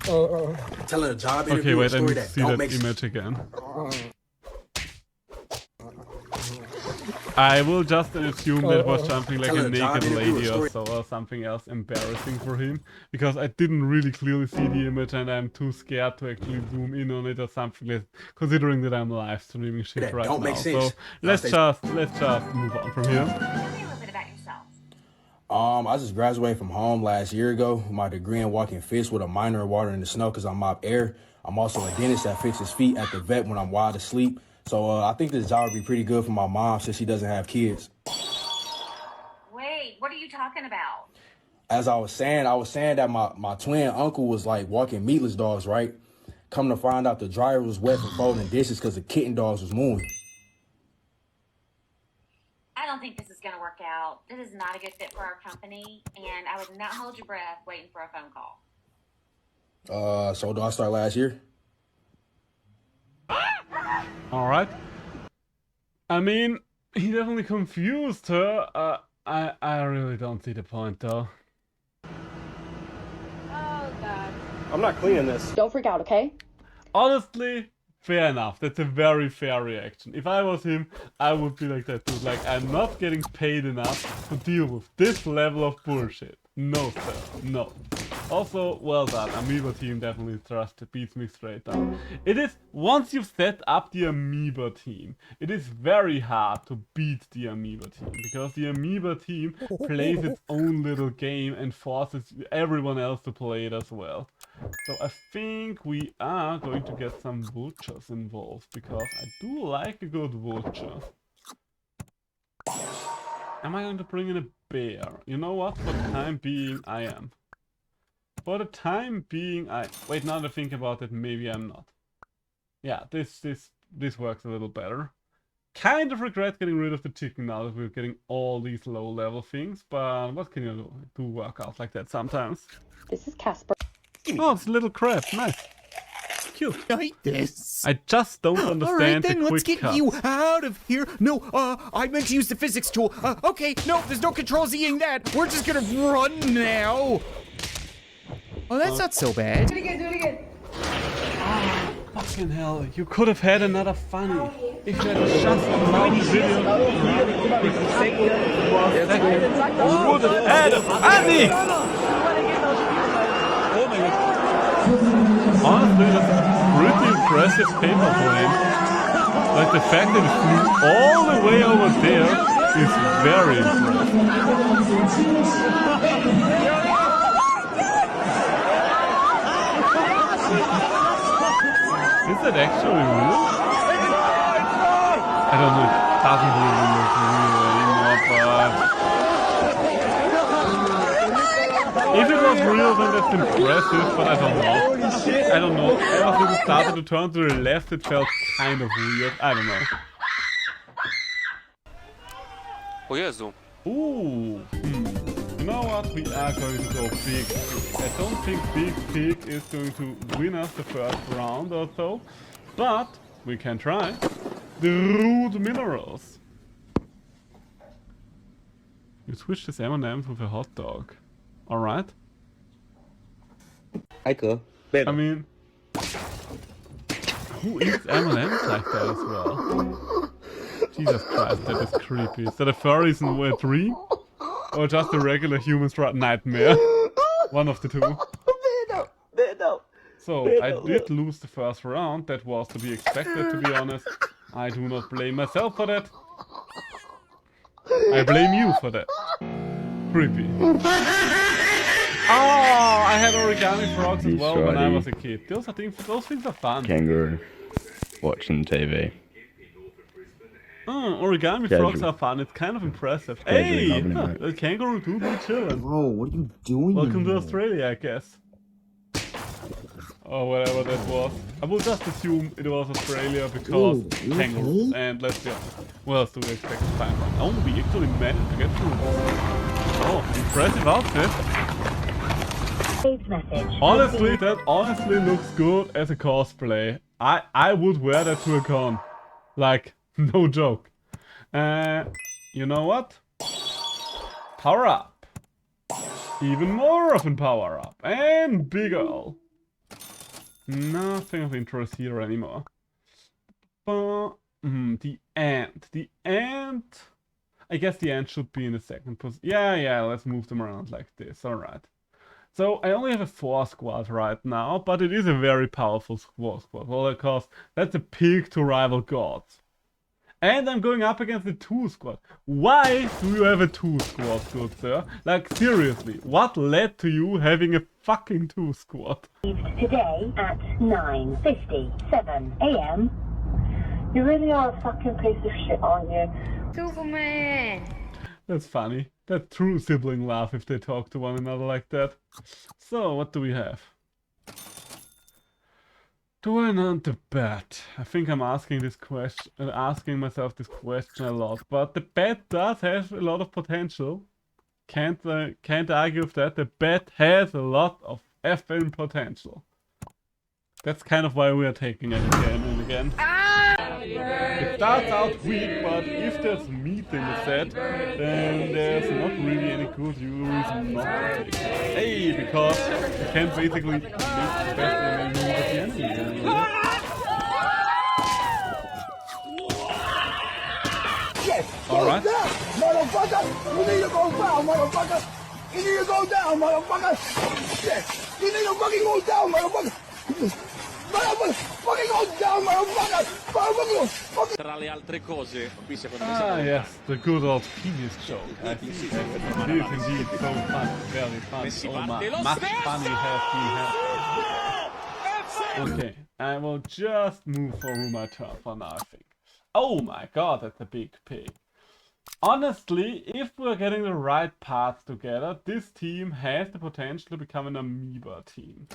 S10: Tell her a job
S1: Okay,
S10: interview,
S1: wait, I
S10: a
S1: need
S10: story
S1: to
S10: that
S1: see
S10: don't
S1: that
S10: make
S1: image again. I will just assume that was something like a naked lady or so, or something else embarrassing for him, because I didn't really clearly see the image and I'm too scared to actually zoom in on it or something, like, considering that I'm live streaming shit right now. So let's just move on from here.
S6: Tell me a little bit about yourself.
S22: I just graduated from home last year ago with my degree in walking fish with a minor in water in the snow because I'm mop air. I'm also a dentist that fixes feet at the vet when I'm wide asleep. So I think this job would be pretty good for my mom since she doesn't have kids.
S6: Wait, what are you talking about?
S22: As I was saying that my twin uncle was like walking meatless dogs, right? Come to find out the dryer was wet from folding dishes because the kitten dogs was moving.
S6: I don't think this is going to work out. This is not a good fit for our company, and I would not hold your breath waiting for a phone call.
S22: So do I start last year?
S1: Alright. I mean, he definitely confused her. I really don't see the point though.
S6: Oh, God.
S4: I'm not cleaning this.
S19: Don't freak out, okay?
S1: Honestly, fair enough. That's a very fair reaction. If I was him, I would be like that too. Like, I'm not getting paid enough to deal with this level of bullshit. No, sir. No. Also, well done. Amoeba team definitely beats me straight down. It is, once you've set up the Amoeba team, it is very hard to beat the Amoeba team. Because the Amoeba team plays its own little game and forces everyone else to play it as well. So I think we are going to get some vultures involved. Because I do like a good vulture. Am I going to bring in a bear? You know what? For the time being, I am. For the time being, wait, now that I think about it, maybe I'm not. Yeah, this works a little better. Kind of regret getting rid of the chicken now that we're getting all these low-level things, but what can you do? Do work out like that sometimes.
S8: This is Casper.
S1: Oh, it's a little crab. Nice. Cute.
S10: Like this.
S1: I just don't understand
S10: All right, then,
S1: the
S10: let's
S1: quick
S10: get
S1: cut.
S10: you out of here. No, I meant to use the physics tool. Okay, no, there's no control Zing that. We're just gonna run now. Oh, that's not so bad.
S8: Do it again.
S1: Fucking hell, you could have had another funny. If you had just allowed the video to run for a second, you would have had a funny! Oh my god. Honestly, that's a pretty impressive paper plane. Like the fact that it flew all the way over there is very impressive. Is that actually real? I don't know, it doesn't really look real anymore, but... If it was real, then that's impressive, but I don't know. I don't know, ever since it started to turn to the left, it felt kind of weird. I don't know.
S11: O Jezu.
S1: Ooh, You know what? We are going to go Big Pig. I don't think Big Pig is going to win us the first round or so, but we can try. The root minerals. You switch this M&M's with a hot dog. Alright.
S21: I
S1: mean, who eats M&M's like that as well? Jesus Christ, that is creepy. Is that a furry's in a dream? Or just a regular human's nightmare? One of the two. So, I did lose the first round. That was to be expected, to be honest. I do not blame myself for that. I blame you for that. Creepy. Oh, I had origami frogs as well when I was a kid. Those things are fun.
S24: Kangaroo watching TV.
S1: Origami frogs are fun. It's kind of impressive. Hey, the kangaroo do be chilling.
S21: Bro, what are you doing?
S1: Welcome to Australia, I guess. Or whatever that was. I will just assume it was Australia because kangaroos. And let's be honest, what else do we expect to find out? Oh, we actually managed to get through this. Oh, impressive outfit. Honestly, that honestly looks good as a cosplay. I would wear that to a con. Like, no joke. You know what? Power up. Even more of a power up. And bigger. Nothing of interest here anymore. The ant. The ant. I guess the ant should be in the second position. Yeah, let's move them around like this. Alright. So I only have a 4 squad right now, but it is a very powerful 4 squad. Well, of course, that's a pig to rival gods. And I'm going up against the 2 squad. Why do you have a 2 squad, good sir? Like, seriously, what led to you having a fucking 2 squad?
S8: Today at 9:57 AM. You really are a fucking piece of shit, aren't you? Superman!
S1: That's funny. That true sibling laugh if they talk to one another like that. So, what do we have? Do I want to bet? I think I'm asking this question, asking myself this question a lot. But the bet does have a lot of potential. Can't argue with that. The bet has a lot of effing potential. That's kind of why we are taking it again and again. It starts out weak, but if there's meat in the set, then there's not really any good reason not to take it. Hey, because you can basically make the best enemy with the enemy.
S10: Yes!
S1: Alright.
S10: Motherfucker! You need to go foul, motherfucker!
S4: You need to go down, motherfucker. Shit. You need to fucking go down, motherfucker. Motherfucker, fucking go down, motherfucker. Motherfucker.
S9: Tra le altre cose, qui secondo me
S1: Ah, yes, the good old penis joke. I think it is indeed so fun, very fun. Oh, much funny has been happening. Okay, I will just move for my turn for now, I think. Oh my god, that's a big pig. Honestly, if we're getting the right parts together, this team has the potential to become an amoeba team.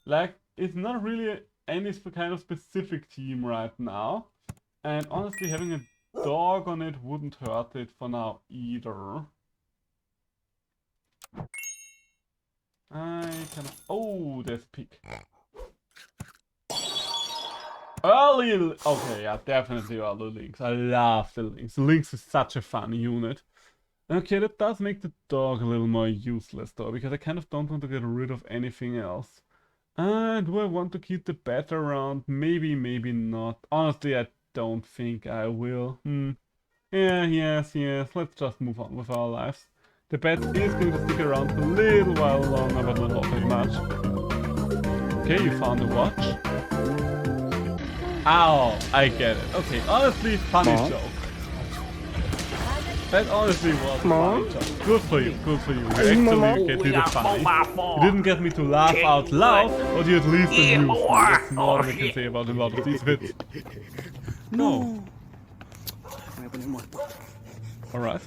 S1: Like, it's not really any kind of specific team right now. And honestly, having a dog on it wouldn't hurt it for now either. I kind of... Oh, there's pig. Early... Okay, yeah, definitely early Lynx. I love the Lynx. Lynx is such a fun unit. Okay, that does make the dog a little more useless though, because I kind of don't want to get rid of anything else. Do I want to keep the bat around? Maybe, maybe not. Honestly, I don't think I will. Yeah, yes. Let's just move on with our lives. The bat is going to stick around a little while longer, but not all that much. Okay, you found a watch. Ow, I get it. Okay, honestly, funny joke. That honestly was a funny joke. Good for you, good for you. You actually get me the funny. You didn't get me to laugh out loud, but you at least amused me. That's more than I can say about a lot of these hits. No. Alright.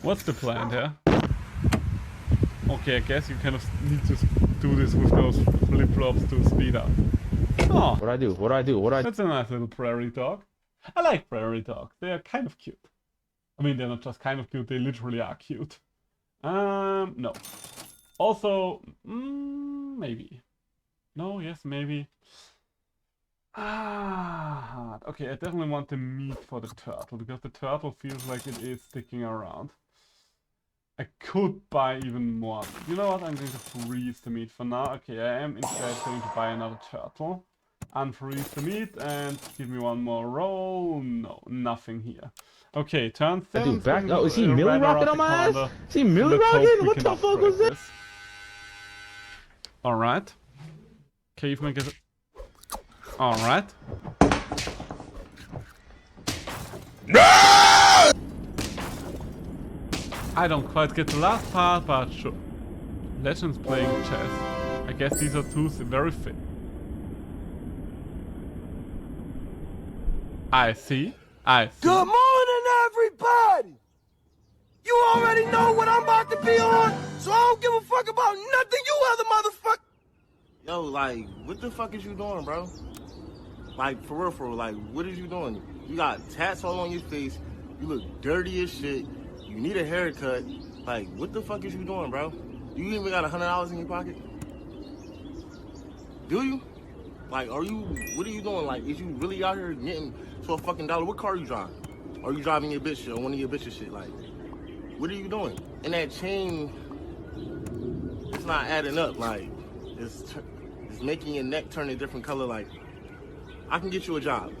S1: What's the plan here? Okay, I guess you kind of need to do this with those flip-flops to speed up. Oh,
S12: what do I do?
S1: That's a nice little prairie dog. I like prairie dogs. They are kind of cute. I mean, they're not just kind of cute, they literally are cute. No. Also, maybe. No, yes, maybe. Okay, I definitely want the meat for the turtle, because the turtle feels like it is sticking around. I could buy even more. You know what? I'm going to freeze the meat for now. Okay, I am instead going to buy another turtle. Unfreeze the meat and give me one more roll. No, nothing here. Okay, turn 7.
S12: Dude, back up. Is he milli rocking on my ass? Is he milli rocking? What the fuck was that?
S1: Alright. Caveman gets it. Alright. I don't quite get the last part, but sure. Legends playing chess. I guess these are two very fit. I see.
S4: Good morning, everybody! You already know what I'm about to be on, so I don't give a fuck about nothing you other motherfucker.
S14: Yo, like, what the fuck is you doing, bro? Like, for real, like, what is you doing? You got tats all on your face, you look dirty as shit, you need a haircut. Like, what the fuck is you doing, bro? You even got $100 in your pocket? Do you? Like, what are you doing? Like, is you really out here getting to a fucking dollar? What car are you driving? Are you driving your bitch or one of your bitches shit? Like, what are you doing? And that chain, it's not adding up. Like, it's making your neck turn a different color. Like, I can get you a job.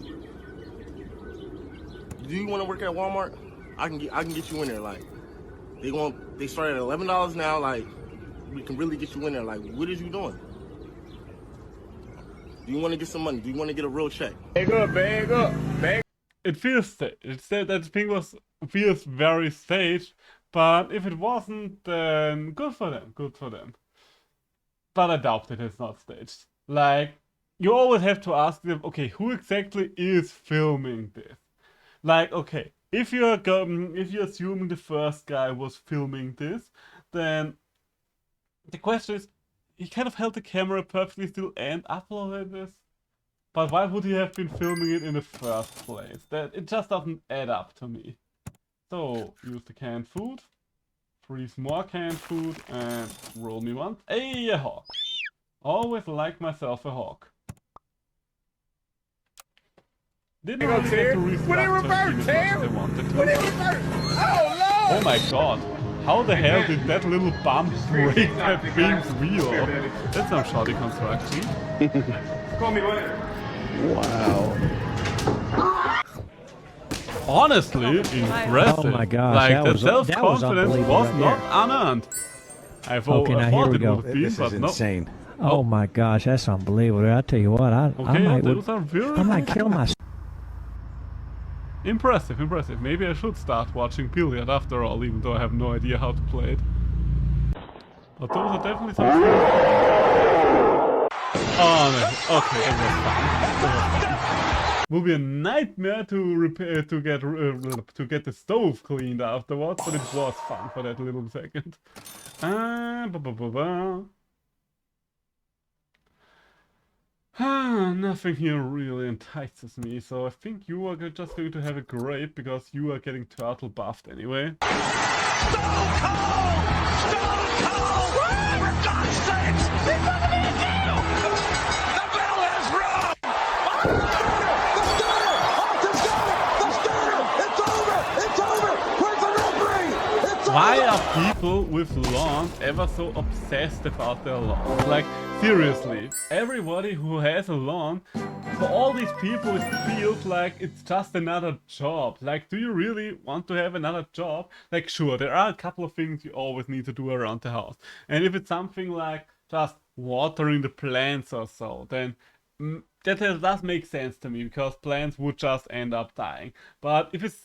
S14: Do you want to work at Walmart? I can get you in there. Like, they start at $11 now. Like, we can really get you in there. Like, what is you doing? Do you want to get some money? Do you want to get a real check?
S1: Bag up. It feels staged. It said that thing feels very staged, but if it wasn't, then good for them. But I doubt it is not staged. Like, you always have to ask them, okay, who exactly is filming this? Like, okay, if you're assuming the first guy was filming this, then the question is, he kind of held the camera perfectly still and uploaded this. But why would he have been filming it in the first place? It just doesn't add up to me. So, use the canned food. Freeze more canned food and roll me one. Hey, a hawk. Always like myself a hawk. Didn't really get to restructure as I wanted to. Oh my god. How the hell did that little bump break that thing's wheel? That's some shoddy construction.
S4: Call me later.
S12: Wow.
S1: honestly impressive.
S17: Oh my gosh,
S1: like
S17: that
S1: the
S17: was
S1: self-confidence
S17: unbelievable
S1: was
S17: right
S1: not
S17: there.
S1: unearned. I
S17: Okay, now here
S1: thought
S17: we
S1: it
S17: go.
S1: would be, but no.
S17: Oh my gosh, that's unbelievable. I tell you what, I might
S1: those are very
S17: I might kill myself.
S1: Impressive, impressive. Maybe I should start watching Billiard after all, even though I have no idea how to play it. But those are definitely some. Oh no. Okay, that was fun. That was fun. Will be a nightmare to repair to get the stove cleaned afterwards, but it was fun for that little second. Nothing here really entices me, so I think you are just going to have a grape because you are getting turtle buffed anyway.
S4: Stone Cold! Stone Cold! For God's sakes! He's not going to do! The bell has rung! It's over! It's over! Where's the referee? It's
S1: Why are people with lawns ever so obsessed about their lawns? Like, seriously, everybody who has a lawn, for all these people it feels like it's just another job. Like, do you really want to have another job? Like, sure, there are a couple of things you always need to do around the house. And if it's something like just watering the plants or so, then that does make sense to me, because plants would just end up dying. But if it's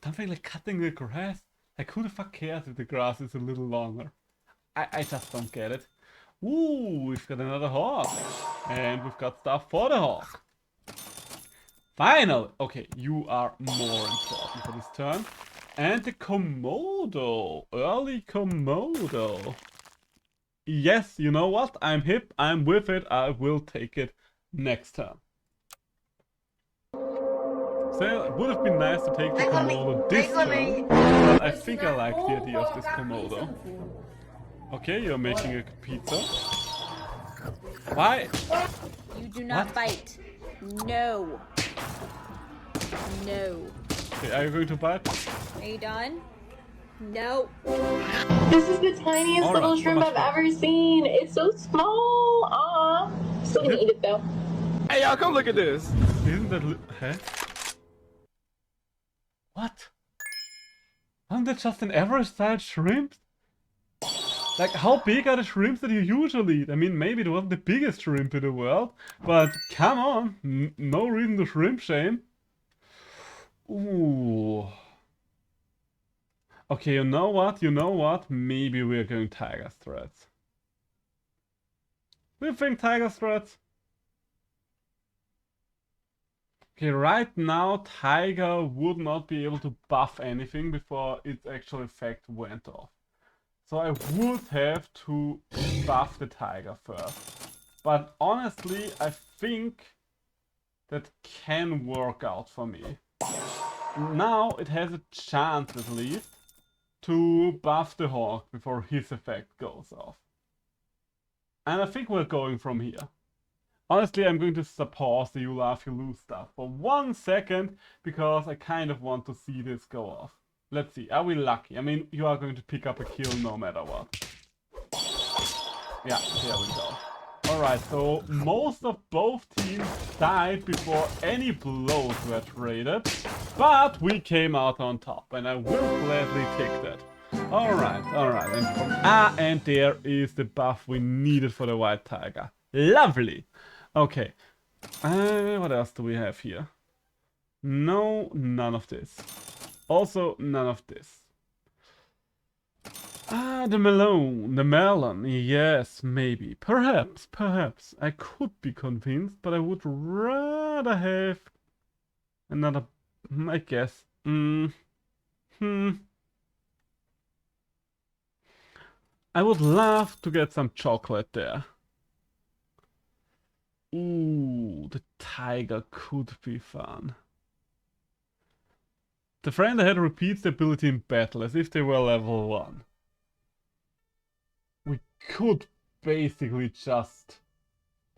S1: something like cutting the grass, like, who the fuck cares if the grass is a little longer? I just don't get it. Ooh, we've got another hawk. And we've got stuff for the hawk. Finally! Okay, you are more important for this turn. And the Komodo. Early Komodo. Yes, you know what? I'm hip, I'm with it, I will take it next turn. So it would have been nice to take the Komodo this turn, but I think I like the idea of this Komodo. Okay, you're making a pizza. Why?
S18: You do not bite. No. No.
S1: Okay, are you going to bite?
S18: Are you done? No.
S8: This is the tiniest little shrimp I've ever seen. It's so small. Aw. Still gonna eat it though.
S9: Hey y'all, come look at this.
S1: Isn't that huh? What? Aren't that just an average sized shrimp? Like, how big are the shrimps that you usually eat? I mean, maybe it wasn't the biggest shrimp in the world, but come on, no reason to shrimp shame. Ooh. Okay, you know what? You know what? Maybe we're going Tiger Strats. Do you think Tiger Strats? Okay, right now Tiger would not be able to buff anything before its actual effect went off. So I would have to buff the Tiger first. But honestly, I think that can work out for me. Now it has a chance at least to buff the Hawk before his effect goes off. And I think we're going from here. Honestly, I'm going to pause the You Laugh You Lose stuff for 1 second, because I kind of want to see this go off. Let's see, are we lucky? I mean, you are going to pick up a kill no matter what. Yeah, here we go. Alright, so most of both teams died before any blows were traded, but we came out on top, and I will gladly take that. Alright, and there is the buff we needed for the White Tiger. Lovely! Okay, what else do we have here? No, none of this. Also, none of this. The melon, yes, maybe. Perhaps. I could be convinced, but I would rather have another, I guess. I would love to get some chocolate there. Ooh, the tiger could be fun. The friend ahead repeats the ability in battle as if they were level 1. We could basically just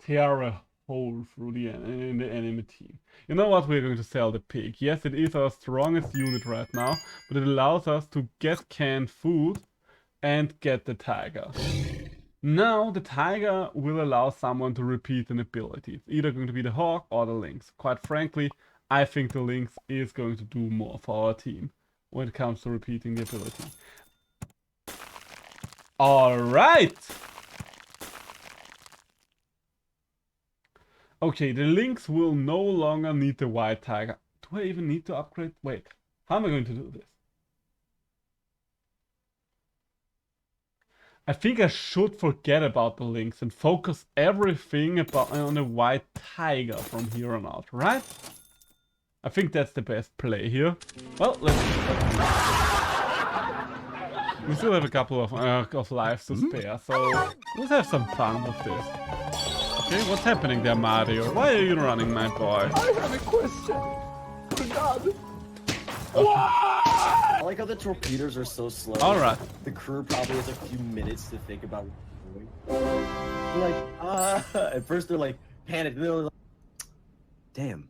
S1: tear a hole through the enemy team. You know what? We're going to sell the pig. Yes, it is our strongest unit right now, but it allows us to get canned food and get the tiger. Now the tiger will allow someone to repeat an ability. It's either going to be the hawk or the lynx. Quite frankly, I think the Lynx is going to do more for our team when it comes to repeating the ability. Alright! Okay, the Lynx will no longer need the White Tiger. Do I even need to upgrade? Wait, how am I going to do this? I think I should forget about the Lynx and focus everything on the White Tiger from here on out, right? I think that's the best play here. Well, let's... We still have a couple of lives to spare, so let's have some fun with this. Okay, what's happening there, Mario? Why are you running, my boy?
S4: I have a question. Oh God.
S15: I like how the torpedoes are so slow.
S1: Alright.
S15: The crew probably has a few minutes to think about what they're doing. Like, at first they're like panicked, and they're like, damn,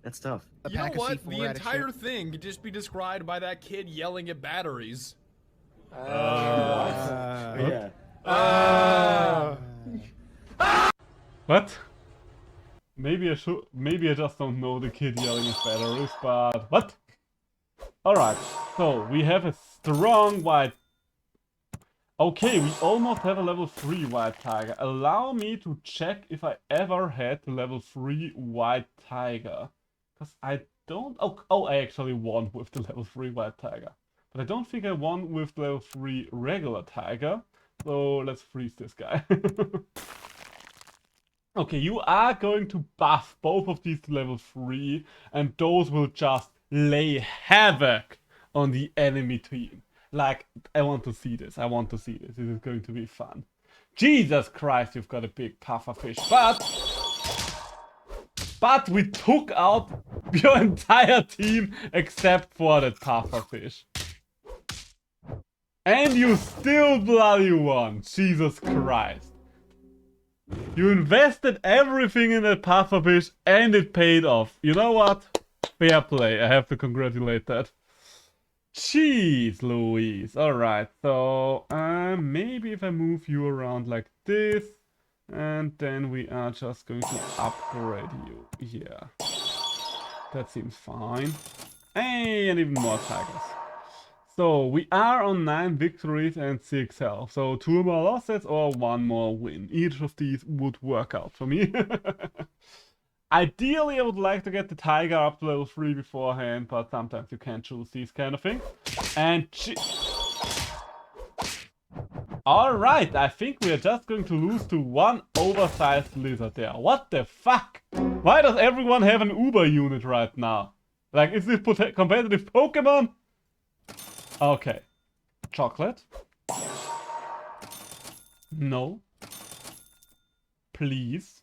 S15: that's tough.
S10: You know what? The entire thing could just be described by that kid yelling at batteries.
S1: What? Maybe I just don't know the kid yelling at batteries, but what? Alright, so we have a strong white... Okay, we almost have a level 3 White Tiger. Allow me to check if I ever had the level 3 White Tiger. Because I don't... Oh, I actually won with the level 3 White Tiger. But I don't think I won with the level 3 regular Tiger. So let's freeze this guy. Okay, you are going to buff both of these to level 3. And those will just lay havoc on the enemy team. Like, I want to see this. I want to see this. This is going to be fun. Jesus Christ, you've got a big pufferfish. But we took out your entire team except for that pufferfish. And you still bloody won. Jesus Christ. You invested everything in that pufferfish and it paid off. You know what? Fair play. I have to congratulate that. Jeez Louise. Alright, so maybe if I move you around like this, and then we are just going to upgrade you. Yeah. That seems fine. Hey, and even more tigers. So we are on 9 victories and 6 health. So 2 more losses or 1 more win. Each of these would work out for me. Ideally, I would like to get the tiger up to level 3 beforehand, but sometimes you can't choose these kind of things. And alright, I think we are just going to lose to one oversized lizard there. What the fuck? Why does everyone have an Uber unit right now? Like, is this competitive Pokemon? Okay. Chocolate? No. Please.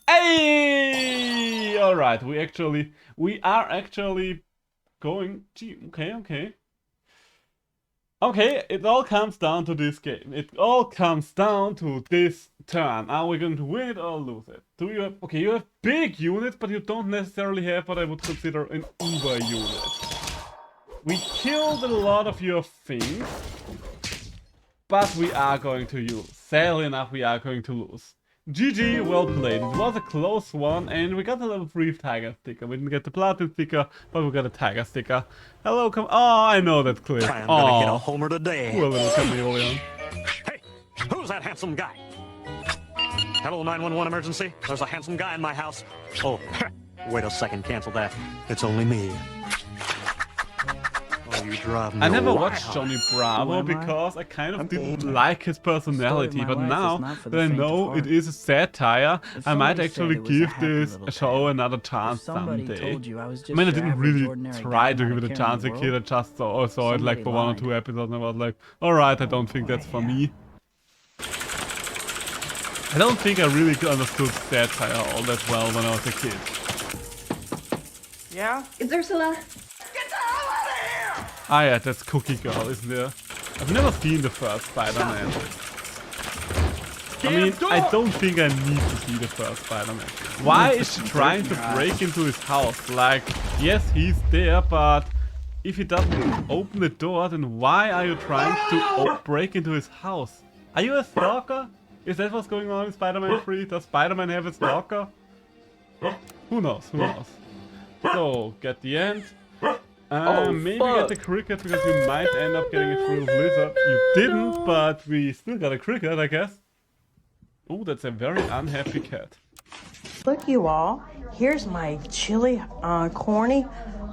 S1: Hey! Alright, we are actually going... Gee, okay. Okay, it all comes down to this game. It all comes down to this turn. Are we going to win it or lose it? Do you have... Okay, you have big units, but you don't necessarily have what I would consider an Uber unit. We killed a lot of your things, but we are going to use. Sadly enough, we are going to lose. GG, well played. It was a close one, and we got a level 3 tiger sticker. We didn't get the platinum sticker, but we got a tiger sticker. Hello, come. Oh, I know that clip.
S2: I'm gonna get a homer today.
S1: Poor little chameleon.
S2: Hey, who's that handsome guy? Hello, 911 emergency. There's a handsome guy in my house. Oh, wait a second, cancel that. It's only me. Oh, you drive me
S1: I never
S2: wild.
S1: watched Johnny Bravo because I kind of didn't like his personality, but now that I know it is a satire, I might actually give this show another chance someday. I mean, I didn't really try to give it a chance a kid, I just saw it like for 1 or 2 episodes and I was like, alright, I don't think that's for me. I don't think I really understood satire all that well when I was a kid.
S18: Yeah? It's Ursula.
S1: Ah yeah, that's Cookie Girl, isn't there? I've never seen the first Spider-Man. I mean, I don't think I need to see the first Spider-Man. Why is she trying to break into his house? Like, yes, he's there, but if he doesn't open the door, then why are you trying to break into his house? Are you a stalker? Is that what's going on in Spider-Man 3? Does Spider-Man have a stalker? Who knows? Who knows? So, get the end. Maybe
S11: fuck.
S1: get the cricket because you might end up getting a free lizard. You didn't, but we still got a cricket, I guess. Oh, that's a very unhappy cat.
S3: Look, you all. Here's my chili, corny,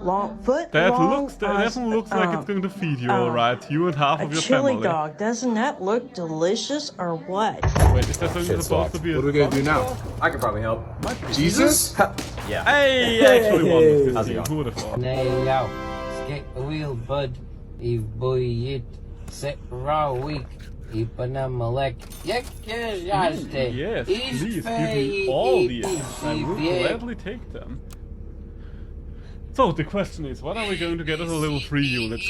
S3: long foot.
S1: That
S3: long,
S1: definitely looks like it's going to feed you, alright. You and half of your
S3: chili
S1: family.
S3: dog. Doesn't that look delicious or what?
S1: Wait, is that something supposed to be a...
S9: What are we gonna do now? I can probably help. Jesus?
S1: Yeah. Hey, I actually won with this team. Who would have thought?
S7: Nee, jou. Skik the wheel, bud. If boy it set raw week.
S1: Yes, please give me all the eggs. I will gladly take them. So the question is, what are we going to get as a level 3 unit?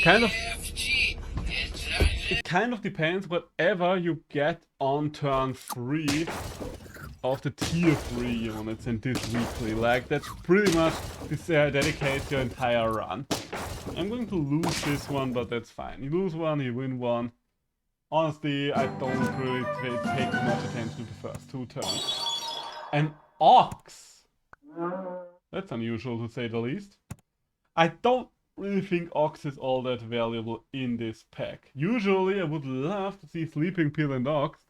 S1: It kind of depends whatever you get on turn 3 of the tier 3 units in this weekly. Like, that's pretty much dedicates your entire run. I'm going to lose this one, but that's fine. You lose one, you win one. Honestly, I don't really take too much attention to the first 2 turns. An ox! That's unusual to say the least. I don't really think ox is all that valuable in this pack. Usually I would love to see sleeping pill and ox,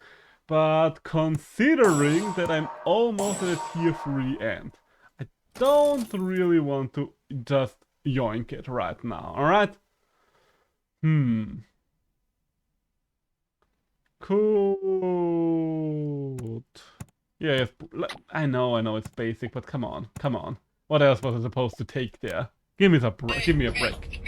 S1: but considering that I'm almost at a tier 3 end, I don't really want to just yoink it right now, alright? Cool. Yeah, I know it's basic, but come on. What else was I supposed to take there? Give me a break.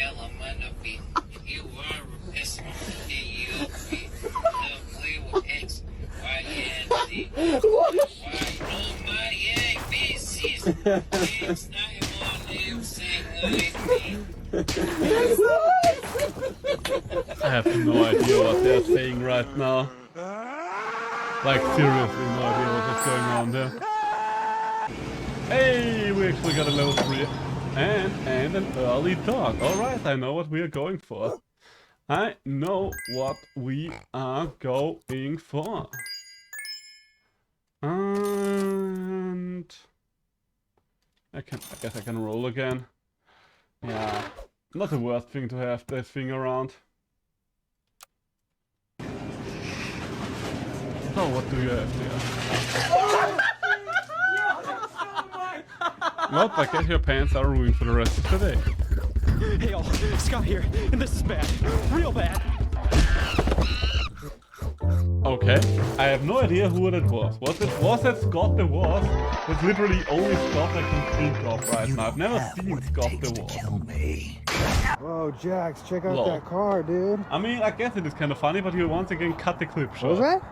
S1: I have no idea what they're saying right now. Like, seriously, no idea what's going on there. Hey, we actually got a level 3 and an early dog. Alright, I know what we are going for. And I guess I can roll again. Yeah, not the worst thing to have this thing around. So what do you have here? Well, I guess your pants are ruined for the rest of the day.
S21: Hey all, Scott here, and this is bad. Real bad.
S1: Okay, I have no idea who that was. Was that Scott the Was? That's literally only Scott I can think of right now. I've never seen Scott the Was.
S13: Whoa, Jax, check out
S1: Lol.
S13: that car, dude.
S1: I mean, I guess it is kind of funny, but you once again cut the clip short.
S13: What was that?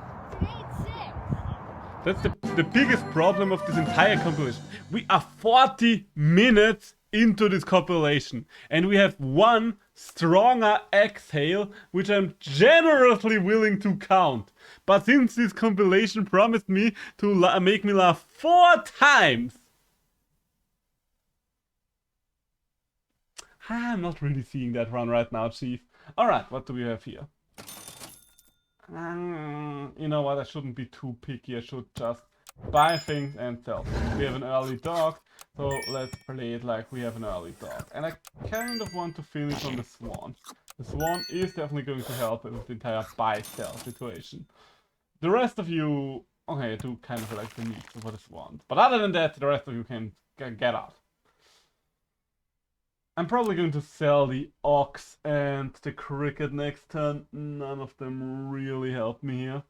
S1: That's the biggest problem of this entire compilation. We are 40 minutes into this compilation, and we have one stronger exhale, which I'm generously willing to count. But since this compilation promised me to make me laugh 4 times, I'm not really seeing that run right now, Chief. Alright, what do we have here? You know what, I shouldn't be too picky, I should just buy things and sell things. We have an early dog, so let's play it like we have an early dog. And I kind of want to finish on the swan. The swan is definitely going to help with the entire buy-sell situation. The rest of you, okay, I do kind of like the need for the swan. But other than that, the rest of you can get out. I'm probably going to sell the ox and the cricket next turn. None of them really help me here.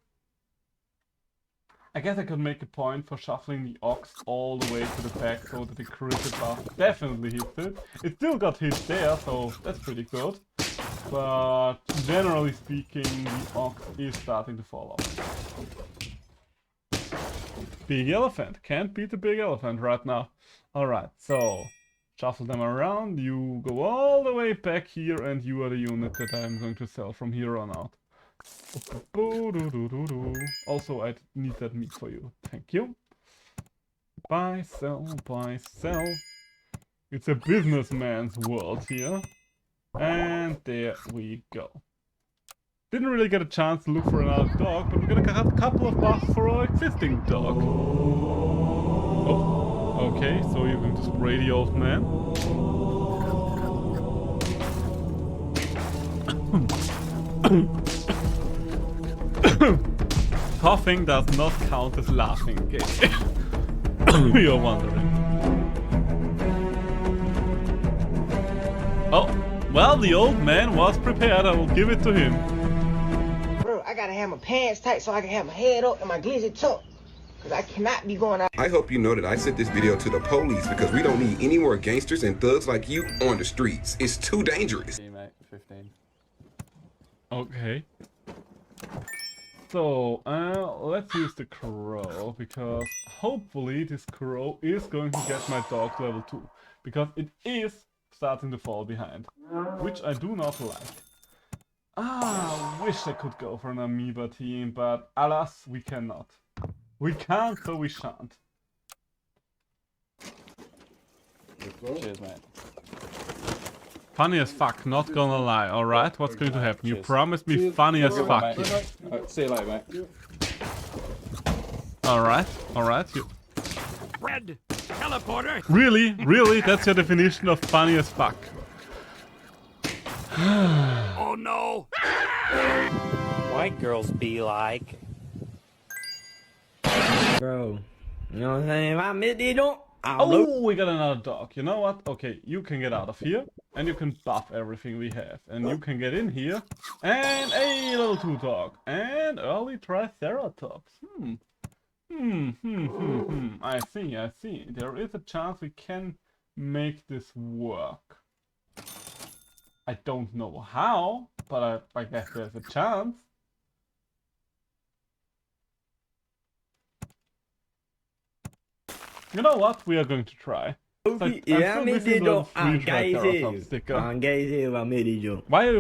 S1: I guess I could make a point for shuffling the ox all the way to the back so that the cricket buff definitely hits it. It still got hit there, so that's pretty good. But generally speaking, the ox is starting to fall off. Big elephant. Can't beat the big elephant right now. Alright, so shuffle them around, you go all the way back here, and you are the unit that I'm going to sell from here on out. Also, I need that meat for you. Thank you. Buy, sell, buy, sell. It's a businessman's world here. And there we go. Didn't really get a chance to look for another dog, but we're gonna have a couple of buffs for our existing dog. Oh, Okay, so you're going to spray the old man. Coughing does not count as laughing, okay? You're wondering. Oh, well, the old man was prepared. I will give it to him.
S5: Bro, I gotta have my pants tight so I can have my head up and my glizzy tucked. Cause I cannot be going out.
S16: I hope you know that I sent this video to the police because we don't need any more gangsters and thugs like you on the streets. It's too dangerous.
S1: 15. Okay. So, let's use the crow, because hopefully this crow is going to get my dog to level 2. Because it is starting to fall behind, which I do not like. I wish I could go for an amoeba team, but alas, we cannot. We can't, so we shan't.
S20: Cheers, mate.
S1: Funny as fuck, not gonna lie, alright? What's going to happen? You promised me funny as fuck.
S20: See you later, mate.
S1: Alright, alright.
S23: Red teleporter.
S1: Really? Really? That's your definition of funny as fuck.
S23: Oh no!
S25: White girls be like. Bro, you know what I'm saying? If I miss it, don't.
S1: Oh, we got another dog. You know what? Okay, you can get out of here, and you can buff everything we have. And you can get in here, and a level 2 dog. And early Triceratops. I see. There is a chance we can make this work. I don't know how, but I guess there's a chance. You know what? We are going to try. Like,
S25: Yeah,
S1: I'm still Why?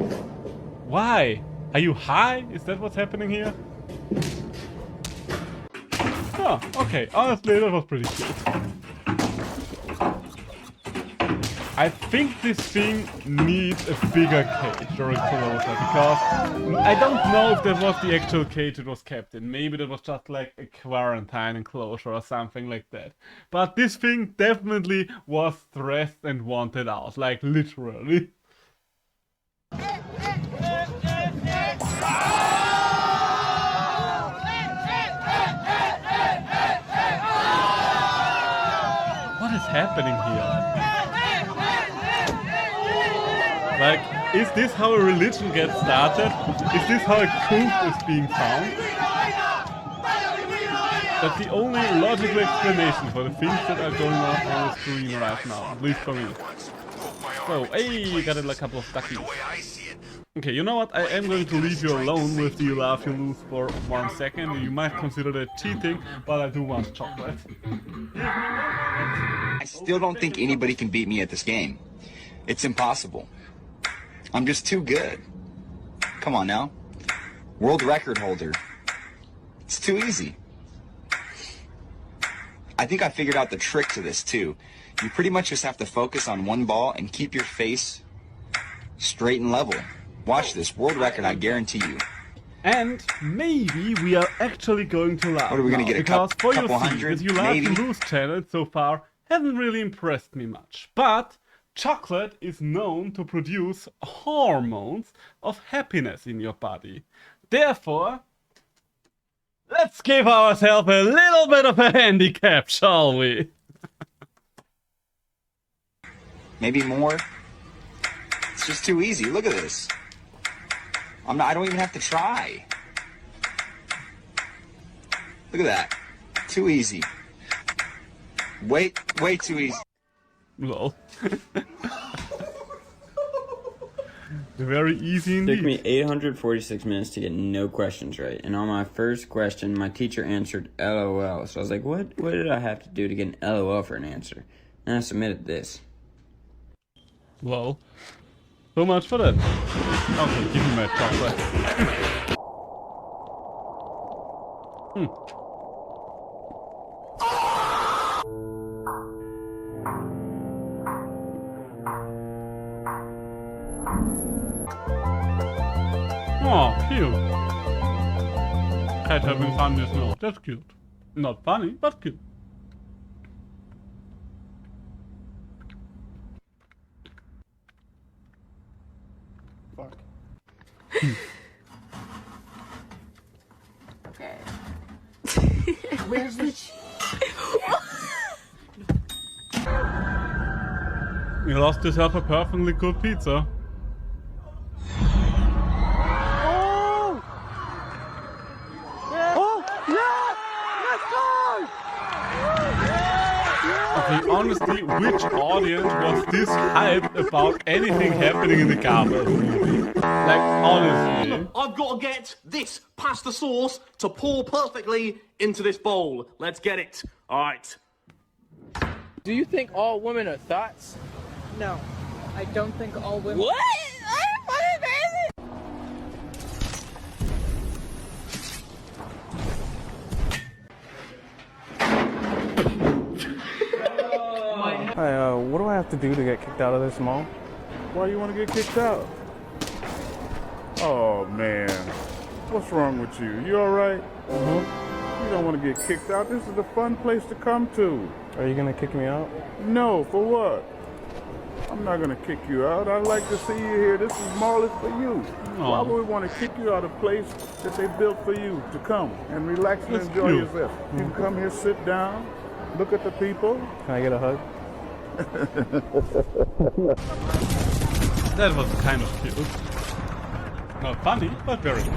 S1: Why? Are you high? Is that what's happening here? Oh, okay. Honestly, that was pretty cute. I think this thing needs a bigger cage or enclosure, because I don't know if that was the actual cage it was kept in. Maybe that was just like a quarantine enclosure or something like that. But this thing definitely was stressed and wanted out, like literally. What is happening here? Like, is this how a religion gets started? Is this how a cult is being found? That's the only logical explanation for the things that are going on the screen right now, at least for me. So, hey, got a couple of duckies. Okay, you know what? I am going to leave you alone with the laugh you lose for 1 second. You might consider that cheating, but I do want chocolate.
S26: I still don't think anybody can beat me at this game. It's impossible. I'm just too good. Come on now. World record holder. It's too easy. I think I figured out the trick to this too. You pretty much just have to focus on one ball and keep your face straight and level. Watch this. World record, I guarantee you.
S1: And maybe we are actually going to laugh.
S26: What are we going to get?
S1: Because for
S26: couple
S1: your
S26: hundred?
S1: You laugh
S26: Maybe?
S1: and lose channel so far hasn't really impressed me much. But chocolate is known to produce hormones of happiness in your body. Therefore, let's give ourselves a little bit of a handicap, shall we?
S26: Maybe more. It's just too easy. Look at this. I don't even have to try. Look at that. Too easy. Way too easy.
S1: Lol. Very easy indeed.
S27: It took me 846 minutes to get no questions right. And on my first question, my teacher answered LOL. So I was like, what did I have to do to get an LOL for an answer? And I submitted this.
S1: Lol. So much for that. Okay, give me my chocolate. Oh, cute. Cat having fun in the snow. That's cute. Not funny, but cute. Fuck.
S18: Okay.
S3: Where's the
S1: You lost yourself a perfectly good pizza.
S4: Oh! Oh! Yeah! Let's go!
S1: Okay, honestly, which audience was this hyped about anything happening in the Garfield movie? Like, honestly.
S9: I've got to get this pasta sauce to pour perfectly into this bowl. Let's get it. All right.
S21: Do you think all women are thoughts?
S6: No, I don't think all women.
S21: What?
S6: I'm fucking crazy.
S13: Hey, what do I have to do to get kicked out of this mall?
S12: Why you want to get kicked out? Oh man, what's wrong with you? You all right? You don't want to get kicked out. This is a fun place to come to.
S13: Are you gonna kick me out?
S12: No, for what? I'm not gonna kick you out. I'd like to see you here. This mall is for you. Why would we want to kick you out of a place that they built for you to come and relax and
S1: That's
S12: enjoy
S1: cute.
S12: yourself? You can come here, sit down, look at the people.
S13: Can I get a hug?
S1: That was kind of cute. Not funny, but very cute.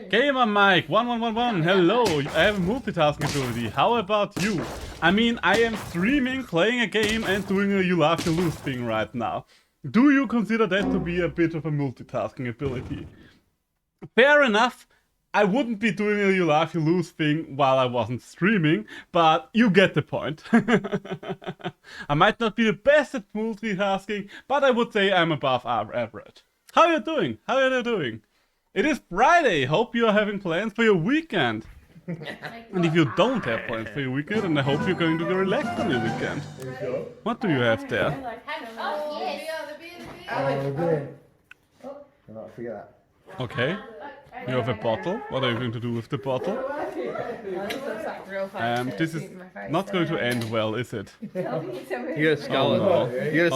S1: Gamer Mike 1111, hello. I have a multitasking ability. How about you? I mean, I am streaming, playing a game, and doing a you laugh you lose thing right now. Do you consider that to be a bit of a multitasking ability? Fair enough. I wouldn't be doing a you laugh you lose thing while I wasn't streaming, but you get the point. I might not be the best at multitasking, but I would say I'm above average. How are you doing? How are you doing? It is Friday. Hope you are having plans for your weekend. And if you don't have plans for your weekend, then I hope you're going to get relaxed on your weekend. What do you have there? Okay. You have a bottle. What are you going to do with the bottle? This is not going to end well, is it?
S21: You got a skeleton.
S1: Oh, no.
S21: You got a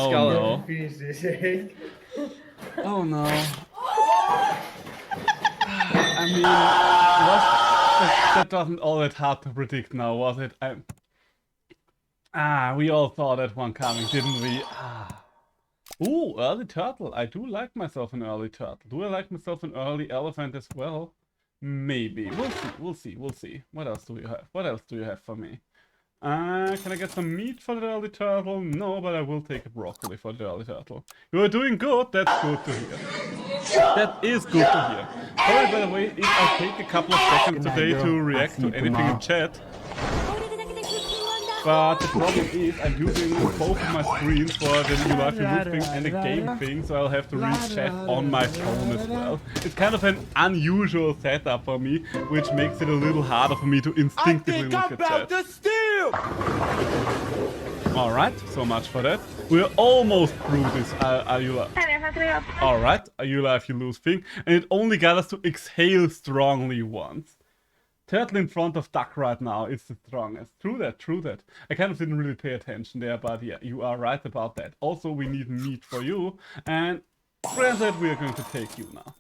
S21: skeleton.
S1: Oh no. I mean, that wasn't all that hard to predict now, was it? We all saw that one coming, didn't we? Ooh, early turtle. I do like myself an early turtle. Do I like myself an early elephant as well? Maybe. We'll see. What else do you have? What else do you have for me? Can I get some meat for the early turtle? No, but I will take a broccoli for the early turtle. You are doing good. That's good to hear. That is good to hear. Sorry, by the way, if I take a couple of seconds today to react to anything in chat. But the problem is I'm using both of my screens for the You Laugh You Lose thing and the game thing, so I'll have to read chat on my phone as well. It's kind of an unusual setup for me, which makes it a little harder for me to instinctively look at chat. Alright, so much for that. We're almost through this Alright, You Laugh You Lose thing, and it only got us to exhale strongly once. Turtle in front of duck right now is the strongest. True that. I kind of didn't really pay attention there, but yeah, you are right about that. Also, we need meat for you, and granted, we are going to take you now.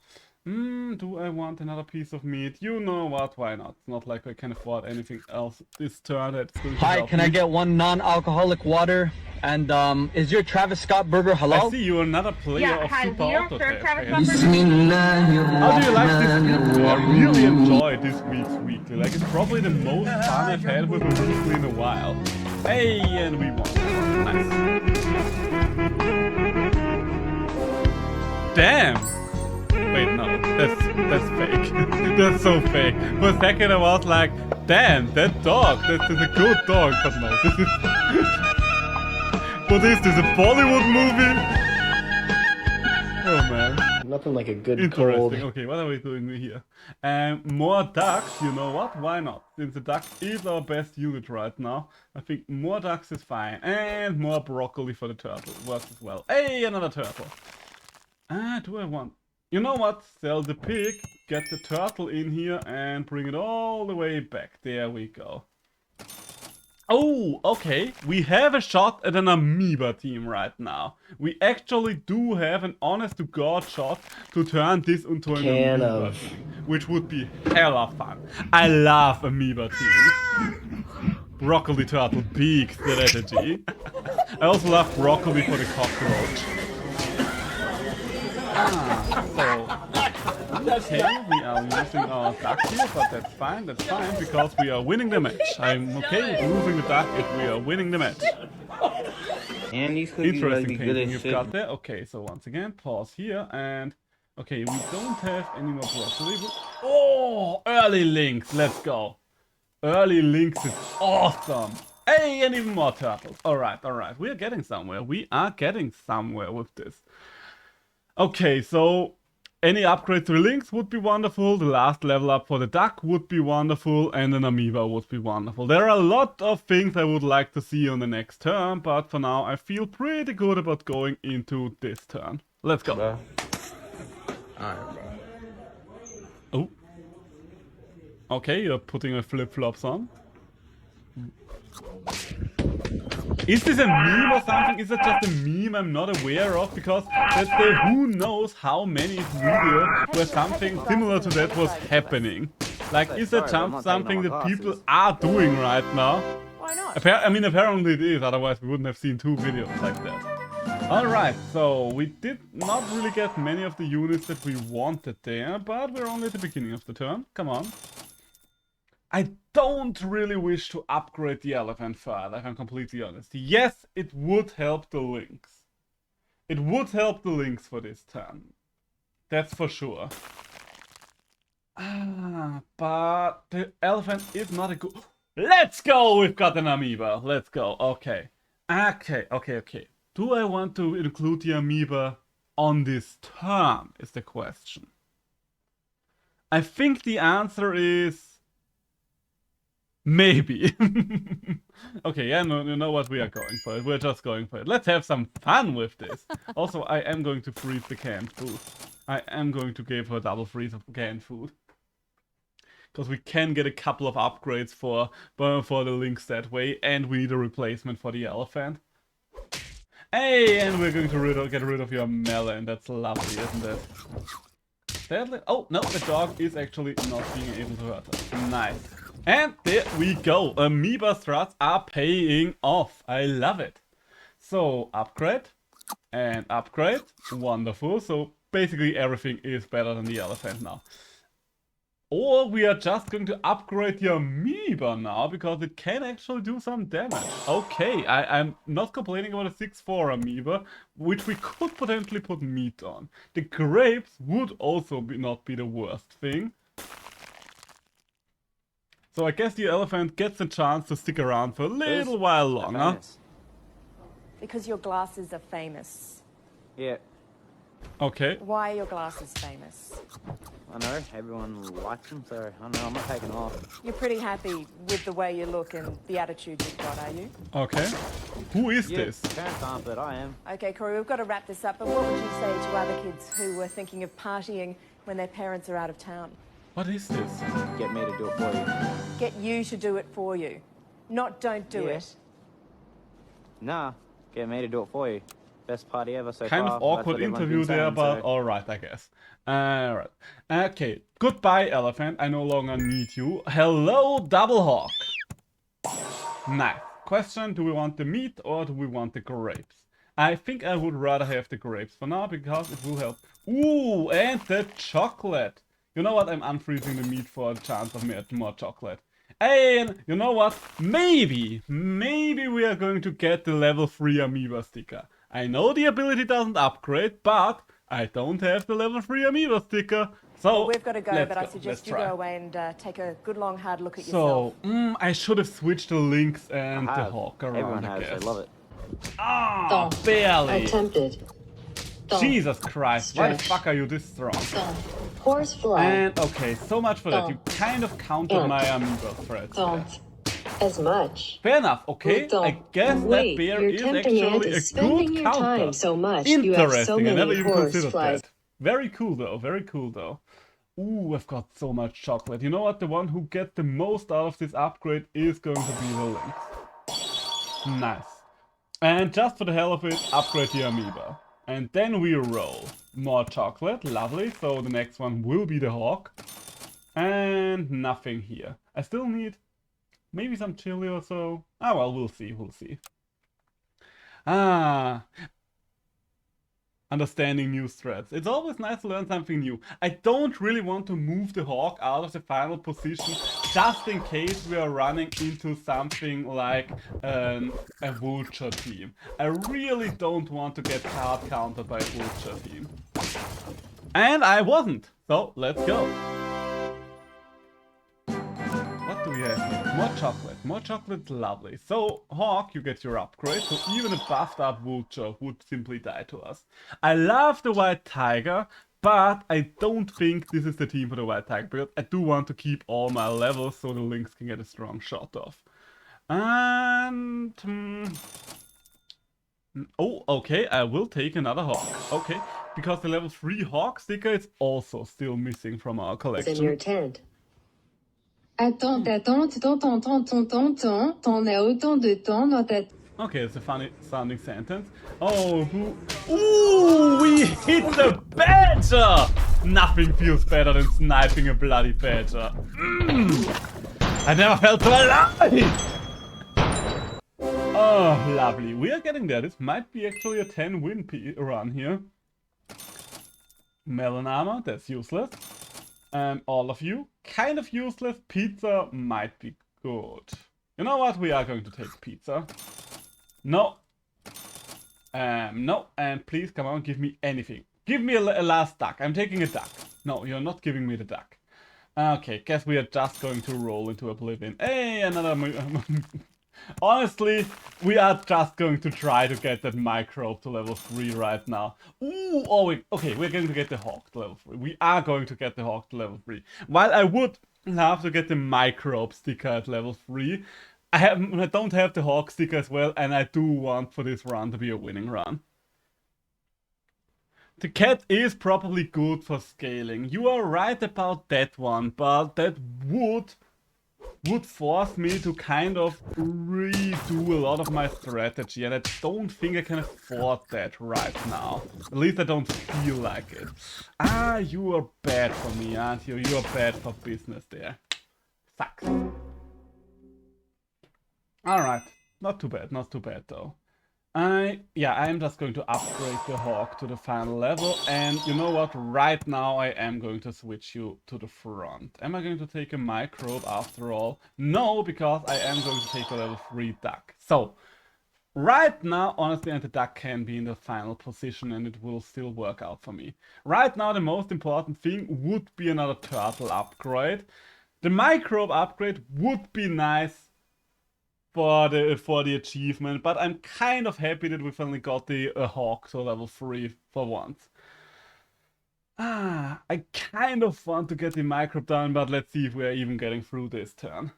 S1: Do I want another piece of meat? You know what, why not? It's not like I can afford anything else this turn that's going to help
S14: can
S1: me.
S14: I get one non-alcoholic water? And is your Travis Scott burger halal?
S1: I see you're another player of Super Auto Test. How do
S14: Bismillah.
S1: you like this weekly? I really enjoy this week's weekly. Like, it's probably the most fun I've had with a weekly in a while. Hey, and we won. Nice. Damn! Wait, no, that's fake. That's so fake. For a second I was like, damn, that dog, that is a good dog, but no, this is... What is this, a Bollywood movie? Oh man.
S15: Nothing like a good
S1: Interesting.
S15: cold.
S1: Okay, what are we doing here? More ducks, you know what? Why not? Since the duck is our best unit right now, I think more ducks is fine. And more broccoli for the turtle works as well. Hey, another turtle. Do I want... You know what? Sell the pig, get the turtle in here, and bring it all the way back. There we go. Oh, okay. We have a shot at an amoeba team right now. We actually do have an honest-to-God shot to turn this into an amoeba team, which would be hella fun. I love amoeba teams. Broccoli turtle, big strategy. I also love broccoli for the cockroach. Okay, we are losing our duck here, but that's fine, because we are winning the match. I'm okay with losing the duck if we are winning the match.
S7: And these cookies
S1: Interesting
S7: be good
S1: painting
S7: as
S1: you've
S7: shit.
S1: got there. Okay, so once again, pause here, and... Okay, we don't have any more broccoli. Oh, early links, let's go. Early links is awesome. Hey, and even more turtles. Alright, we are getting somewhere. We are getting somewhere with this. Okay, so... Any upgrade to the links would be wonderful, the last level up for the duck would be wonderful, and an amoeba would be wonderful. There are a lot of things I would like to see on the next turn, but for now I feel pretty good about going into this turn. Let's go.
S27: Alright, bro.
S1: Oh. Okay, you're putting your flip-flops on. Is this a meme or something? Is it just a meme I'm not aware of? Because that's the who knows how many video where something similar to that was happening. Like, is that something that people are doing right now?
S3: Why not?
S1: Apparently it is, otherwise we wouldn't have seen 2 videos like that. Alright, so we did not really get many of the units that we wanted there, but we're only at the beginning of the turn. Come on. I don't really wish to upgrade the elephant further, if I'm completely honest. Yes, it would help the links. It would help the links for this turn. That's for sure. But the elephant is not a good... Let's go! We've got an amoeba. Let's go. Okay. Okay. Do I want to include the amoeba on this turn, is the question. I think the answer is... Maybe. Okay, yeah, no, you know what? We are going for it. We're just going for it. Let's have some fun with this. Also, I am going to freeze the canned food. I am going to give her a double freeze of canned food. Because we can get a couple of upgrades for the links that way, and we need a replacement for the elephant. Hey, and we're going to get rid of your melon. That's lovely, isn't it? Sadly, oh, no, the dog is actually not being able to hurt us. Nice. And there we go. Amoeba struts are paying off. I love it. So, upgrade and upgrade. Wonderful. So, basically everything is better than the elephant now. Or we are just going to upgrade the amoeba now, because it can actually do some damage. Okay, I'm not complaining about a 6-4 amoeba, which we could potentially put meat on. The grapes would also not be the worst thing. So I guess the elephant gets a chance to stick around for a little while longer.
S3: Because your glasses are famous.
S7: Yeah,
S1: Okay.
S3: Why are your glasses famous?
S7: I know. Everyone likes them, so I know I'm not taking off.
S3: You're pretty happy with the way you look and the attitude you've got, are you?
S1: Okay. Who is
S7: Yeah,
S1: this?
S7: parents aren't, but I am.
S3: Okay, Corey, we've got to wrap this up, but what would you say to other kids who were thinking of partying when their parents are out of town?
S1: What is this?
S7: Get me to do it for you.
S3: Get you to do it for you. Not don't do
S7: Yeah.
S3: it.
S7: Nah, get me to do it for you. Best party ever so
S1: Kind
S7: far.
S1: of awkward
S7: That's what everyone's
S1: interview
S7: been
S1: there,
S7: saying,
S1: but
S7: so-
S1: alright, I guess. Alright. Okay. Goodbye, elephant. I no longer need you. Hello, double hawk. Nice. Question, do we want the meat or do we want the grapes? I think I would rather have the grapes for now, because it will help. Ooh, and the chocolate. You know what? I'm unfreezing the meat for a chance of more chocolate. And you know what? Maybe we are going to get the level 3 amoeba sticker. I know the ability doesn't upgrade, but I don't have the level 3 amoeba sticker. So
S3: Well, we've got to go,
S1: let's
S3: but I
S1: go.
S3: suggest
S1: Let's
S3: you
S1: try.
S3: go away and take a good long hard look at yourself.
S1: So, I should have switched the links and
S7: I
S1: the
S7: have.
S1: hawk around,
S7: Everyone
S1: I
S7: has,
S1: guess.
S7: they love it.
S1: Ah, barely.
S2: Attempted.
S1: Jesus Christ, why the
S2: Stretch.
S1: fuck are you this strong?
S2: Horse fly.
S1: And okay, so much for that. You kind of countered my amoeba threats.
S2: Don't. As much.
S1: Fair enough, okay?
S2: Don't.
S1: I guess
S2: Wait,
S1: that bear
S2: you're
S1: is
S2: tempting me
S1: actually
S2: into
S1: a
S2: spending
S1: good
S2: your
S1: counter.
S2: time so much. You have so
S1: Interesting, I never
S2: many
S1: even
S2: horse
S1: considered
S2: flies.
S1: that. Very cool though, very cool though. Ooh, I've got so much chocolate. You know what? The one who gets the most out of this upgrade is going to be the lynx. Nice. And just for the hell of it, upgrade the amoeba. And then we roll. More chocolate, lovely. So the next one will be the hawk. And nothing here. I still need maybe some chili or so. Ah, well, we'll see, we'll see. Ah, understanding new threats. It's always nice to learn something new. I don't really want to move the hawk out of the final position just in case we are running into something like a vulture team. I really don't want to get hard countered by a vulture team. And I wasn't. So let's go. What do we have here? More chocolate. More chocolate, lovely. So, Hawk, you get your upgrade. So even a buffed up vulture would simply die to us. I love the white tiger, but I don't think this is the team for the white tiger, because I do want to keep all my levels so the Lynx can get a strong shot off. And... oh, okay, I will take another hawk. Okay, because the level 3 hawk sticker is also still missing from our collection.
S2: It's in your tent.
S8: Attends, t'en as autant de temps dans ta...
S1: Okay, it's a funny sounding sentence. Oh, ooh, we hit the badger! Nothing feels better than sniping a bloody badger. I never felt so alive! Oh, lovely. We are getting there. This might be actually a 10-win run here. Melon armor, that's useless. And all of you, kind of useless. Pizza might be good. You know what? We are going to take pizza. No. No. And please, come on, give me anything. Give me a last duck. I'm taking a duck. No, you're not giving me the duck. Okay, guess we are just going to roll into oblivion. Hey, another... Honestly, we are just going to try to get that microbe to level 3 right now. Ooh, oh, okay, we're going to get the hawk to level 3. We are going to get the hawk to level 3. While I would love to get the microbe sticker at level 3, I don't have the hawk sticker as well, and I do want for this run to be a winning run. The cat is probably good for scaling. You are right about that one, but that would force me to kind of redo a lot of my strategy, and I don't think I can afford that right now. At least I don't feel like it. Ah, you are bad for me, aren't you? You are bad for business there. Sucks. Alright, not too bad though. Yeah, I'm just going to upgrade the hawk to the final level, and you know what, right now I am going to switch you to the front. Am I going to take a microbe after all? No, because I am going to take a level 3 duck. So, right now, honestly, the duck can be in the final position and it will still work out for me. Right now, the most important thing would be another turtle upgrade. The microbe upgrade would be nice for the achievement, but I'm kind of happy that we finally got the hawk to level 3 for once. I kind of want to get the microbe down, but let's see if we're even getting through this turn.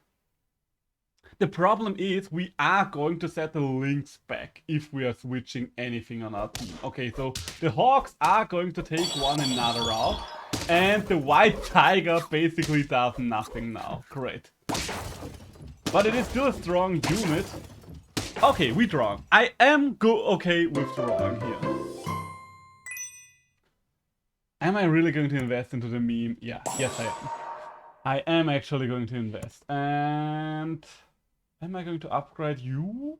S1: The problem is we are going to set the Lynx back if we are switching anything on our team. Okay, so the hawks are going to take one another out, and the white tiger basically does nothing now. Great. But it is still a strong unit. Okay, we draw. I am okay with drawing here. Am I really going to invest into the meme? Yeah, yes I am. I am actually going to invest. And am I going to upgrade you?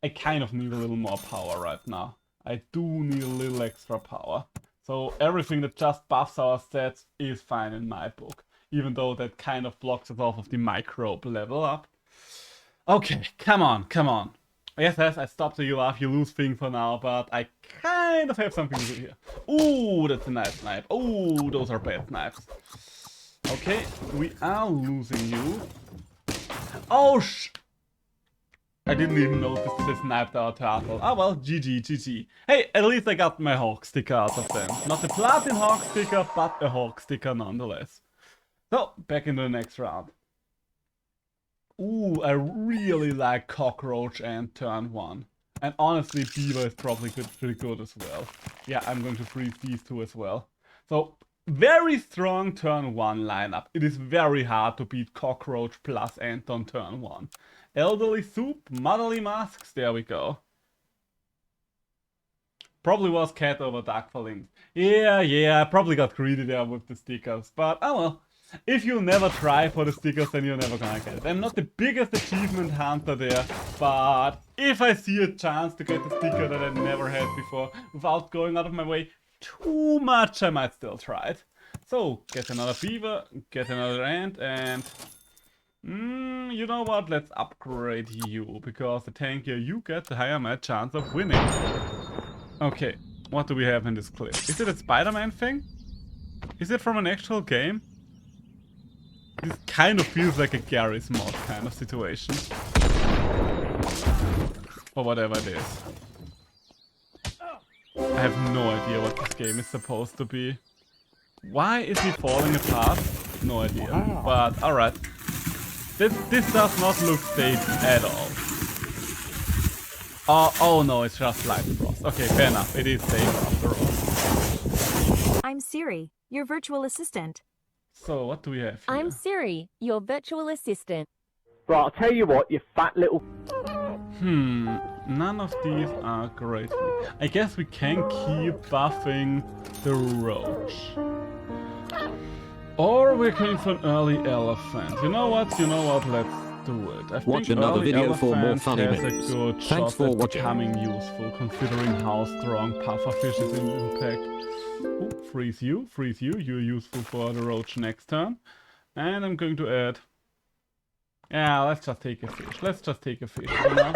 S1: I kind of need a little more power right now. I do need a little extra power. So everything that just buffs our stats is fine in my book. Even though that kind of blocks us off of the microbe level up. Okay, come on, come on. Yes, I stopped the you laugh, you lose thing for now, but I kind of have something to do here. Ooh, that's a nice snipe. Ooh, those are bad snipes. Okay, we are losing you. Oh, I didn't even notice they sniped our turtle. Ah, well, GG, GG. Hey, at least I got my hawk sticker out of them. Not the platin hawk sticker, but a hawk sticker nonetheless. So, back into the next round. Ooh, I really like cockroach and turn 1. And honestly, beaver is probably pretty good as well. Yeah, I'm going to freeze these two as well. So, very strong turn 1 lineup. It is very hard to beat cockroach plus Ant on turn 1. Elderly soup, motherly masks, there we go. Probably was cat over duck for links. Yeah, I probably got greedy there with the stickers, but oh well. If you never try for the stickers, then you're never gonna get it. I'm not the biggest achievement hunter there, but if I see a chance to get the sticker that I never had before, without going out of my way too much, I might still try it. So, get another beaver, get another ant, and... you know what, let's upgrade you, because the tankier you get, the higher my chance of winning. Okay, what do we have in this clip? Is it a Spider-Man thing? Is it from an actual game? This kind of feels like a Garry's Mod kind of situation. Or whatever it is. I have no idea what this game is supposed to be. Why is he falling apart? No idea. But alright. This does not look safe at all. Oh no, it's just Light Frost. Okay, fair enough. It is safe after all.
S5: I'm Siri, your virtual assistant.
S1: So, what do we have here?
S5: I'm Siri, your virtual assistant.
S14: Right, I'll tell you what, you fat little...
S1: None of these are great. I guess we can keep buffing the roach. Or we're going for an early elephant. You know what, let's do it. I
S10: Watch
S1: think
S10: another
S1: early
S10: video for more
S1: elephant
S10: funny
S1: has
S10: minutes.
S1: a good
S10: Thanks
S1: shot
S10: for
S1: at
S10: watching.
S1: becoming useful, considering how strong pufferfish is in impact. Oh, freeze you, you're useful for the roach next turn. And I'm going to add... Yeah, let's just take a fish, for now.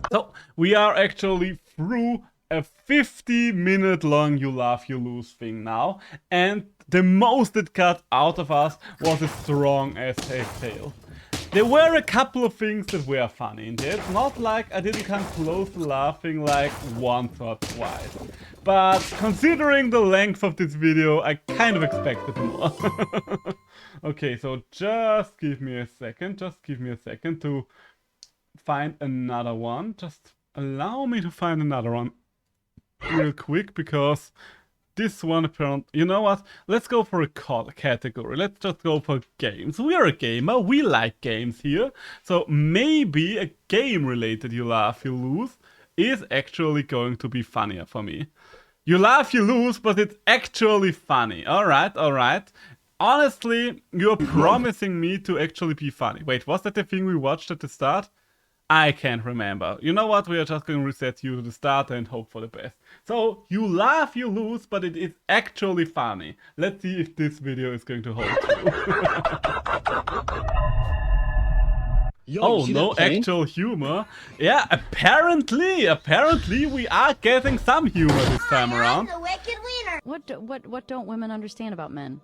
S1: So, we are actually through a 50-minute long you laugh, you lose thing now. And the most it got out of us was a strong as-heck tail. There were a couple of things that were funny in there. It's not like I didn't come close to laughing like once or twice. But considering the length of this video, I kind of expected more. Okay, so just give me a second to find another one. Just allow me to find another one real quick, because this one apparently... You know what? Let's go for a category. Let's just go for games. We are a gamer. We like games here. So maybe a game-related you laugh, you lose is actually going to be funnier for me. You laugh, you lose, but it's actually funny. Alright. Honestly, you're promising me to actually be funny. Wait, was that the thing we watched at the start? I can't remember. You know what? We are just going to reset you to the start and hope for the best. So, you laugh, you lose, but it is actually funny. Let's see if this video is going to hold true. Oh, no actual humor. Yeah, apparently we are getting some humor this time around.
S11: What don't women understand about men?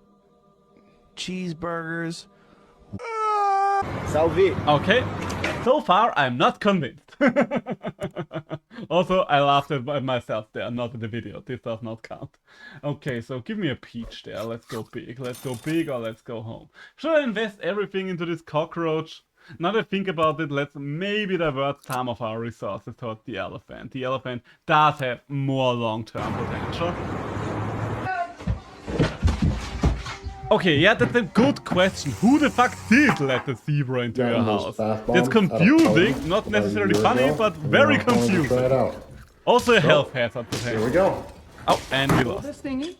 S10: Cheeseburgers.
S15: Salvi.
S1: Okay, so far I'm not convinced. Also, I laughed at myself there, not in the video. This does not count. Okay, so give me a peach there. Let's go big or let's go home. Should I invest everything into this cockroach? Now that I think about it, let's maybe divert some of our resources towards the elephant. The elephant does have more long-term potential. Okay, yeah, that's a good question. Who the fuck did let the zebra into your house? That's confusing, not necessarily funny, but very confusing. Also a health hazard potential.
S10: Here we go.
S1: Oh, and we lost.
S10: This thingy.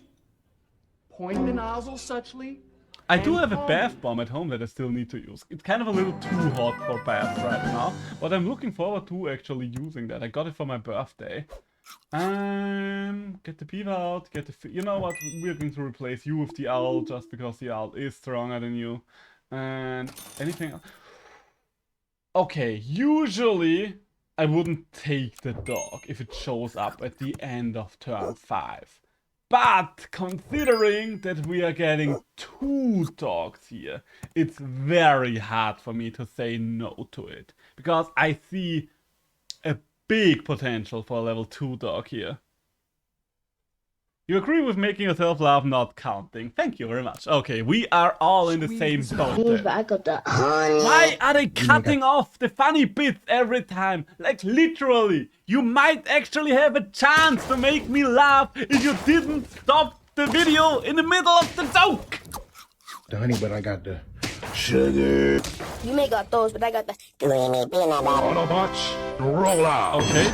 S10: Point the nozzle suchly.
S1: I do have a bath bomb at home that I still need to use. It's kind of a little too hot for baths right now, but I'm looking forward to actually using that. I got it for my birthday. Get the beaver out, you know what, we're going to replace you with the owl, just because the owl is stronger than you. And anything else? Okay, usually I wouldn't take the dog if it shows up at the end of turn 5. But considering that we are getting 2 dogs here, it's very hard for me to say no to it. Because I see a big potential for a level 2 dog here. You agree with making yourself laugh not counting. Thank you very much. Okay, we are all in the same boat then. Why are they cutting off the funny bits every time? Like literally, you might actually have a chance to make me laugh if you didn't stop the video in the middle of the joke.
S10: Honey, but I got the
S4: Sugar.
S16: You may got those, but I got the creamy peanut butter.
S4: Autobots, roll out.
S1: Okay,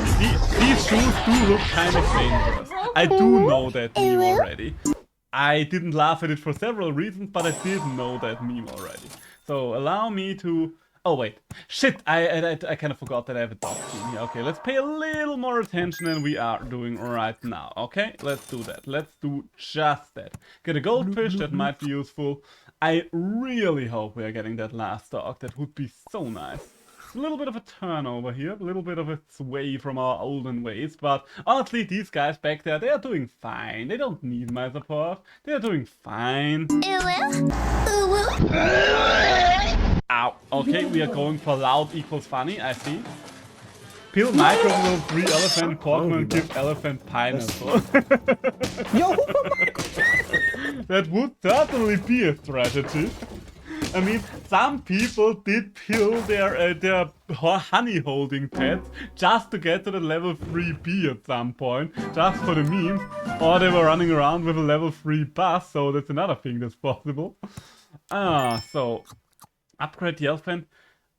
S1: these shoes do look kind of dangerous. I do know that meme already. I didn't laugh at it for several reasons, but I did know that meme already. So allow me to... Oh wait, shit, I kind of forgot that I have a dog team here. Okay, let's pay a little more attention than we are doing right now. Okay, let's do that. Let's do just that. Get a goldfish, that might be useful. I really hope we are getting that last dog. That would be so nice. A little bit of a turnover here, a little bit of a sway from our olden ways, but honestly, these guys back there, they are doing fine. They don't need my support. They are doing fine. Ow. Okay, we are going for loud equals funny, I see. Pill micro will free elephant, Pokemon give elephant pineapple.
S6: Yo!
S1: That would certainly be a strategy. I mean, some people did pill their honey holding pets just to get to the level 3 bee at some point, just for the memes, or they were running around with a level 3 bus, so that's another thing that's possible. So upgrade the elephant.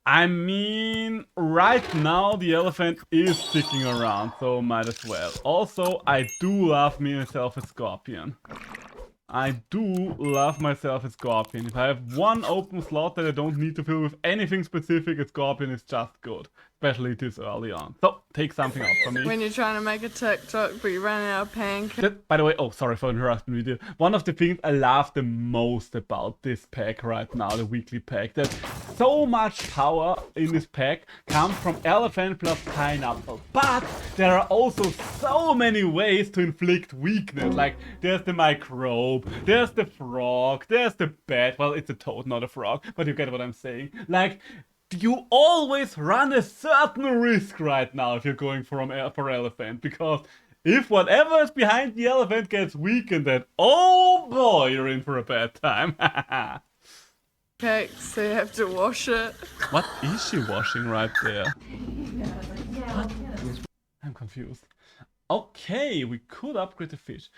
S1: I mean, right now the elephant is sticking around, so might as well. Also, I do love myself a scorpion. I do love myself a scorpion. If I have one open slot that I don't need to fill with anything specific, a scorpion is just good. Especially this early on. So, take something out for me.
S6: When you're trying to make a TikTok, but you're running out of pancakes.
S1: By the way, oh, sorry for interrupting video. One of the things I love the most about this pack right now, the weekly pack, that so much power in this pack comes from elephant plus pineapple. But there are also so many ways to inflict weakness. Like, there's the microbe, there's the frog, there's the bat. Well, it's a toad, not a frog, but you get what I'm saying. Like, you always run a certain risk right now if you're going for elephant, because if whatever is behind the elephant gets weakened, then oh boy, you're in for a bad time.
S6: Okay, so you have to wash it.
S1: What is she washing right there? What? I'm confused. Okay, we could upgrade the fish.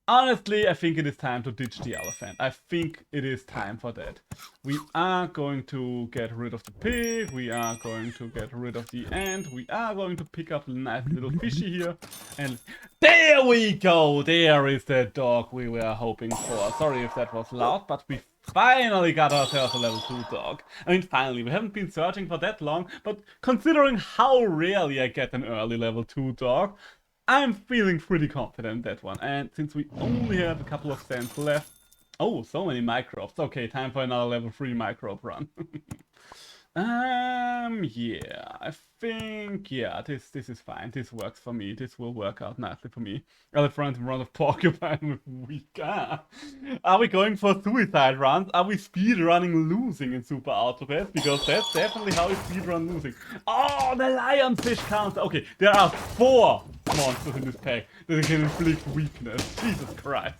S1: Honestly, I think it is time to ditch the elephant. I think it is time for that. We are going to get rid of the pig. We are going to get rid of the ant. We are going to pick up the nice little fishy here. And there we go! There is the dog we were hoping for. Sorry if that was loud, but we finally got ourselves a level 2 dog. I mean, finally, we haven't been searching for that long, but considering how rarely I get an early level 2 dog, I'm feeling pretty confident in that one. And since we only have a couple of cents left... Oh, so many microbes. Okay, time for another level 3 microbe run. Yeah, I think... Yeah, this is fine. This works for me. This will work out nicely for me. Elephant run of porcupine with weak... Are we going for suicide runs? Are we speedrunning losing in Super Autopass? Because that's definitely how we speedrun losing. Oh, the lionfish counts! Okay, there are 4 monsters in this pack that can inflict weakness. Jesus Christ.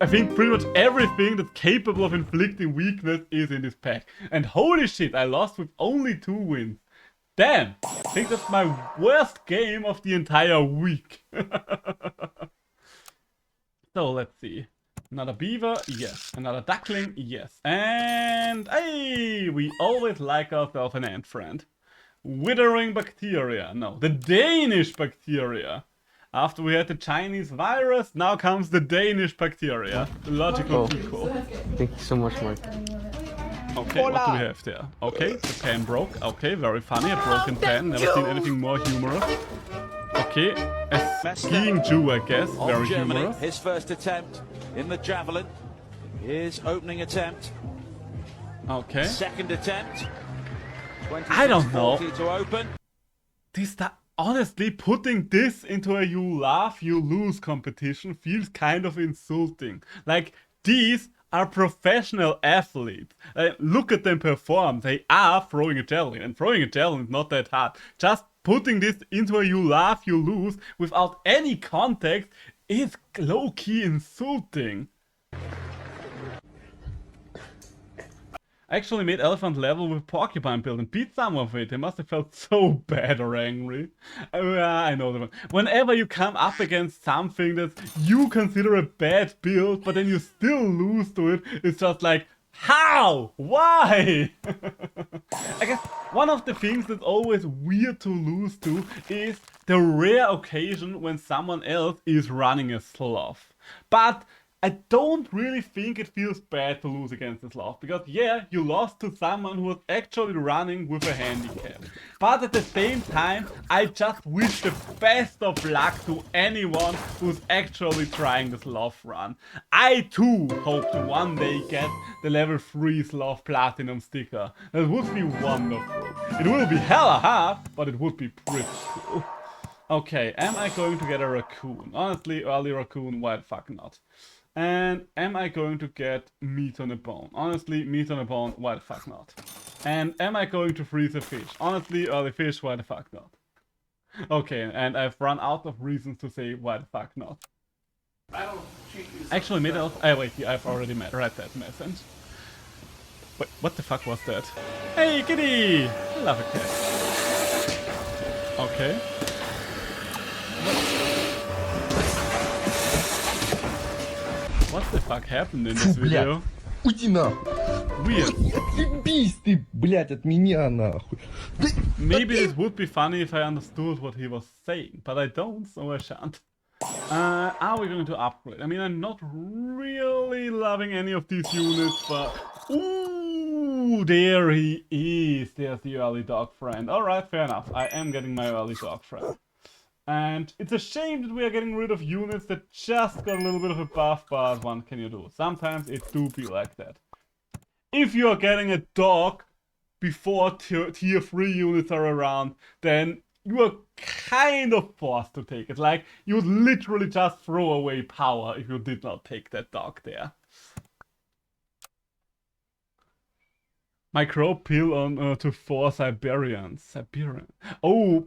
S1: I think pretty much everything that's capable of inflicting weakness is in this pack. And holy shit, I lost with only 2 wins. Damn! I think that's my worst game of the entire week. So, let's see. Another beaver, yes. Another duckling, yes. And, hey, we always like ourselves an ant friend. Withering bacteria. No, the Danish bacteria. After we had the Chinese virus, now comes the Danish bacteria. The logical equal.
S13: Thank you so much, Mark.
S1: Okay, what do we have there? Okay, the pan broke. Okay, very funny. A broken pan. Never seen anything more humorous. Okay, a skiing Jew, I guess. Very humorous.
S17: His first attempt in the javelin. His opening attempt.
S1: Okay.
S17: Second attempt.
S1: I don't know.
S17: To open.
S1: Honestly, putting this into a you laugh, you lose competition feels kind of insulting. Like, these are professional athletes. Look at them perform. They are throwing a javelin, and throwing a javelin is not that hard. Just putting this into a you laugh, you lose without any context is low-key insulting. I actually made elephant level with porcupine build and beat some of it. They must have felt so bad or angry. I know that one. Whenever you come up against something that you consider a bad build, but then you still lose to it, it's just like, How? Why? I guess one of the things that's always weird to lose to is the rare occasion when someone else is running a sloth. But I don't really think it feels bad to lose against a sloth, because yeah, you lost to someone who was actually running with a handicap. But at the same time, I just wish the best of luck to anyone who's actually trying the sloth run. I too hope to one day get the level 3 sloth platinum sticker. That would be wonderful. It will be hella hard, but it would be pretty cool. Okay, am I going to get a raccoon? Honestly, early raccoon, why the fuck not? And am I going to get meat on a bone? Honestly, meat on a bone, why the fuck not? And am I going to freeze a fish? Honestly, early fish, why the fuck not? Okay, and I've run out of reasons to say why the fuck not. Actually, mid-elf. Wait, yeah, I've already read that message. Wait, what the fuck was that? Hey, kitty! I love a cat. Okay. What the fuck happened in this video? Weird. Maybe it would be funny if I understood what he was saying, but I don't, so I shan't. Are we going to upgrade? I mean, I'm not really loving any of these units, but... Ooh, there he is. There's the early dog friend. Alright, fair enough. I am getting my early dog friend. And it's a shame that we are getting rid of units that just got a little bit of a buff, but what can you do? Sometimes it do be like that. If you are getting a dog before tier 3 units are around, then you are kind of forced to take it. Like, you would literally just throw away power if you did not take that dog there. Micro pill on to 4 Siberians. Oh!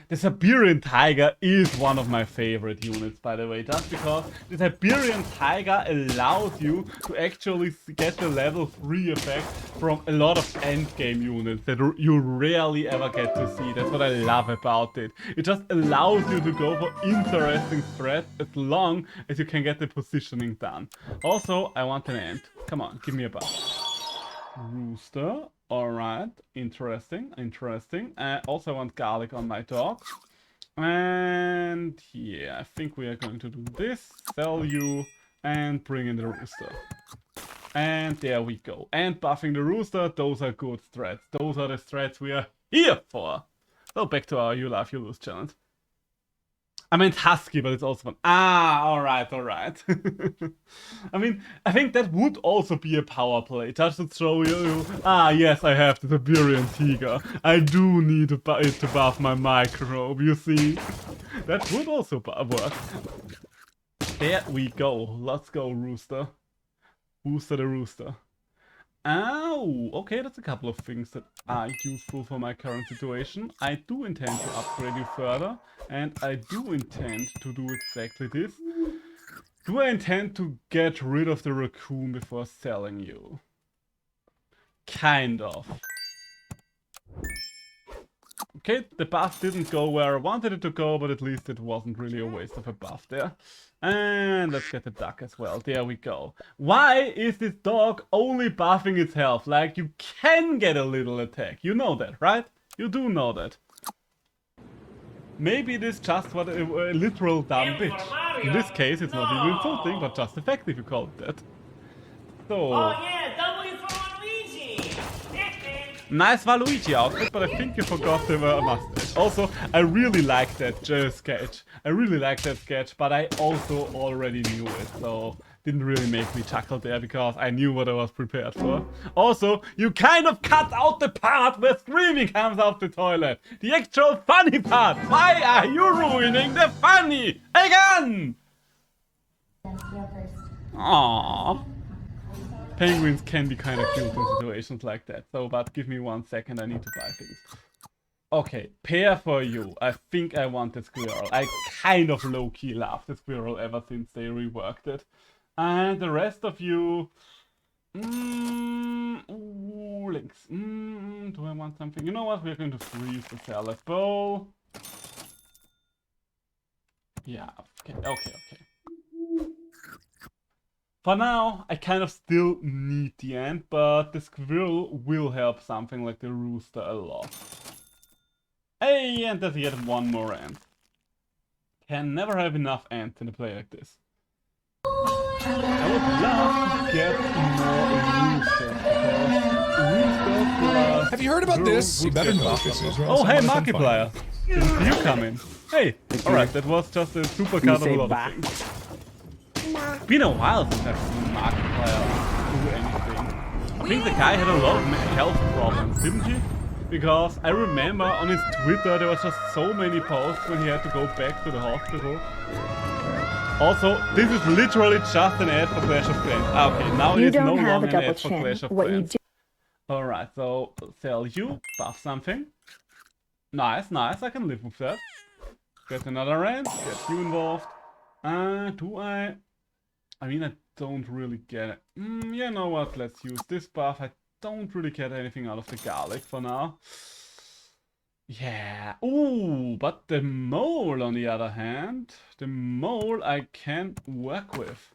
S1: The Siberian Tiger is one of my favorite units, by the way, just because the Siberian Tiger allows you to actually get the level 3 effect from a lot of endgame units that you rarely ever get to see. That's what I love about it. It just allows you to go for interesting threats as long as you can get the positioning done. Also, I want an ant. Come on, give me a buff. Rooster. Alright, interesting. I also want garlic on my dog. And yeah, I think we are going to do this. Sell you and bring in the rooster. And there we go. And buffing the rooster, those are good threats. Those are the threats we are here for. So back to our You Laugh, You Lose challenge. I meant husky, but it's also fun. Ah, alright. I mean, I think that would also be a power play, just to show you, yes, I have the Siberian Tiger. I do need it to buff my microbe, you see? That would also work. There we go. Let's go, Rooster. Rooster the Rooster. Oh, okay, that's a couple of things that are useful for my current situation. I do intend to upgrade you further, and I do intend to do exactly this. Do I intend to get rid of the raccoon before selling you? Kind of. Okay, the buff didn't go where I wanted it to go, but at least it wasn't really a waste of a buff there. And let's get the duck as well. There we go. Why is this dog only buffing its health? Like, you can get a little attack. You know that, right? You do know that. Maybe it is just what a literal dumb bitch. In this case, it's not even insulting, but just effective, you call it that. So...
S19: Oh yeah, W for Waluigi!
S1: Nice Waluigi outfit, but I think you forgot the mustache. Also, I really like that sketch. I really like that sketch, but I also already knew it, so didn't really make me chuckle there because I knew what I was prepared for. Also, you kind of cut out the part where screaming comes out the toilet. The actual funny part. Why are you ruining the funny? Again! Aww. Penguins can be kind of cute in situations like that. So, but give me 1 second, I need to buy things. Okay, pair for you. I think I want the squirrel. I kind of low-key love the squirrel ever since they reworked it. And the rest of you... links. Do I want something? You know what? We're going to freeze the salad bowl. Yeah, okay. For now, I kind of still need the ant, but the squirrel will help something like the rooster a lot. Hey, and there's yet one more ant. Can never have enough ants in a play like this. I would love to get more roosters.
S18: Have you heard about this? You better know this is.
S1: Oh, hey, Markiplier. You come in. Hey, alright, that was just a super cut of a lot of things. Been a while since I've seen Markiplier do anything. I think the guy had a lot of health problems, didn't he? Because I remember on his Twitter there was just so many posts when he had to go back to the hospital. Also, this is literally just an ad for Clash of Clans. Ah, okay, now it is no longer an ad for Clash of Clans. Alright, so sell you, buff something. Nice, nice, I can live with that. Get another ant, get you involved. Do I mean, I don't really get it. You know what, let's use this buff. I don't really get anything out of the garlic for now. Yeah, ooh, but the mole on the other hand, the mole I can work with.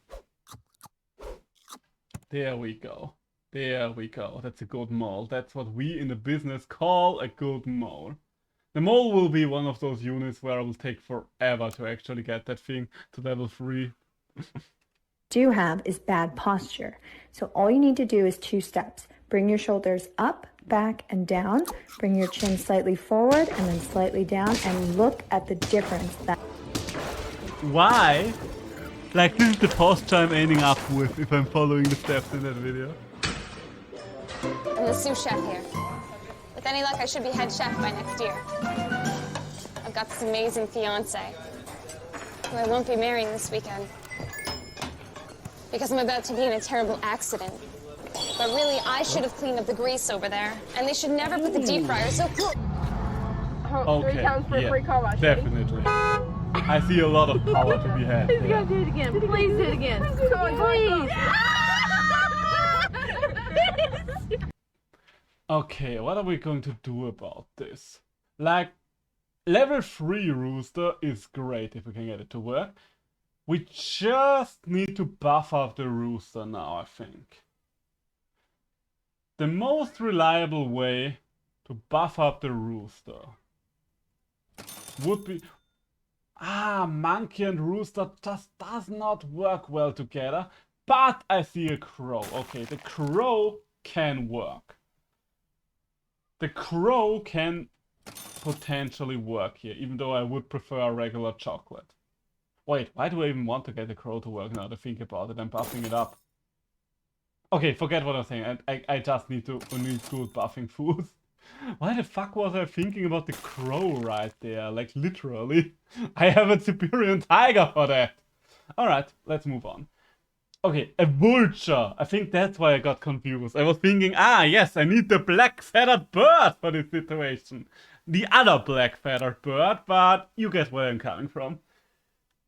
S1: There we go. There we go. That's a good mole. That's what we in the business call a good mole. The mole will be one of those units where it will take forever to actually get that thing to level 3.
S20: Do have is bad posture. So all you need to do is 2 steps. Bring your shoulders up, back, and down. Bring your chin slightly forward and then slightly down, and look at the difference.
S1: Why? Like, this is the posture I'm ending up with if I'm following the steps in that video.
S22: I'm the sous chef here. With any luck, I should be head chef by next year. I've got this amazing fiance, who I won't be marrying this weekend. Because I'm about to be in a terrible accident. But really, I should have cleaned up the grease over there. And they should never put the deep fryer so...
S1: Okay, yeah, definitely. I see a lot of power to be had.
S6: He's gonna do it again. Please do it again. Please.
S1: Okay, what are we going to do about this? Like, level 3 rooster is great if we can get it to work. We just need to buff up the rooster now, I think. The most reliable way to buff up the rooster would be... monkey and rooster just does not work well together. But I see a crow. Okay, the crow can work. The crow can potentially work here, even though I would prefer a regular chocolate. Wait, why do I even want to get the crow to work now to think about it? I'm buffing it up. Okay, forget what I'm saying. I just need good buffing foods. Why the fuck was I thinking about the crow right there? Like, literally. I have a Siberian tiger for that. Alright, let's move on. Okay, a vulture. I think that's why I got confused. I was thinking, yes, I need the black-feathered bird for this situation. The other black-feathered bird, but you get where I'm coming from.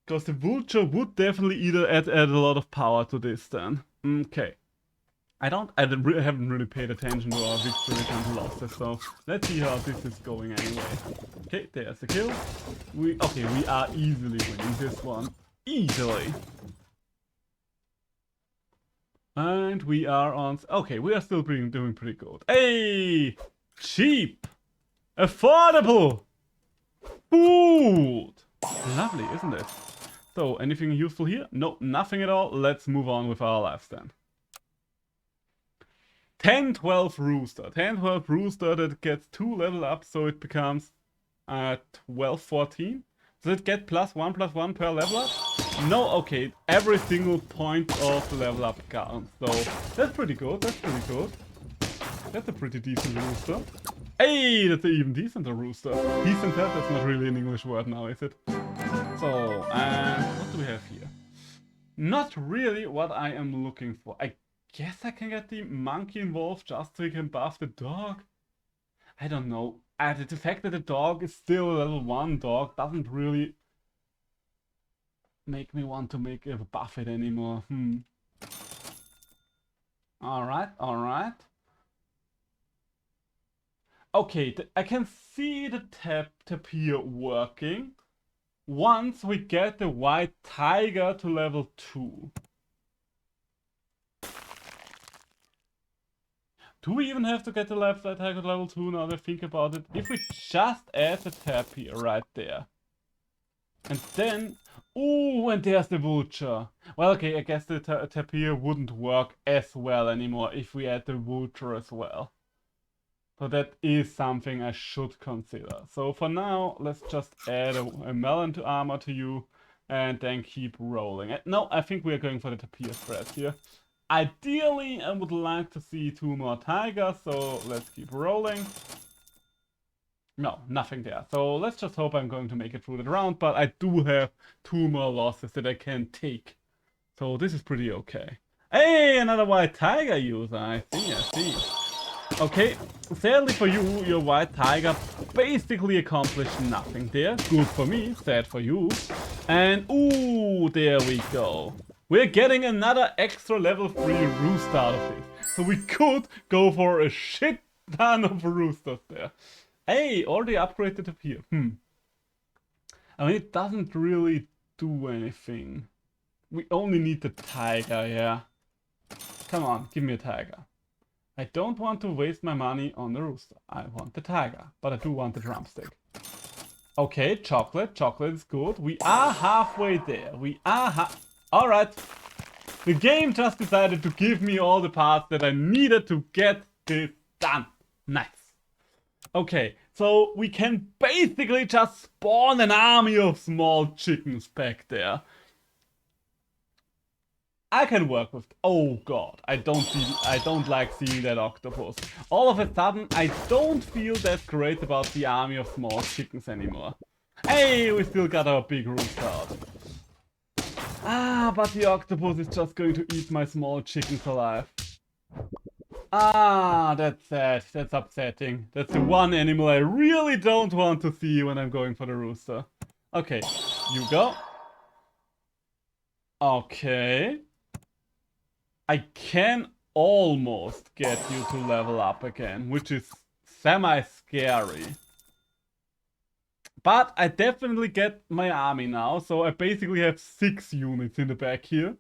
S1: Because the vulture would definitely either add a lot of power to this then. Okay. I haven't really paid attention to our victories and losses, so let's see how this is going anyway. Okay, there's the kill. We are easily winning this one. Easily. And we are on... Okay, we are still doing pretty good. Hey! Cheap! Affordable! Food! Lovely, isn't it? So, anything useful here? No, nothing at all. Let's move on with our lives then. 10-12 rooster. 10-12 rooster that gets 2 level up, so it becomes 12-14. Does it get +1/+1 per level up? No, okay. Every single point of the level up counts. So that's pretty good. That's pretty good. That's a pretty decent rooster. Hey, that's an even decenter rooster. Decent, that's not really an English word now, is it? So, what do we have here? Not really what I am looking for. I guess I can get the monkey involved just so he can buff the dog. I don't know. The fact that the dog is still a level 1 dog doesn't really make me want to buff it anymore. Alright, alright. Okay, I can see the tapir working once we get the white tiger to level 2. Do we even have to get the left side tiger to level 2 now that I think about it? If we just add the tapir right there. And then... Ooh, and there's the vulture. Well, okay, I guess the tapir wouldn't work as well anymore if we add the vulture as well. So that is something I should consider. So for now, let's just add a melon to armor to you and then keep rolling. No, I think we are going for the tapir threat here. Ideally, I would like to see 2 more tigers, so let's keep rolling. No, nothing there. So let's just hope I'm going to make it through the round, but I do have 2 more losses that I can take. So this is pretty okay. Hey, another white tiger user. I see. Okay, sadly for you, your white tiger basically accomplished nothing there. Good for me, sad for you. And ooh, there we go. We're getting another extra level 3 rooster out of this. So we could go for a shit ton of roosters there. Hey, already upgraded up here. I mean, it doesn't really do anything. We only need the tiger, yeah. Come on, give me a tiger. I don't want to waste my money on the rooster. I want the tiger, but I do want the drumstick. Okay, chocolate. Chocolate is good. We are halfway there. Alright. The game just decided to give me all the parts that I needed to get this done. Nice. Okay, so we can basically just spawn an army of small chickens back there. I can work with... Oh god, I don't like seeing that octopus. All of a sudden, I don't feel that great about the army of small chickens anymore. Hey, we still got our big rooster out. Ah, but the octopus is just going to eat my small chickens alive. Ah, that's sad. That's upsetting. That's the one animal I really don't want to see when I'm going for the rooster. Okay, you go. Okay. I can almost get you to level up again, which is semi-scary. But I definitely get my army now, so I basically have 6 units in the back here.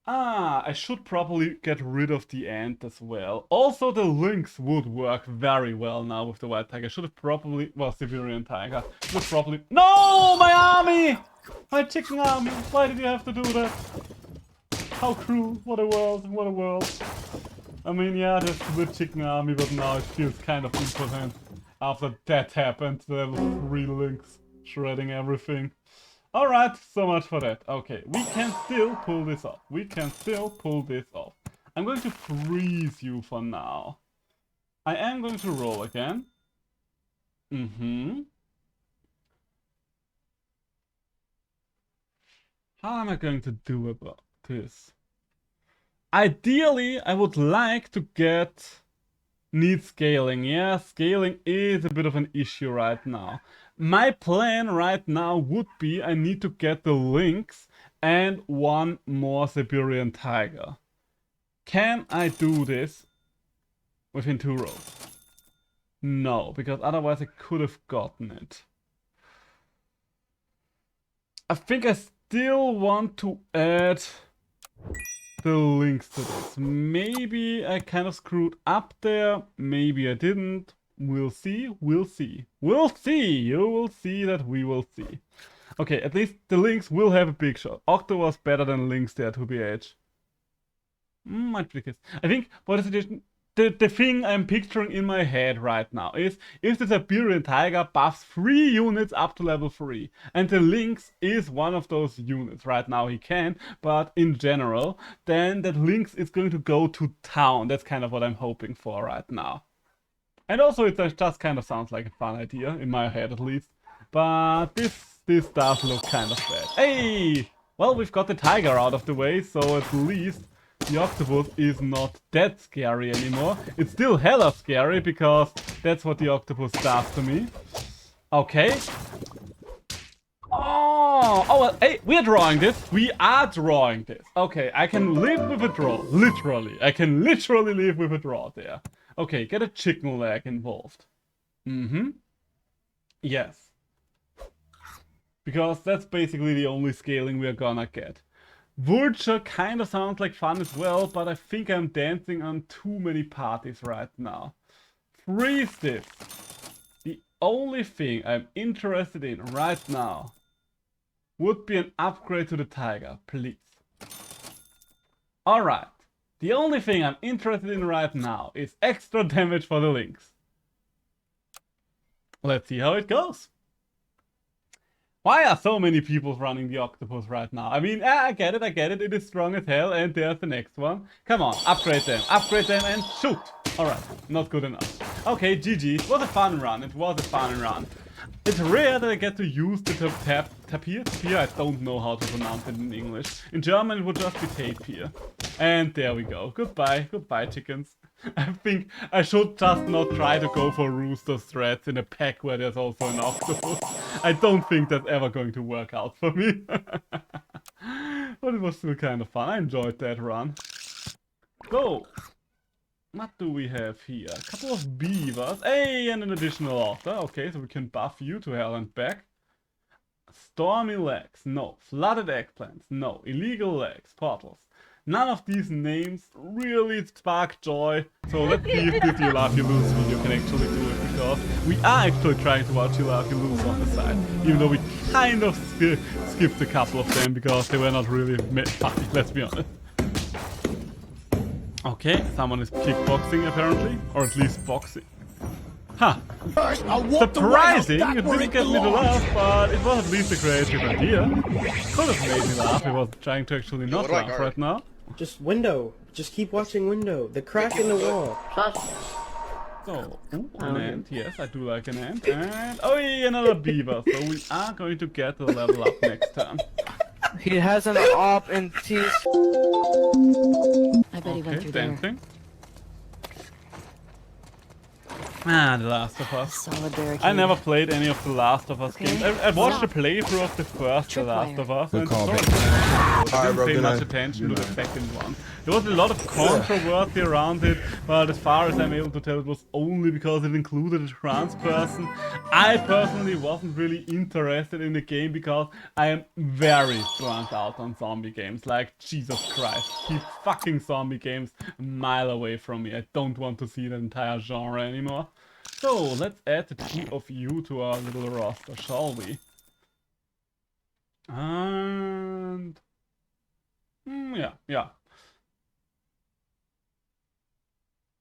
S1: Ah, I should probably get rid of the ant as well. Also, the lynx would work very well now with the white tiger. Should have probably... Well, Siberian tiger. Should have probably... No! My army! My chicken army! Why did you have to do that? How cruel. What a world. What a world. I mean, yeah, there's the chicken army, but now it feels kind of impotent. After that happened, the level 3 lynx shredding everything. Alright, so much for that. Okay, we can still pull this off. I'm going to freeze you for now. I am going to roll again. How am I going to do about this? Ideally, I would like to need scaling. Yeah, scaling is a bit of an issue right now. My plan right now would be I need to get the lynx and 1 more Siberian tiger. Can I do this within 2 rows? No, because otherwise I could have gotten it. I think I still want to add the lynx to this. Maybe I kind of screwed up there, maybe I didn't. We'll see. You will see that we will see. Okay, at least the lynx will have a big shot. Octo was better than lynx there, to BH. Might be the case. I think what is it? The thing I'm picturing in my head right now is if the Siberian tiger buffs 3 units up to level 3, and the lynx is one of those units. Right now he can, but in general, then that lynx is going to go to town. That's kind of what I'm hoping for right now. And also it just kind of sounds like a fun idea, in my head at least. But this does look kind of bad. Hey! Well, we've got the tiger out of the way, so at least the octopus is not that scary anymore. It's still hella scary, because that's what the octopus does to me. Okay. Oh, well, hey, we are drawing this. Okay, I can live with a draw. Literally. I can literally live with a draw there. Okay, get a chicken leg involved. Yes. Because that's basically the only scaling we're gonna get. Vulture kind of sounds like fun as well, but I think I'm dancing on too many parties right now. Freeze this. The only thing I'm interested in right now would be an upgrade to the Tiger, please. Alright. The only thing I'm interested in right now is extra damage for the Lynx. Let's see how it goes. Why are so many people running the Octopus right now? I mean, I get it, it is strong as hell, and there's the next one. Come on, upgrade them and shoot! Alright, not good enough. Okay, GG, it was a fun run, It's rare that I get to use the tapir. I don't know how to pronounce it in English. In German it would just be tapir. And there we go. Goodbye chickens. I think I should just not try to go for rooster threats in a pack where there's also an octopus. I don't think that's ever going to work out for me. But it was still kind of fun. I enjoyed that run. So, what do we have here? A couple of beavers. Hey, and an additional otter. Okay, so we can buff you to hell and back. Stormy legs. No. Flooded eggplants. No. Illegal legs. Portals. None of these names really spark joy. So let's see if this You Laugh You Lose video can actually do it, because we are actually trying to watch You Laugh You Lose on the side. Even though we kind of skipped a couple of them because they were not really funny, let's be honest. Okay, someone is kickboxing apparently, or at least boxing. Huh. Surprising! It didn't get me to laugh, but it was at least a creative idea. Could have made me laugh. I was trying to actually not laugh right now.
S9: Just window. Just keep watching window. The crack in the wall.
S1: So, ooh, an ant. Yes, I do like an ant. And, oh yeah, another beaver. So we are going to get the level up next turn.
S12: He has an op in teeth.
S11: I bet he went through
S1: dancing. Ah, The Last of Us.
S11: Solid barricade.
S1: I never played any of The Last of Us games. I watched the playthrough of the first The Last of Us, and I didn't pay much attention to the second one. There was a lot of controversy around it, but as far as I'm able to tell, it was only because it included a trans person. I personally wasn't really interested in the game because I am very burnt out on zombie games. Like, Jesus Christ, keep fucking zombie games a mile away from me. I don't want to see the entire genre anymore. So, let's add the two of you to our little roster, shall we? And... yeah.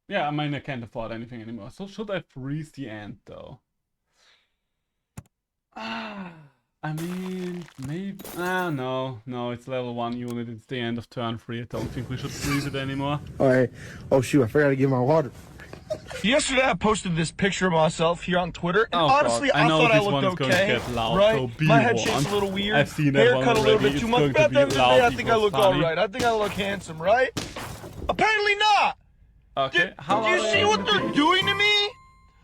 S1: Yeah, I mean, I can't afford anything anymore. So, should I freeze the ant, though? I mean, maybe... no, it's level 1 unit. It's the end of turn 3. I don't think we should freeze it anymore.
S9: Alright. Oh, shoot, I forgot to give my water.
S14: Yesterday I posted this picture of myself here on Twitter, and
S1: oh,
S14: honestly
S1: God.
S14: I thought I looked
S1: okay, going to get loud,
S14: right?
S1: So be
S14: my head
S1: warned.
S14: shape's a little weird,
S1: I've seen that
S14: haircut
S1: one
S14: a little
S1: already.
S14: bit too
S1: It's
S14: much,
S1: going
S14: but at
S1: to
S14: the end
S1: be
S14: of the day I
S1: loud
S14: think I look
S1: funny.
S14: alright. I think I look handsome, right? Apparently not!
S1: Okay,
S14: Do you see what they're doing to me?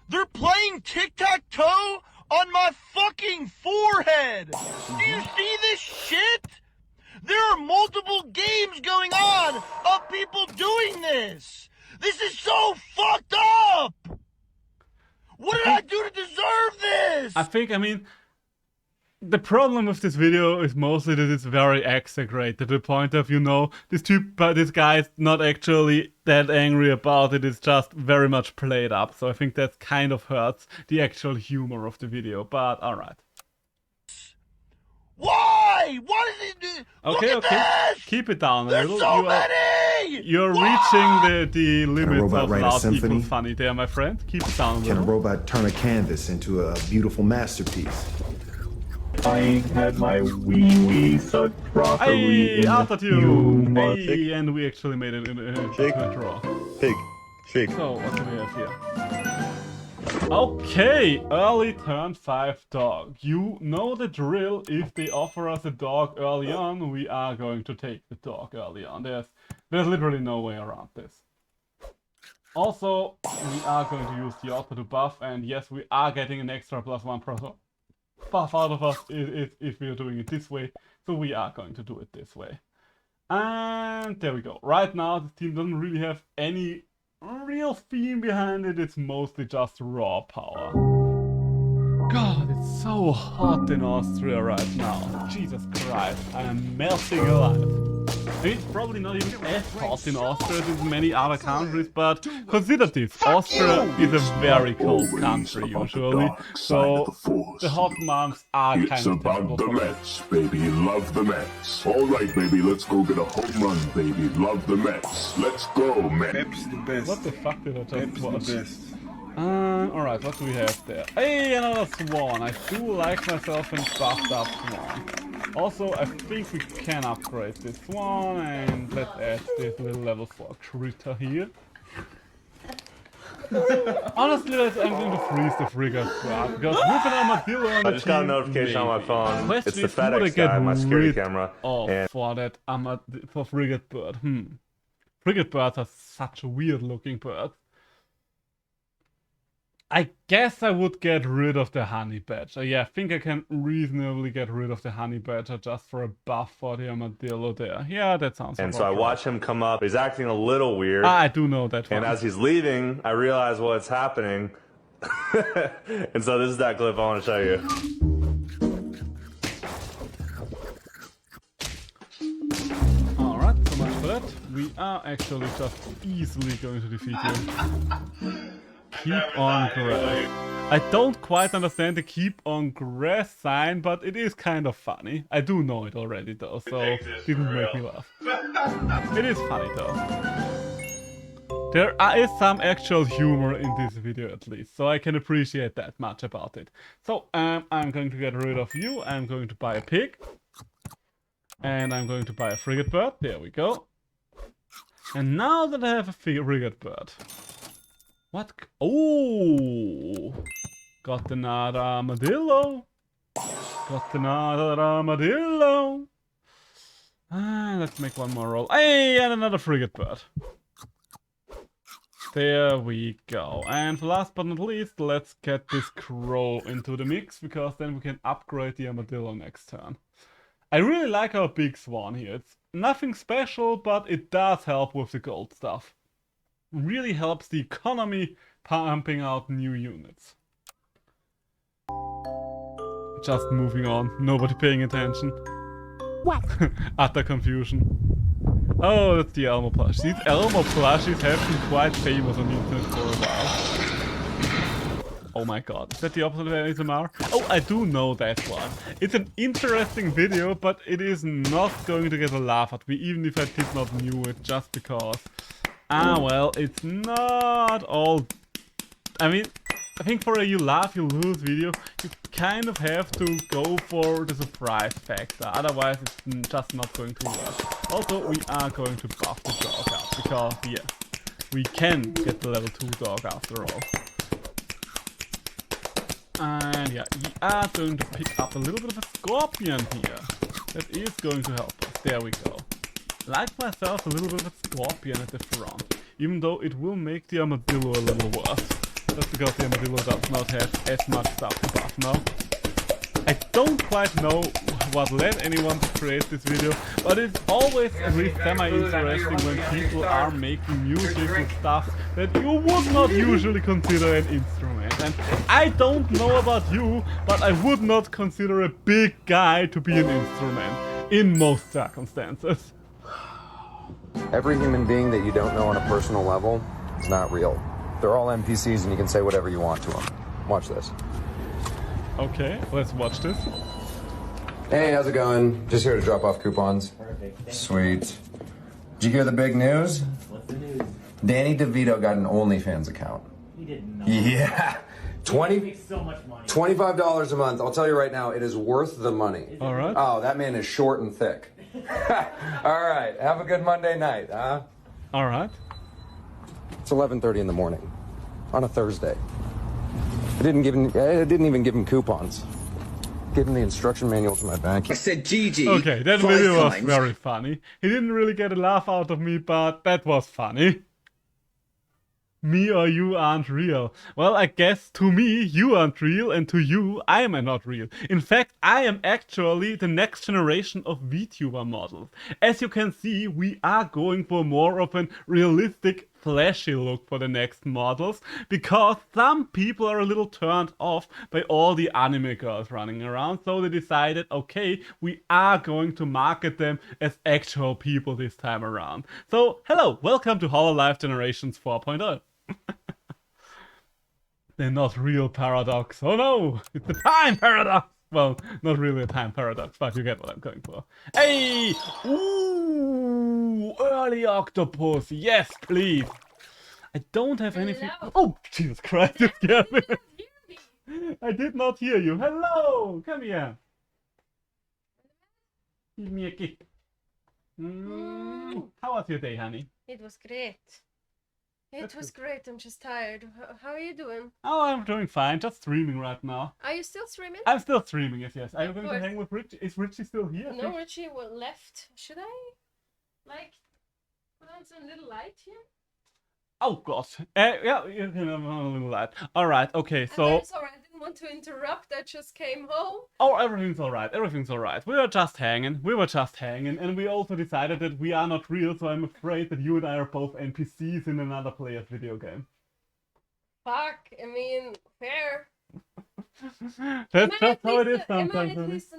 S14: They're playing tic-tac-toe on my fucking forehead! Do you see this shit? There are multiple games going on of people doing this! This is so fucked up! What did I do to deserve this?
S1: I mean, the problem with this video is mostly that it's very exaggerated to the point of, this guy is not actually that angry about it, it's just very much played up. So I think that kind of hurts the actual humor of the video, but alright.
S14: Why? Why does it do?
S1: Okay.
S14: This!
S1: Keep it down a
S14: There's
S1: little.
S14: so many!
S1: You're reaching the limits of loud equal funny there, my friend. Keep it down a little.
S21: Can a robot turn a canvas into a beautiful masterpiece?
S23: I had my wee sucked properly.
S1: Hey, after you. Hey, and we actually made it in a draw.
S23: Shake.
S1: So, what do we have here? Okay, early turn 5 dog. You know the drill. If they offer us a dog early on, we are going to take the dog early on. There's literally no way around this. Also, we are going to use the auto to buff, and yes, we are getting an extra +1 buff out of us if we are doing it this way. So we are going to do it this way. And there we go. Right now, this team doesn't really have any real theme behind it. It's mostly just raw power. God, it's so hot in Austria right now. Jesus Christ, I am melting alive. I mean, it's probably not even as hot in Austria as in many other countries, but consider this, Austria is a very cold country usually, so the hot months are kind
S23: It's
S1: of
S23: about
S1: terrible
S23: the
S1: for me.
S23: Mets, baby. Love the Mets. All right, baby. Let's go get a home run, baby. Love the Mets. Let's go, Mets.
S1: What the fuck did I just watch? Alright, what do we have there? Hey, another Swan. I do like myself in buffed up Swan. Also, I think we can upgrade this Swan, and let's add this little level 4 critter here. Honestly, I'm going to freeze the frigate bird, because with an armadillo on the
S2: I just got a
S1: team,
S2: notification on my phone.
S1: Question
S2: It's the
S1: is, who would I
S2: FedEx
S1: get
S2: guy, my security
S1: rid
S2: camera.
S1: of
S2: And
S1: for that for frigate bird? Frigate birds are such a weird looking bird. I guess I would get rid of the honey badger. Yeah, I think I can reasonably get rid of the honey badger just for a buff for the armadillo there. Yeah, that sounds
S2: and
S1: about
S2: so I
S1: right.
S2: watch him come up. He's acting a little weird.
S1: I do know that
S2: And
S1: one.
S2: as he's leaving, I realize what's happening. And so this is that clip I want to show you.
S1: Alright, so much for that. We are actually just easily going to defeat you. Keep on grass. I don't quite understand the keep on grass sign, but it is kind of funny. I do know it already though, so it didn't make me laugh. It is funny though. There is some actual humor in this video at least, so I can appreciate that much about it. So, I'm going to get rid of you, I'm going to buy a pig. And I'm going to buy a frigate bird, there we go. And now that I have a frigate bird... What? Oh! Got another armadillo! Got another armadillo! Let's make one more roll. Hey, and another frigate bird. There we go. And last but not least, let's get this crow into the mix, because then we can upgrade the armadillo next turn. I really like our big swan here. It's nothing special, but it does help with the gold stuff. Really helps the economy pumping out new units. Just moving on, nobody paying attention. What? Utter confusion. Oh, that's the Elmo plush. These Elmo plushies have been quite famous on the internet for a while. Oh my god, is that the opposite of ASMR? Oh, I do know that one. It's an interesting video, but it is not going to get a laugh at me, even if I did not knew it, just because... well, it's not all... I mean, I think for a you laugh, you lose video, you kind of have to go for the surprise factor, otherwise it's just not going to work. Also, we are going to buff the dog up, because, yeah, we can get the level 2 dog after all. And yeah, we are going to pick up a little bit of a scorpion here. That is going to help us. There we go. Like myself a little bit of a scorpion at the front. Even though it will make the armadillo a little worse. Just because the armadillo does not have as much stuff to buff now. I don't quite know what led anyone to create this video, but it's always at least semi-interesting when people are making music with stuff that you would not usually consider an instrument. And I don't know about you, but I would not consider a big guy to be an instrument, in most circumstances.
S3: Every human being that you don't know on a personal level is not real. They're all NPCs and you can say whatever you want to them. Watch this.
S1: Okay, let's watch this.
S3: Hey, how's it going? Just here to drop off coupons. Sweet. Did you hear the big news?
S19: What's the news?
S3: Danny DeVito got an OnlyFans account.
S19: He did not.
S3: Yeah.
S19: He makes so much money.
S3: $25 a month. I'll tell you right now, it is worth the money.
S1: All right.
S3: Oh, that man is short and thick. All right. Have a good Monday night, huh?
S1: All right.
S3: It's 11:30 in the morning on a Thursday. I didn't even give him coupons. Give him the instruction manual to my bank. I said GG.
S1: Okay, that video was very funny. He didn't really get a laugh out of me, but that was funny. Me or you aren't real. Well, I guess to me, you aren't real, and to you, I am not real. In fact, I am actually the next generation of VTuber models. As you can see, we are going for more of an realistic flashy look for the next models, because some people are a little turned off by all the anime girls running around, so they decided, okay, we are going to market them as actual people this time around. So, hello, welcome to Hololive Generations 4.0. They're not real paradox. Oh no, it's a time paradox. Well, not really a time paradox, but you get what I'm going for. Hey! Ooh! Early octopus! Yes, please! I don't have anything... Oh, Jesus Christ, you scared me! I did not hear you. Hello! Come here! Give me a kiss. How was your day, honey?
S5: It was great. It was great. I'm just tired. How are you doing?
S1: Oh, I'm doing fine. Just streaming right now.
S5: Are you still streaming?
S1: I'm still streaming, yes. Are you going to hang with Richie? Is Richie still here?
S5: No, Richie left. Should I, like, put on some little light here?
S1: Oh, God. Yeah, you can have a little light. Alright, okay, so...
S5: I'm sorry, I didn't want to interrupt. I just came home.
S1: Oh, everything's alright. Everything's alright. We were just hanging. And we also decided that we are not real, so I'm afraid that you and I are both NPCs in another player's video game.
S5: Fuck, I mean, fair.
S1: That's just how it is sometimes.
S5: Am I at least a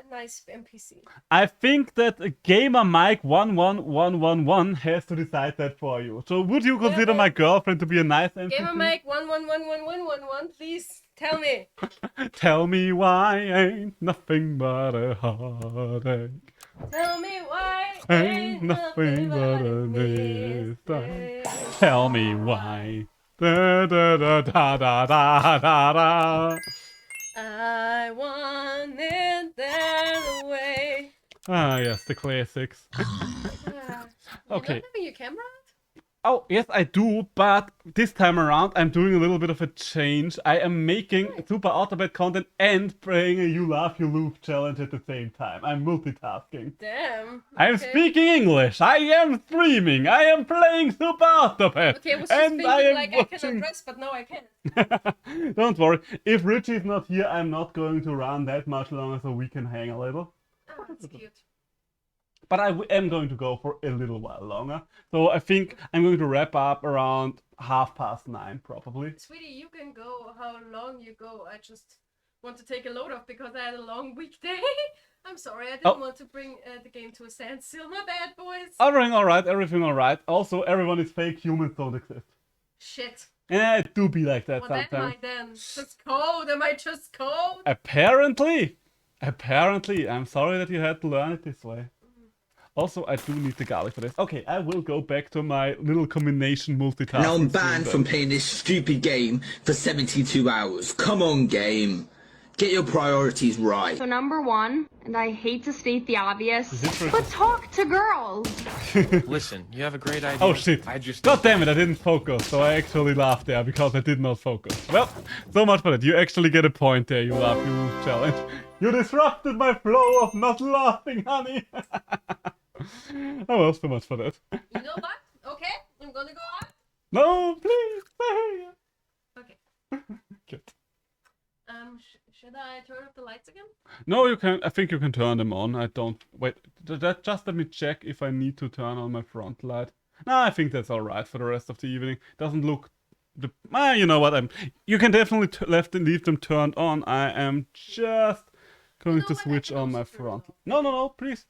S5: nice NPC?
S1: I think that Gamer Mike 11111 has to decide that for you. So would you consider my girlfriend to be a nice NPC?
S5: Gamer Mike 1111111, please tell me.
S1: Tell me why ain't nothing but a heartache.
S5: Tell me why
S1: ain't nothing but a mistake. Tell me why. Da da da da da da da da.
S5: I want it that way.
S1: Ah, yes, the classics.
S5: You
S1: Okay.
S5: not having your camera out?
S1: Oh, yes, I do, but this time around I'm doing a little bit of a change. I am making Super Autobot content and playing a You Laugh, You Lose challenge at the same time. I'm multitasking.
S5: Damn.
S1: I'm speaking English. I am streaming. I am playing Super Autobot.
S5: Okay, I was just thinking like I can address, but now I can't.
S1: Don't worry. If Richie is not here, I'm not going to run that much longer, so we can hang a little.
S5: Oh, that's cute.
S1: But I am going to go for a little while longer. So I think I'm going to wrap up around 9:30, probably.
S5: Sweetie, you can go how long you go. I just want to take a load off because I had a long weekday. I'm sorry, I didn't want to bring the game to a standstill. My bad, boys.
S1: Everything alright, everything alright. Also, everyone is fake, humans don't exist.
S5: Shit.
S1: Yeah, it do be like that
S5: What
S1: sometimes.
S5: am I then? Just code? Am I just code?
S1: Apparently. I'm sorry that you had to learn it this way. Also, I do need the garlic for this. Okay, I will go back to my little combination multitasking.
S7: Now I'm banned from playing this stupid game for 72 hours. Come on, game. Get your priorities right.
S8: So number one, and I hate to state the obvious, but talk to girls.
S24: Listen, you have a great idea.
S1: Oh shit. God damn it, I didn't focus. So I actually laughed there because I did not focus. Well, so much for that. You actually get a point there, You Laugh, You Lose challenge. You disrupted my flow of not laughing, honey. Oh well, so much for that.
S5: You know what? Okay, I'm gonna go out.
S1: No, please, stay.
S5: Okay.
S1: Good.
S5: Should I turn off the lights again?
S1: No, you can. I think you can turn them on. I don't. Wait, just let me check if I need to turn on my front light. No, I think that's alright for the rest of the evening. Doesn't look... you know what? You can definitely leave them turned on. I am just going to switch on my front. No, please.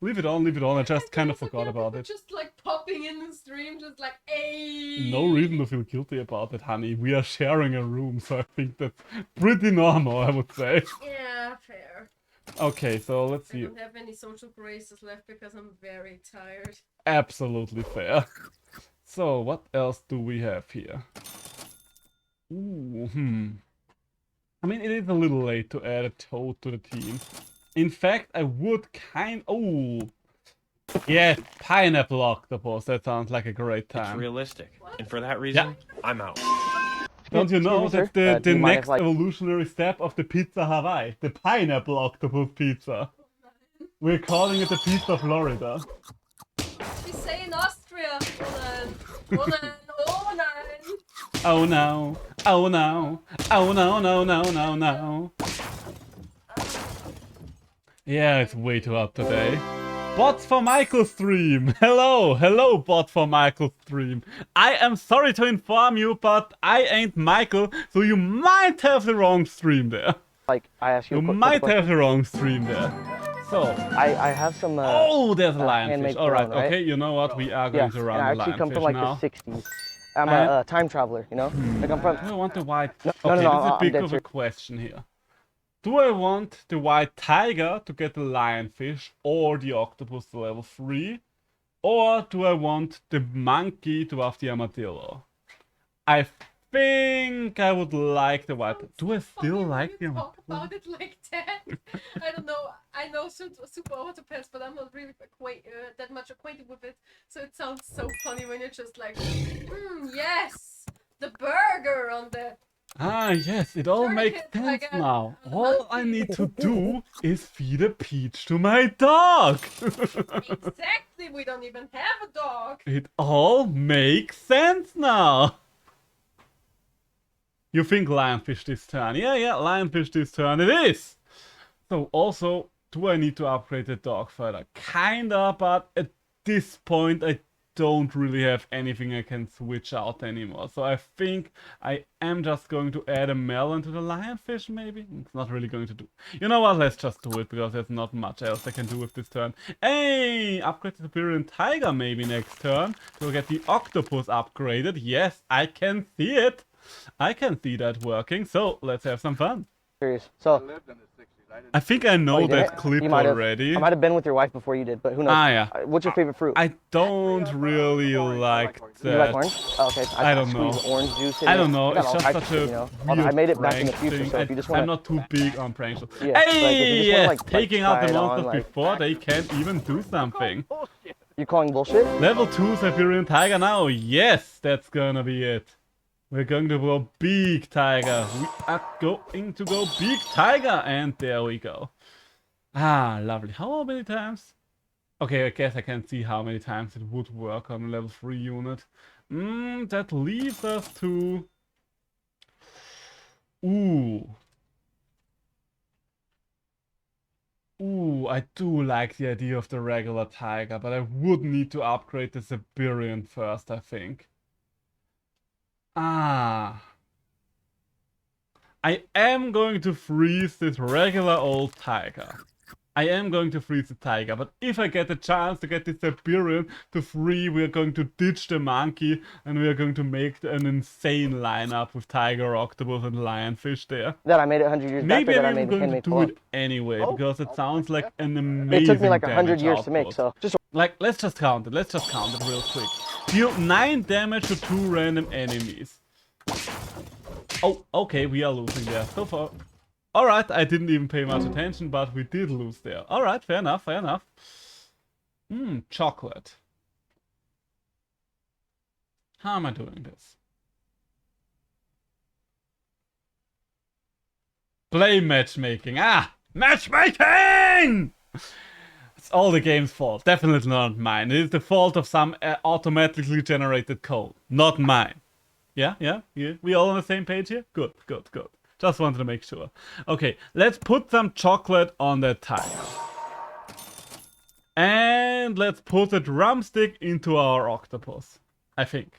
S1: Leave it on. I just kind of forgot about it.
S5: Just like popping in the stream, just like, hey.
S1: No reason to feel guilty about it, honey. We are sharing a room, so I think that's pretty normal, I would say.
S5: Yeah, fair.
S1: Okay, so let's see.
S5: I don't have any social graces left because I'm very tired.
S1: Absolutely fair. So, what else do we have here? Ooh, I mean, it is a little late to add a toad to the team. In fact, I would yeah, pineapple octopus. That sounds like a great time.
S24: It's realistic. And for that reason, I'm out.
S1: Don't you know
S12: Excuse
S1: that
S12: me,
S1: the
S12: do you mind
S1: next
S12: if, like-
S1: evolutionary step of the Pizza Hawaii, the pineapple octopus pizza? We're calling it the Pizza Florida.
S5: We say in Austria, Onan.
S1: Oh no, oh no, oh no. Yeah, it's way too hot today. Bots for Michael stream. Hello, bot for Michael stream. I am sorry to inform you, but I ain't Michael, so you might have the wrong stream there.
S12: Like, I asked you.
S1: You might have the wrong stream there. So
S12: I have some.
S1: Oh, there's a lionfish. All right,
S12: right?
S1: okay. You know what? We are going to run
S12: I
S1: the
S12: actually come from
S1: lionfish
S12: like
S1: now.
S12: the 60s. I'm a time traveler, you know. Like I'm from.
S1: Do I want the white?
S12: No,
S1: okay,
S12: no,
S1: this is a
S12: I'm
S1: big
S12: dead
S1: of a
S12: serious.
S1: question here. Do I want the white tiger to get the lionfish or the octopus to level 3? Or do I want the monkey to have the armadillo? I think I would like the white. Do I still like the
S5: talk
S1: armadillo?
S5: about it like that. I don't know. I know Super Autopass, but I'm not really that much acquainted with it. So it sounds so funny when you're just like, yes, the burger on the.
S1: Ah, yes, it all makes sense
S5: like
S1: now. All I need to do is feed a peach to my dog.
S5: Exactly, we don't even have a dog.
S1: It all makes sense now. You think lionfish this turn? Yeah, lionfish this turn it is. So also, do I need to upgrade the dog further? Kinda, but at this point I don't really have anything I can switch out anymore. So I think I am just going to add a melon to the lionfish, maybe? It's not really going to do. You know what? Let's just do it, because there's not much else I can do with this turn. Hey! Upgrade the Siberian Tiger maybe next turn to get the octopus upgraded. Yes, I can see it. I can see that working. So let's have some fun.
S12: Serious. So.
S1: I think I know that clip already.
S12: I might have been with your wife before you did, but who knows?
S1: Ah, yeah.
S12: What's your favorite fruit?
S1: I don't really like that.
S12: You like orange? Oh, okay.
S1: I don't know.
S12: Orange juice in
S1: I don't
S12: it.
S1: know.
S12: I got
S1: It's
S12: all
S1: just
S12: types
S1: such a
S12: of shit, you know?
S1: weird
S12: I made it back in the
S1: prank
S12: future,
S1: thing.
S12: so if you just wanna...
S1: I'm not too big on pranks.
S12: Yeah,
S1: Hey,
S12: like, if you just
S1: yes,
S12: wanna,
S1: taking out
S12: try
S1: the
S12: it on,
S1: monsters
S12: like...
S1: before they can't even do something.
S12: You calling bullshit?
S1: Level 2 Siberian Tiger now. Yes, that's gonna be it. We're going to go big tiger. We are going to go big tiger, and there we go. Ah, lovely. How many times? Okay, I guess I can see how many times it would work on a level 3 unit. That leaves us to... Ooh, I do like the idea of the regular tiger, but I would need to upgrade the Siberian first, I think. Ah. I am going to freeze this regular old tiger. I am going to freeze the tiger, but if I get the chance to get this Siberian to free, we are going to ditch the monkey and we are going to make an insane lineup with tiger, octopus and lionfish there.
S12: That I made it 100 years
S1: Maybe
S12: back,
S1: I'm even going to do it anyway, because it sounds like an amazing
S12: It took me like 100
S1: damage
S12: years to make,
S1: output.
S12: so just...
S1: Like, let's just count it. Let's just count it real quick. Deal 9 damage to 2 random enemies. Oh, okay, we are losing there. So far. Alright, I didn't even pay much attention, but we did lose there. Alright, fair enough, fair enough. Chocolate. How am I doing this? Play matchmaking. Ah! Matchmaking! It's all the game's fault. Definitely not mine. It is the fault of some automatically generated code. Not mine. Yeah? We all on the same page here? Good. Just wanted to make sure. Okay, let's put some chocolate on that tiger. And let's put a drumstick into our octopus. I think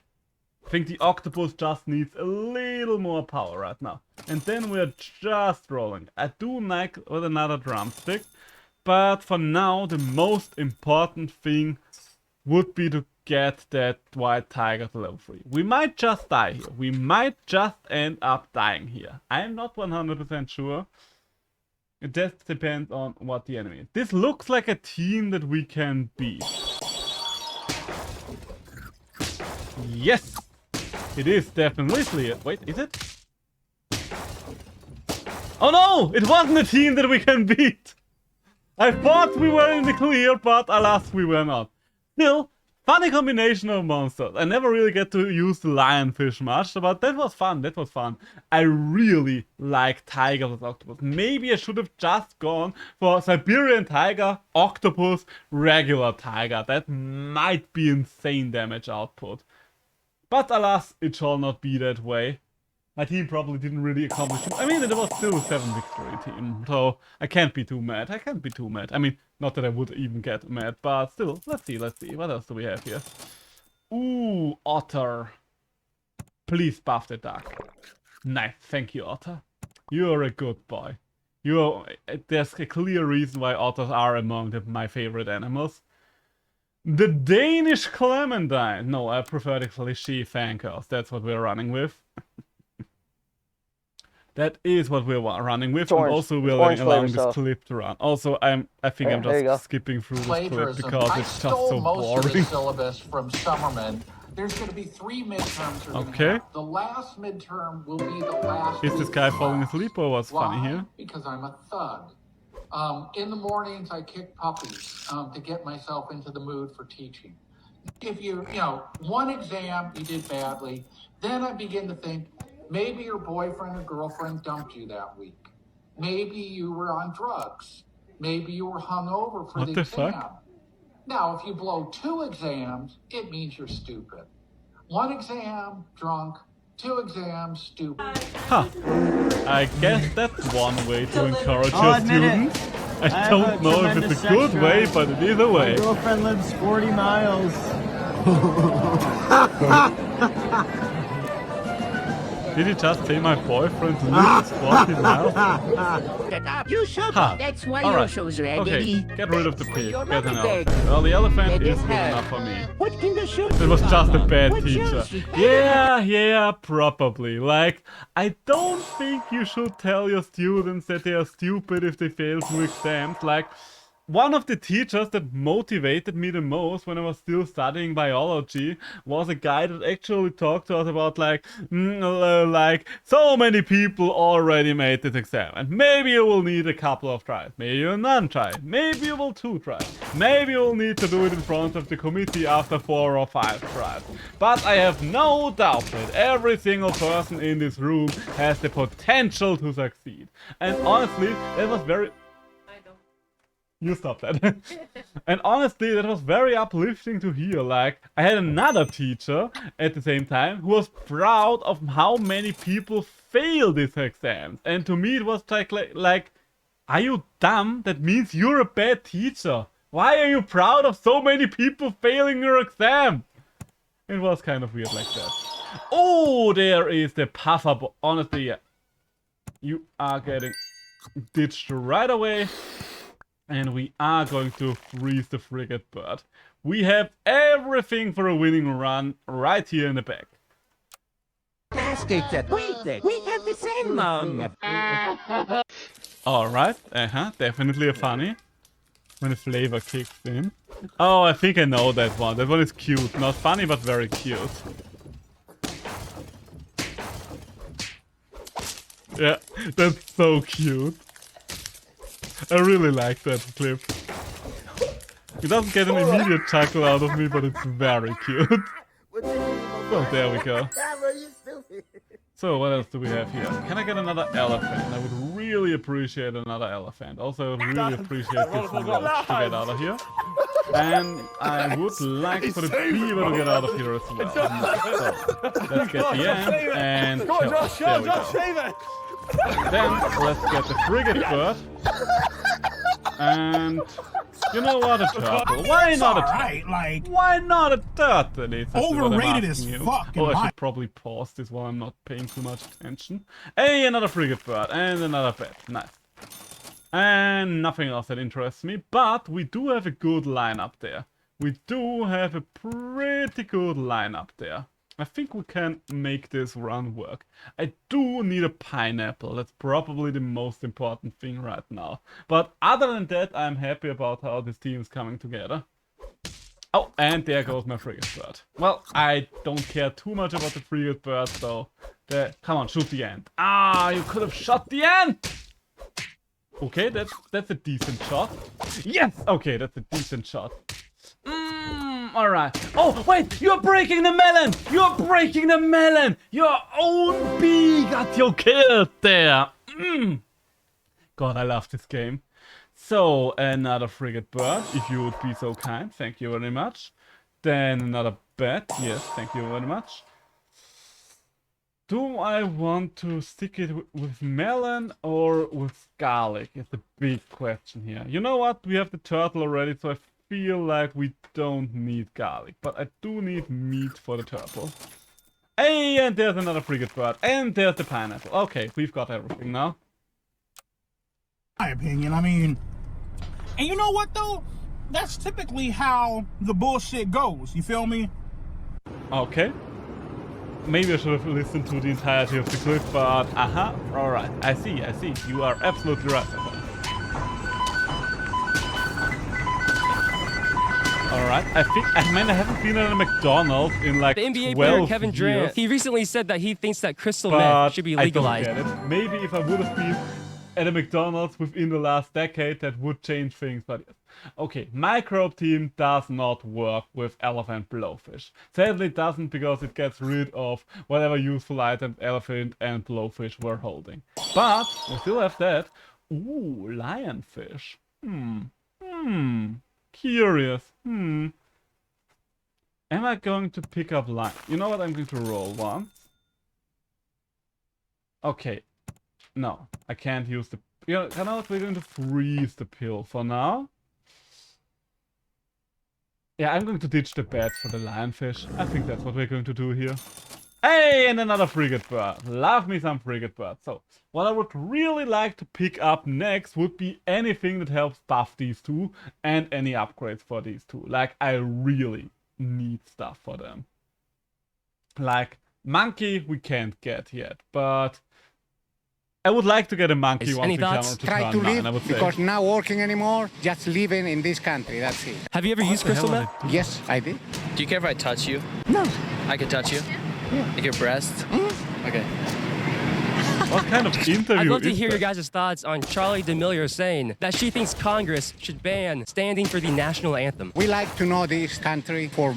S1: the octopus just needs a little more power right now. And then we're just rolling. I do like with another drumstick. But for now, the most important thing would be to get that white tiger to level 3. We might just die here. We might just end up dying here. I'm not 100% sure. It just depends on what the enemy is. This looks like a team that we can beat. Yes! It is definitely it. Wait, is it? Oh no! It wasn't a team that we can beat! I thought we were in the clear, but alas, we were not. Still, funny combination of monsters. I never really get to use the lionfish much, but that was fun, I really like tiger with octopus. Maybe I should have just gone for Siberian tiger, octopus, regular tiger. That might be insane damage output. But alas, it shall not be that way. my team probably didn't really accomplish it. I mean, it was still a 7 victory team, so I can't be too mad. I can't be too mad. I mean, not that I would even get mad, but still, let's see. What else do we have here? Ooh, Otter. Please buff the duck. Nice, thank you, Otter. You're a good boy. There's a clear reason why otters are among my favorite animals. The Danish Clementine. No, I prefer the cliché Fankers. That's what we're running with. That is what we're running with. And also we're allowing this clip to run. Also, I think I'm just skipping through this clip because it's just so boring.
S4: Of the syllabus from Summerman. There's going to be 3 midterms.
S1: Okay.
S4: The last midterm will be the last.
S1: Is this guy falling asleep or what's funny here?
S4: Because I'm a thug. In the mornings, I kick puppies to get myself into the mood for teaching. If you know, one exam you did badly, then I begin to think maybe your boyfriend or girlfriend dumped you that week. Maybe you were on drugs. Maybe you were hungover for the exam. Fuck? Now, if you blow 2 exams, it means you're stupid. 1 exam, drunk. 2 exams, stupid.
S1: Huh. I guess that's one way to encourage your students. I don't know if it's a good way, but it is a way.
S10: My girlfriend lives 40 miles.
S1: Did he just say my boyfriend lives 40 miles?
S10: You should. That's why your show's ready.
S1: Okay, get rid of the pig. Get an elephant. Well, the elephant is good enough for me.
S10: What kind of show?
S1: It was just a bad teacher. Yeah, probably. Like, I don't think you should tell your students that they are stupid if they fail 2 exams. Like, one of the teachers that motivated me the most when I was still studying biology was a guy that actually talked to us about like so many people already made this exam and maybe you will need a couple of tries, maybe you'll none try, maybe you will 2 try, maybe you'll need to do it in front of the committee after 4 or 5 tries. But I have no doubt that every single person in this room has the potential to succeed. And honestly, that was very... You stop that. And honestly, that was very uplifting to hear. Like, I had another teacher at the same time who was proud of how many people fail these exams. And to me, it was like, are you dumb? That means you're a bad teacher. Why are you proud of so many people failing your exam? It was kind of weird like that. Oh, there is the puffer. Honestly, yeah. You are getting ditched right away. And we are going to freeze the frigate bird. We have everything for a winning run right here in the back.
S10: We have the same mom.
S1: Alright, definitely a funny. When the flavor kicks in. Oh, I think I know that one. That one is cute. Not funny, but very cute. Yeah, that's so cute. I really like that clip. It doesn't get an immediate chuckle out of me, but it's very cute. So there we go. So what else do we have here? Can I get another elephant? I would really appreciate another elephant. Also, I would really appreciate this roach to get out of here. And I would like for the beaver to get out of here as well. So, let's get the end and kill. There we go. Then, let's get the frigate bird. And, you know what, a turtle. Why not a turtle? Why not a turtle?
S18: Overrated as fuck.
S1: Oh, I should probably pause this while I'm not paying too much attention. Hey, another frigate bird and another bat. Nice. And nothing else that interests me, but we do have a good lineup there. We do have a pretty good lineup there. I think we can make this run work. I do need a pineapple. That's probably the most important thing right now. But other than that, I'm happy about how this team is coming together. Oh, and there goes my frigate bird. Well, I don't care too much about the frigate bird, so... Come on, shoot the ant. Ah, you could have shot the ant! Okay, that's a decent shot. Yes! Okay, that's a decent shot. Alright. Oh, wait! You're breaking the melon! You're breaking the melon! Your own bee got you killed there! God, I love this game. So, another frigate bird, if you would be so kind. Thank you very much. Then another bat. Yes, thank you very much. Do I want to stick it with melon or with garlic? It's a big question here. You know what? We have the turtle already, so I feel like we don't need garlic. But I do need meat for the turtle. Hey, and there's another frigate bird. And there's the pineapple. Okay, we've got everything now.
S18: My opinion, I mean, and you know what though? That's typically how the bullshit goes. You feel me?
S1: Okay. Maybe I should have listened to the entirety of the clip, but alright. I see. You are absolutely right. Alright, I haven't been at a McDonald's in like
S13: the NBA
S1: 12
S13: player Kevin
S1: years,
S13: Durant, he recently said that he thinks that crystal meth should be legalized.
S1: I don't get it. Maybe if I would have been at a McDonald's within the last decade, that would change things, but yes. Okay, Microbe Team does not work with elephant blowfish. Sadly it doesn't, because it gets rid of whatever useful items elephant and blowfish were holding. But we still have that. Ooh, lionfish. Curious. Am I going to pick up lion? You know what? I'm going to roll once. Okay. No, I can't use the... You know what? We're going to freeze the pill for now. Yeah, I'm going to ditch the bats for the lionfish. I think that's what we're going to do here. Hey, and another frigate bird. Love me some frigate bird. So, what I would really like to pick up next would be anything that helps buff these two and any upgrades for these two. Like, I really need stuff for them. Like, monkey we can't get yet, but I would like to get a monkey once we come to
S15: Try to
S1: turn 9,
S15: live, because not working anymore, just living in this country, that's it.
S13: Have you ever used crystal meth?
S15: Yes, I did.
S16: Do you care if I touch you?
S15: No.
S16: I can touch you?
S15: Yeah.
S16: Like your breast? Okay.
S1: What kind of interview
S13: I'd love to
S1: is
S13: hear
S1: that?
S13: your guys' thoughts on Charlie D'Amelio saying that she thinks Congress should ban standing for the national anthem.
S15: We like to know this country for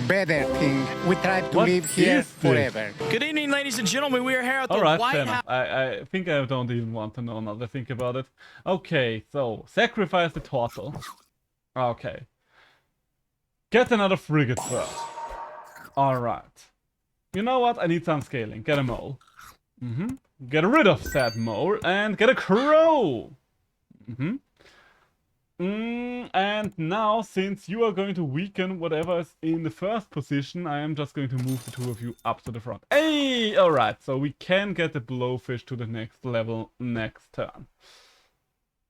S15: better thing. We try to live here forever.
S16: Good evening, ladies and gentlemen. We are here at the
S1: Alright,
S16: White
S1: fair
S16: House.
S1: enough. I think I don't even want to know now that I think about it. Okay, so sacrifice the turtle. Okay. Get another frigate bird. Alright. You know what? I need some scaling. Get a mole. Get rid of said mole and get a crow. And now, since you are going to weaken whatever is in the first position, I am just going to move the two of you up to the front. Hey! Alright, so we can get the blowfish to the next level next turn.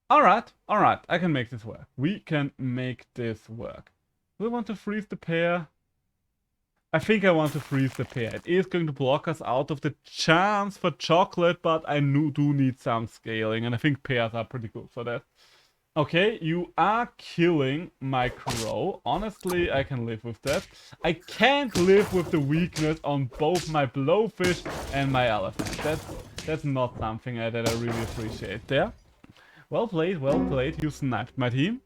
S1: Alright, I can make this work. We can make this work. Do I want to freeze the pair? I think I want to freeze the pair. It is going to block us out of the chance for chocolate, but I do need some scaling, and I think pairs are pretty good for that. Okay, you are killing my crow. Honestly, I can live with that. I can't live with the weakness on both my blowfish and my elephant. That's not something that I really appreciate there. Well played, you sniped my team.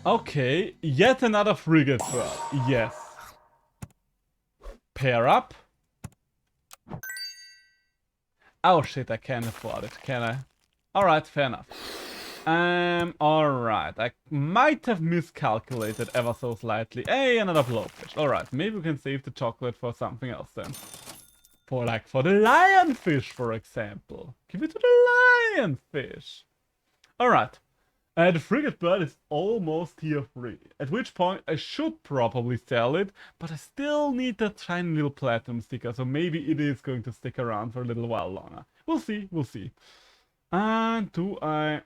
S1: Okay, yet another frigate bird. Yes. Pair up. Oh shit, I can't afford it, can I? Alright, fair enough. Alright, I might have miscalculated ever so slightly. Hey, another blowfish. Alright, maybe we can save the chocolate for something else then. For the lionfish, for example. Give it to the lionfish. Alright. The frigate bird is almost tier 3, at which point I should probably sell it, but I still need that tiny little platinum sticker, so maybe it is going to stick around for a little while longer. We'll see. And do I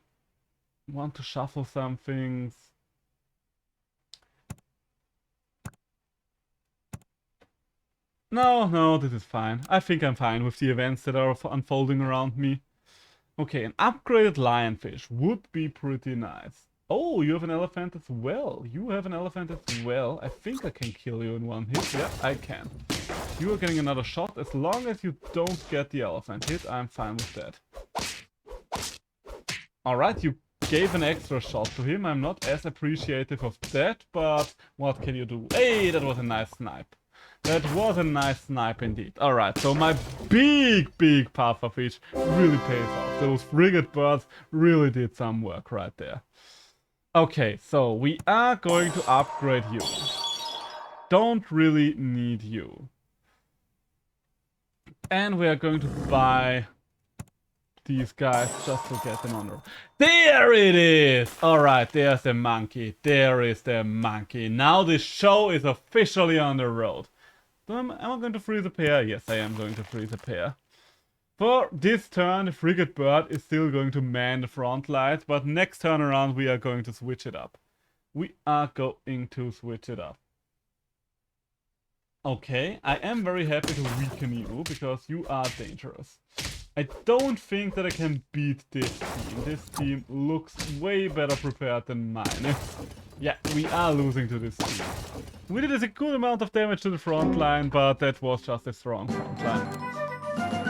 S1: want to shuffle some things? No, this is fine. I think I'm fine with the events that are unfolding around me. Okay, an upgraded lionfish would be pretty nice. Oh, you have an elephant as well. I think I can kill you in one hit. Yeah, I can. You are getting another shot. As long as you don't get the elephant hit, I'm fine with that. Alright, you gave an extra shot to him. I'm not as appreciative of that, but what can you do? Hey, that was a nice snipe. That was a nice snipe indeed. Alright, so my big pufferfish really pays off. Those frigate birds really did some work right there. Okay, so we are going to upgrade you. Don't really need you. And we are going to buy these guys just to get them on the road. There it is! Alright, there's the monkey. There is the monkey. Now the show is officially on the road. So am I going to freeze a pair? Yes, I am going to freeze a pair. For this turn, the frigate bird is still going to man the front lights, but next turn around we are going to switch it up. We are going to switch it up. Okay, I am very happy to weaken you, because you are dangerous. I don't think that I can beat this team. This team looks way better prepared than mine. Yeah, we are losing to this team. We did a good amount of damage to the front line, but that was just a strong front line.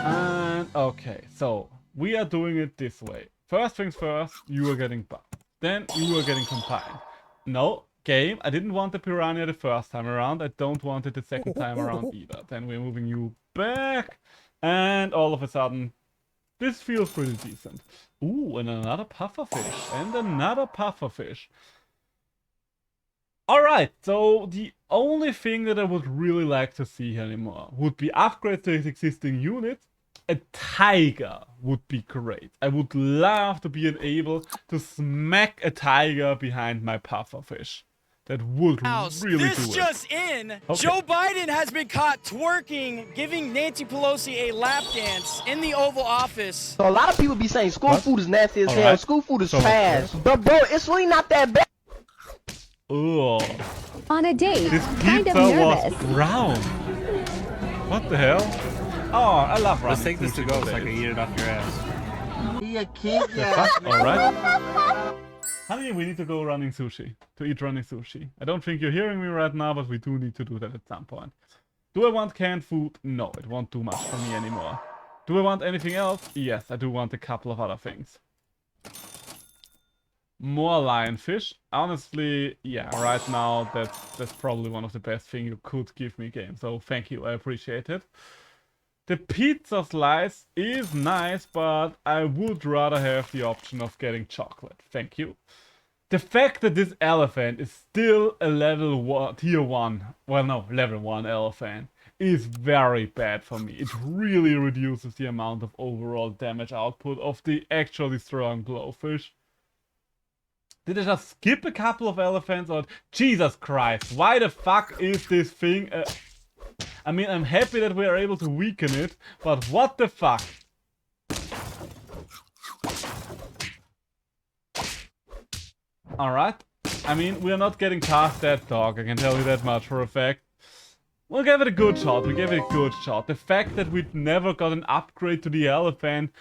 S1: And okay, so we are doing it this way. First things first, you are getting buffed. Then you are getting combined. No, game, I didn't want the piranha the first time around. I don't want it the second time around either. Then we're moving you back. And all of a sudden, this feels pretty decent. Ooh, and another pufferfish. And another pufferfish. Alright, so the only thing that I would really like to see here anymore would be upgrades to his existing units. A tiger would be great. I would love to be able to smack a tiger behind my pufferfish. That would really do it.
S16: This just in.
S1: Okay.
S16: Joe Biden has been caught twerking, giving Nancy Pelosi a lap dance in the Oval Office.
S12: So a lot of people be saying school food is nasty as hell.
S1: Alright.
S12: School food is
S1: So
S12: trash. But bro, it's really not that bad.
S1: Ugh.
S11: On a date,
S1: This
S11: kind of
S1: pizza
S11: nervous.
S1: was brown. What the hell? Oh, I love running.
S24: Let's take this to go so I can eat it off your ass.
S12: Be a kid,
S1: Alright. Honey, we need to go running sushi. To eat running sushi. I don't think you're hearing me right now, but we do need to do that at some point. Do I want canned food? No, it won't do much for me anymore. Do I want anything else? Yes, I do want a couple of other things. More lionfish. Honestly, yeah, right now that's probably one of the best things you could give me, game. So thank you, I appreciate it. The pizza slice is nice, but I would rather have the option of getting chocolate. Thank you. The fact that this elephant is still a level 1, tier 1, well no, level 1 elephant, is very bad for me. It really reduces the amount of overall damage output of the actually strong blowfish. Did I just skip a couple of elephants, or Jesus Christ, why the fuck is this thing I mean, I'm happy that we are able to weaken it, but what the fuck? Alright. I mean, we are not getting past that dog, I can tell you that much for a fact. We'll give it a good shot, we gave it a good shot. The fact that we never got an upgrade to the elephant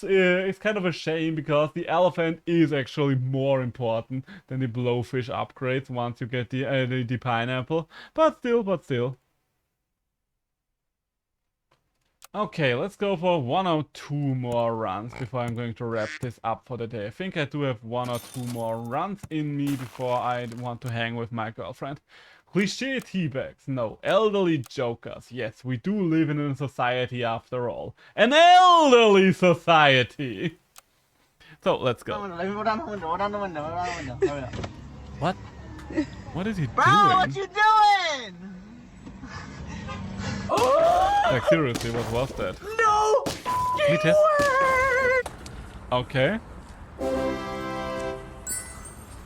S1: is kind of a shame, because the elephant is actually more important than the blowfish upgrades once you get the pineapple. But still. Okay, let's go for 1 or 2 more runs before I'm going to wrap this up for the day. I think I do have 1 or 2 more runs in me before I want to hang with my girlfriend. Cliché teabags, no. Elderly jokers, yes, we do live in a society after all. An elderly society! So, let's go. What? What is he doing?
S12: What you doing?
S1: Like, seriously, what was that?
S12: No!
S1: Can we test? Okay.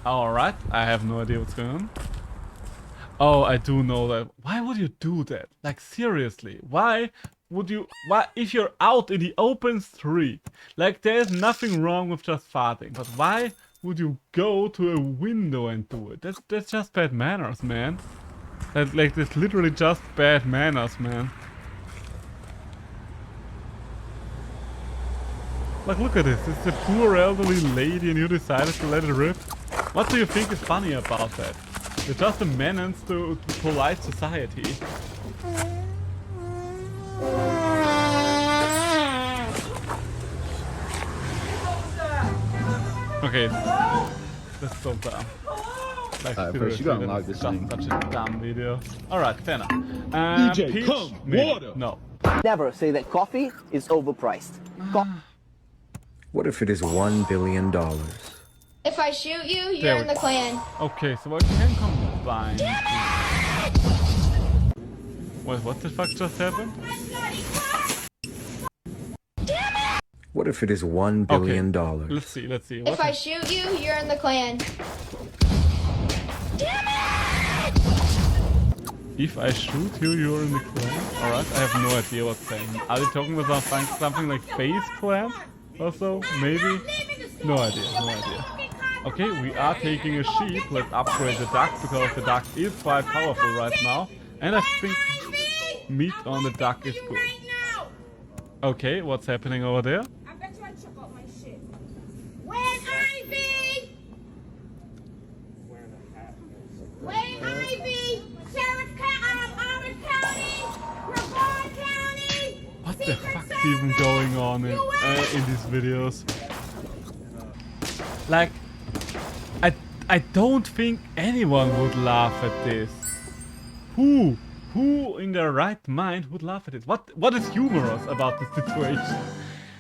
S1: Alright, I have no idea what's going on. Oh, I do know that. Why would you do that? Like, seriously, why would you... Why, if you're out in the open street, like, there's nothing wrong with just farting, but why would you go to a window and do it? That's just bad manners, man. Like, that's literally just bad manners, man. Like, look at this. It's a poor elderly lady and you decided to let it rip. What do you think is funny about that? You're just a menace to polite society. Okay, that's so dumb. Like,
S21: first you gotta unlock this thing.
S1: Such a dumb video. Alright, fair enough.
S6: DJ,
S1: Peach,
S6: come,
S1: maybe.
S6: water.
S1: No.
S12: Never say that coffee is overpriced.
S3: What if it is $1 billion?
S17: If I shoot you,
S1: There
S17: you're
S1: we
S17: in the
S1: go.
S17: clan.
S1: Okay, so I can combine. Wait, what the fuck just happened?
S21: What if it is $1 billion?
S1: Let's see.
S17: If I shoot you, you're in the clan.
S1: If I shoot you, you're in the clan? Alright, I have no idea what's saying. Are they talking about something like Face Clan? Also, maybe? No idea. Okay, we are taking a sheep. Let's upgrade the duck, because the duck is quite powerful right now. And I think meat on the duck is good. Okay, what's happening over there?
S6: I bet you I check out my shit. Where's Ivy? Where's Ivy? Sheriff Orange County? Brevard County?
S1: What the fuck's even going on in these videos? Like, I don't think anyone would laugh at this. Who in their right mind would laugh at it? What is humorous about this situation?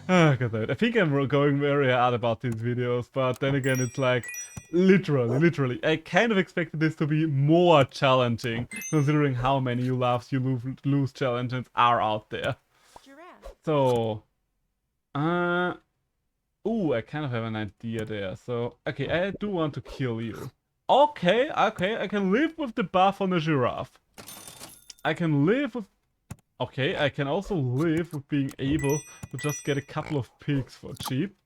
S1: Oh god, I think I'm going very hard about these videos, but then again, it's like literally. I kind of expected this to be more challenging, considering how many you lose challenges are out there. So, ooh, I kind of have an idea there. So, okay, I do want to kill you. Okay, I can live with the buff on the giraffe. I can live with... Okay, I can also live with being able to just get a couple of pigs for cheap.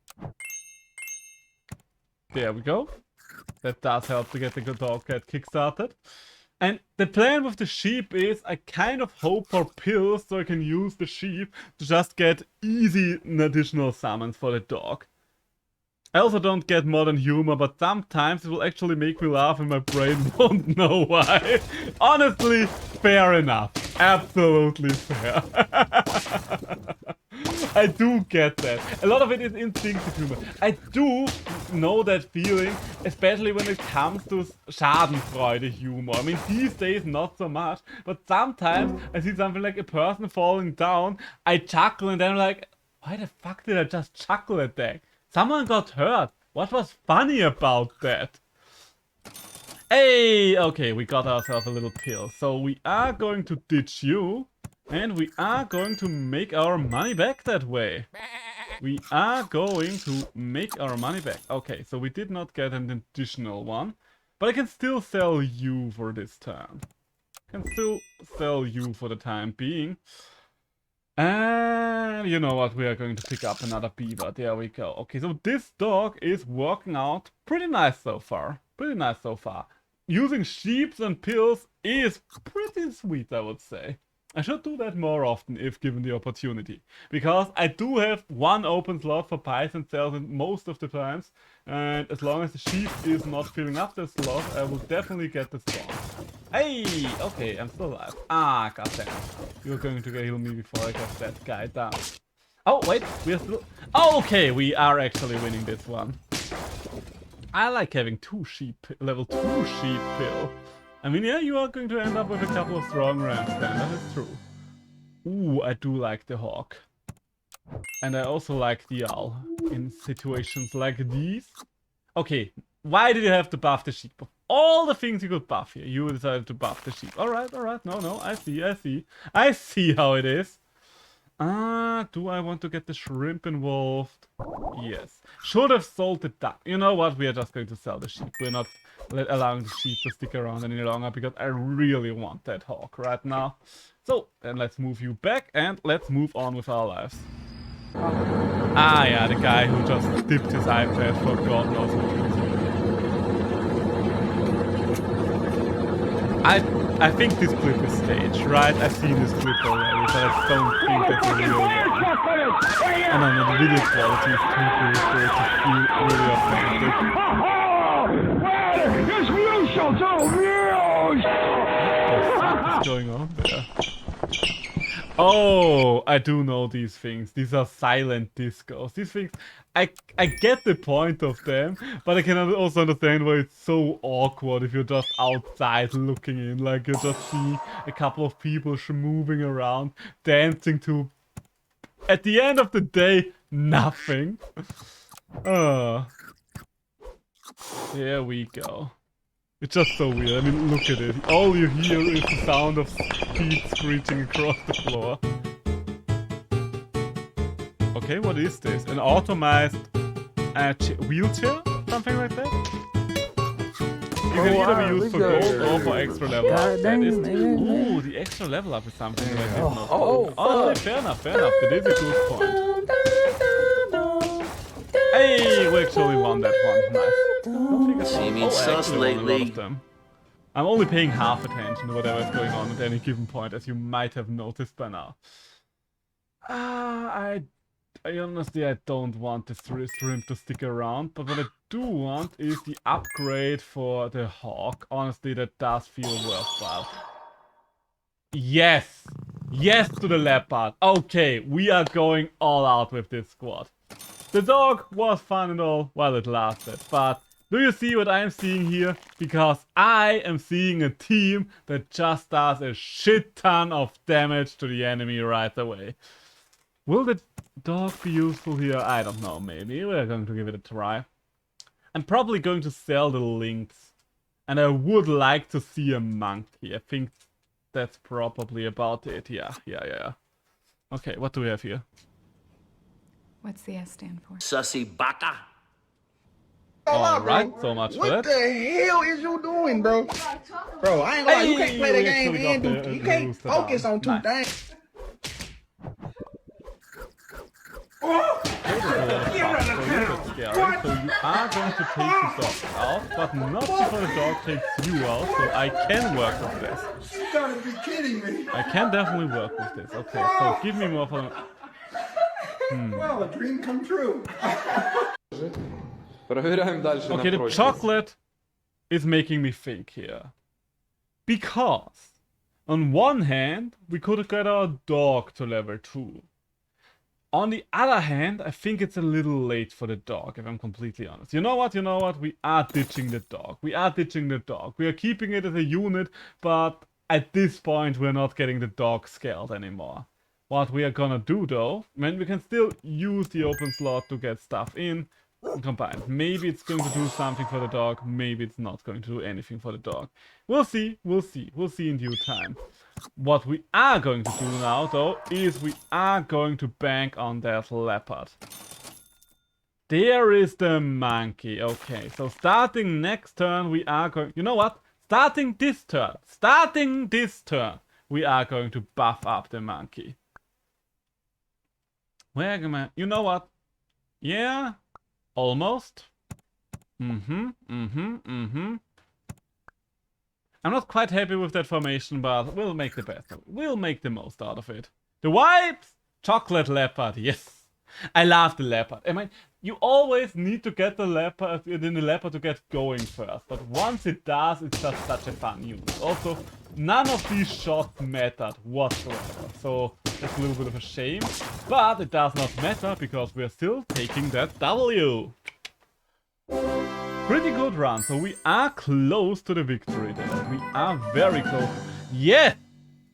S1: There we go. That does help to get the dog get kickstarted. And the plan with the sheep is I kind of hope for pills so I can use the sheep to just get easy additional summons for the dog. I also don't get modern humor, but sometimes it will actually make me laugh and my brain won't know why. Honestly, fair enough. Absolutely fair. I do get that. A lot of it is instinctive humor. I do know that feeling, especially when it comes to Schadenfreude humor. I mean, these days not so much, but sometimes I see something like a person falling down, I chuckle and then I'm like, why the fuck did I just chuckle at that? Someone got hurt. What was funny about that? Hey, okay, we got ourselves a little pill. So we are going to ditch you. And we are going to make our money back that way. We are going to make our money back. Okay, so we did not get an additional one. But I can still sell you for this turn. I can still sell you for the time being. And you know what, we are going to pick up another beaver. There we go. Okay, so this dog is working out pretty nice so far. Using sheeps and pills is pretty sweet, I would say. I should do that more often if given the opportunity. Because I do have one open slot for buys and sells most of the times. And as long as the sheep is not filling up the slot, I will definitely get the spawn. Hey! Okay, I'm still alive. Ah, goddamn. You're going to heal me before I get that guy down. Oh, wait, we are still... Oh, okay, we are actually winning this one. I like having level 2 sheep pill. I mean, yeah, you are going to end up with a couple of strong rams then, that is true. Ooh, I do like the hawk. And I also like the owl in situations like these. Okay, why did you have to buff the sheep? Of all the things you could buff here, you decided to buff the sheep. Alright, no, I see how it is. Do I want to get the shrimp involved? Yes. Should have sold the duck. You know what? We are just going to sell the sheep. We're not allowing the sheep to stick around any longer because I really want that hawk right now. So, then let's move you back and let's move on with our lives. Ah, yeah, the guy who just dipped his iPad for God knows what. I think this clip is staged, right? I've seen this clip already, but I don't think that's a real one. Oh no, the video quality is too good for it to feel really authentic. What is going on there? Oh, I do know these things. These are silent discos. These things, I get the point of them, but I can also understand why it's so awkward if you're just outside looking in. Like you just see a couple of people moving around, dancing to, at the end of the day, nothing. There we go. It's just so weird. I mean, look at it. All you hear is the sound of feet screeching across the floor. Okay, what is this? An automized wheelchair? Something like that? You can either be used for gold or for extra level up. Ooh, the extra level up is something that I didn't know. Oh, fair enough, fair enough. That is a good point. Hey, we actually won that one. Nice.
S9: See me sus lately.
S1: I'm only paying half attention to whatever is going on at any given point, as you might have noticed by now. I honestly, I don't want the stream to stick around, but what I do want is the upgrade for the Hawk. Honestly, that does feel worthwhile. Yes! Yes to the Leopard. Okay, we are going all out with this squad. The dog was fun and all while it lasted, but do you see what I'm seeing here? Because I am seeing a team that just does a shit ton of damage to the enemy right away. Will the dog be useful here? I don't know, maybe. We're going to give it a try. I'm probably going to sell the lynx. And I would like to see a monkey. I think that's probably about it. Yeah. Okay, what do we have here?
S14: What's the S stand for?
S9: Sussy baka.
S1: Alright, so much for that.
S18: What the hell is you doing, bro? Bro, I ain't gonna lie, you can't play the game and do, you can't focus on two things.
S1: So you are going to take the dog out, but not before the dog takes you out, so I can work with this.
S18: You gotta be kidding me.
S1: I can definitely work with this. Okay, so give me more for...
S18: Well, a dream come true.
S1: Okay, the chocolate is making me think here. Because, on one hand, we could get our dog to level 2. On the other hand, I think it's a little late for the dog, if I'm completely honest. You know what? We are ditching the dog. We are keeping it as a unit, but at this point, we're not getting the dog scaled anymore. What we are gonna do, though, when we can still use the open slot to get stuff in, combined. Maybe it's going to do something for the dog, maybe it's not going to do anything for the dog. We'll see in due time. What we are going to do now, though, is we are going to bank on that leopard. There is the monkey. Okay, so starting next turn, we are going... You know what? Starting this turn, we are going to buff up the monkey. Where am I? You know what? Yeah, almost. I'm not quite happy with that formation, but we'll make the best of it. We'll make the most out of it. The wipes! Chocolate leopard, yes. I love the leopard. I mean, you always need to get the leopard to get going first. But once it does, it's just such a fun unit. Also, none of these shots mattered whatsoever. So, that's a little bit of a shame. But it does not matter, because we're still taking that W. Pretty good run, so we are close to the victory there. We are very close. Yes!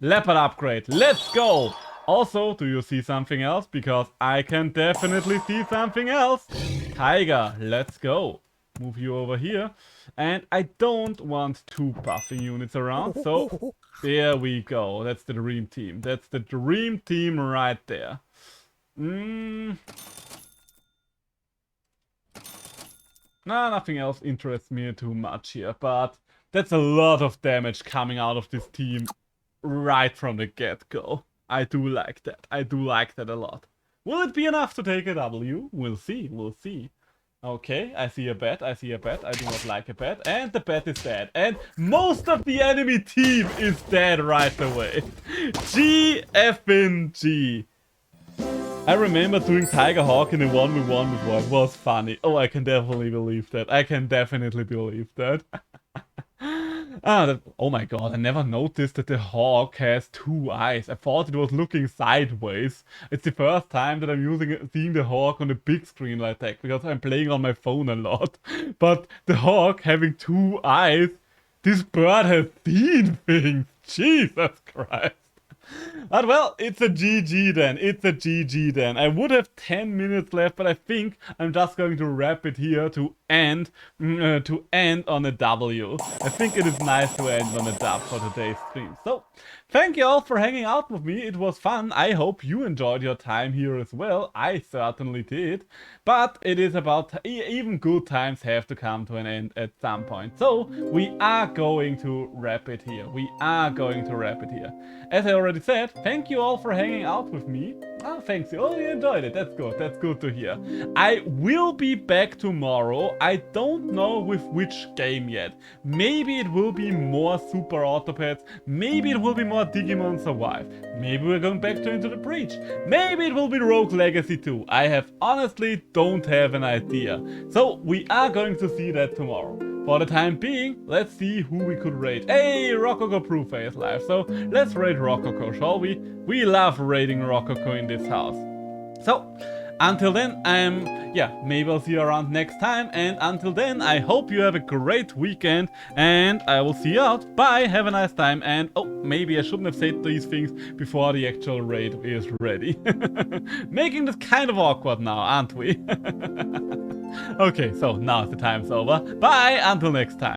S1: Leopard upgrade, let's go! Also, do you see something else? Because I can definitely see something else. Tiger, let's go. Move you over here. And I don't want 2 buffing units around, so there we go. That's the dream team. That's the dream team right there. Nah, nothing else interests me too much here, but that's a lot of damage coming out of this team right from the get-go. I do like that. I do like that a lot. Will it be enough to take a W? We'll see. We'll see. Okay, I see a bet. I do not like a bet. And the bet is dead. And most of the enemy team is dead right away. GFNG. I remember doing Tiger Hawk in a 1v1 before. It was funny. Oh, I can definitely believe that. Oh my god, I never noticed that the Hawk has 2 eyes. I thought it was looking sideways. It's the first time that I'm seeing the Hawk on a big screen like that, because I'm playing on my phone a lot. But the Hawk having 2 eyes, this bird has seen things. Jesus Christ. But well, it's a GG then. I would have 10 minutes left, but I think I'm just going to wrap it here to end on a W. I think it is nice to end on a dub for today's stream. So, thank you all for hanging out with me. It was fun. I hope you enjoyed your time here as well. I certainly did. But it is about even good times have to come to an end at some point. So we are going to wrap it here. As I already said, thank you all for hanging out with me. Oh, thanks. Oh, you enjoyed it. That's good. That's good to hear. I will be back tomorrow. I don't know with which game yet. Maybe it will be more Super Autopads. Maybe it will be more Digimon Survive. Maybe we're going back to Into the Breach. Maybe it will be Rogue Legacy 2. I have honestly don't have an idea. So we are going to see that tomorrow. For the time being, let's see who we could raid. Hey, Rococo Brewface is live. So let's raid Rococo, shall we? We love raiding Rococo in this house. So until then, maybe I'll see you around next time. And until then, I hope you have a great weekend. And I will see you out. Bye, have a nice time. And oh, maybe I shouldn't have said these things before the actual raid is ready. Making this kind of awkward now, aren't we? Okay, so now the time's over. Bye, until next time.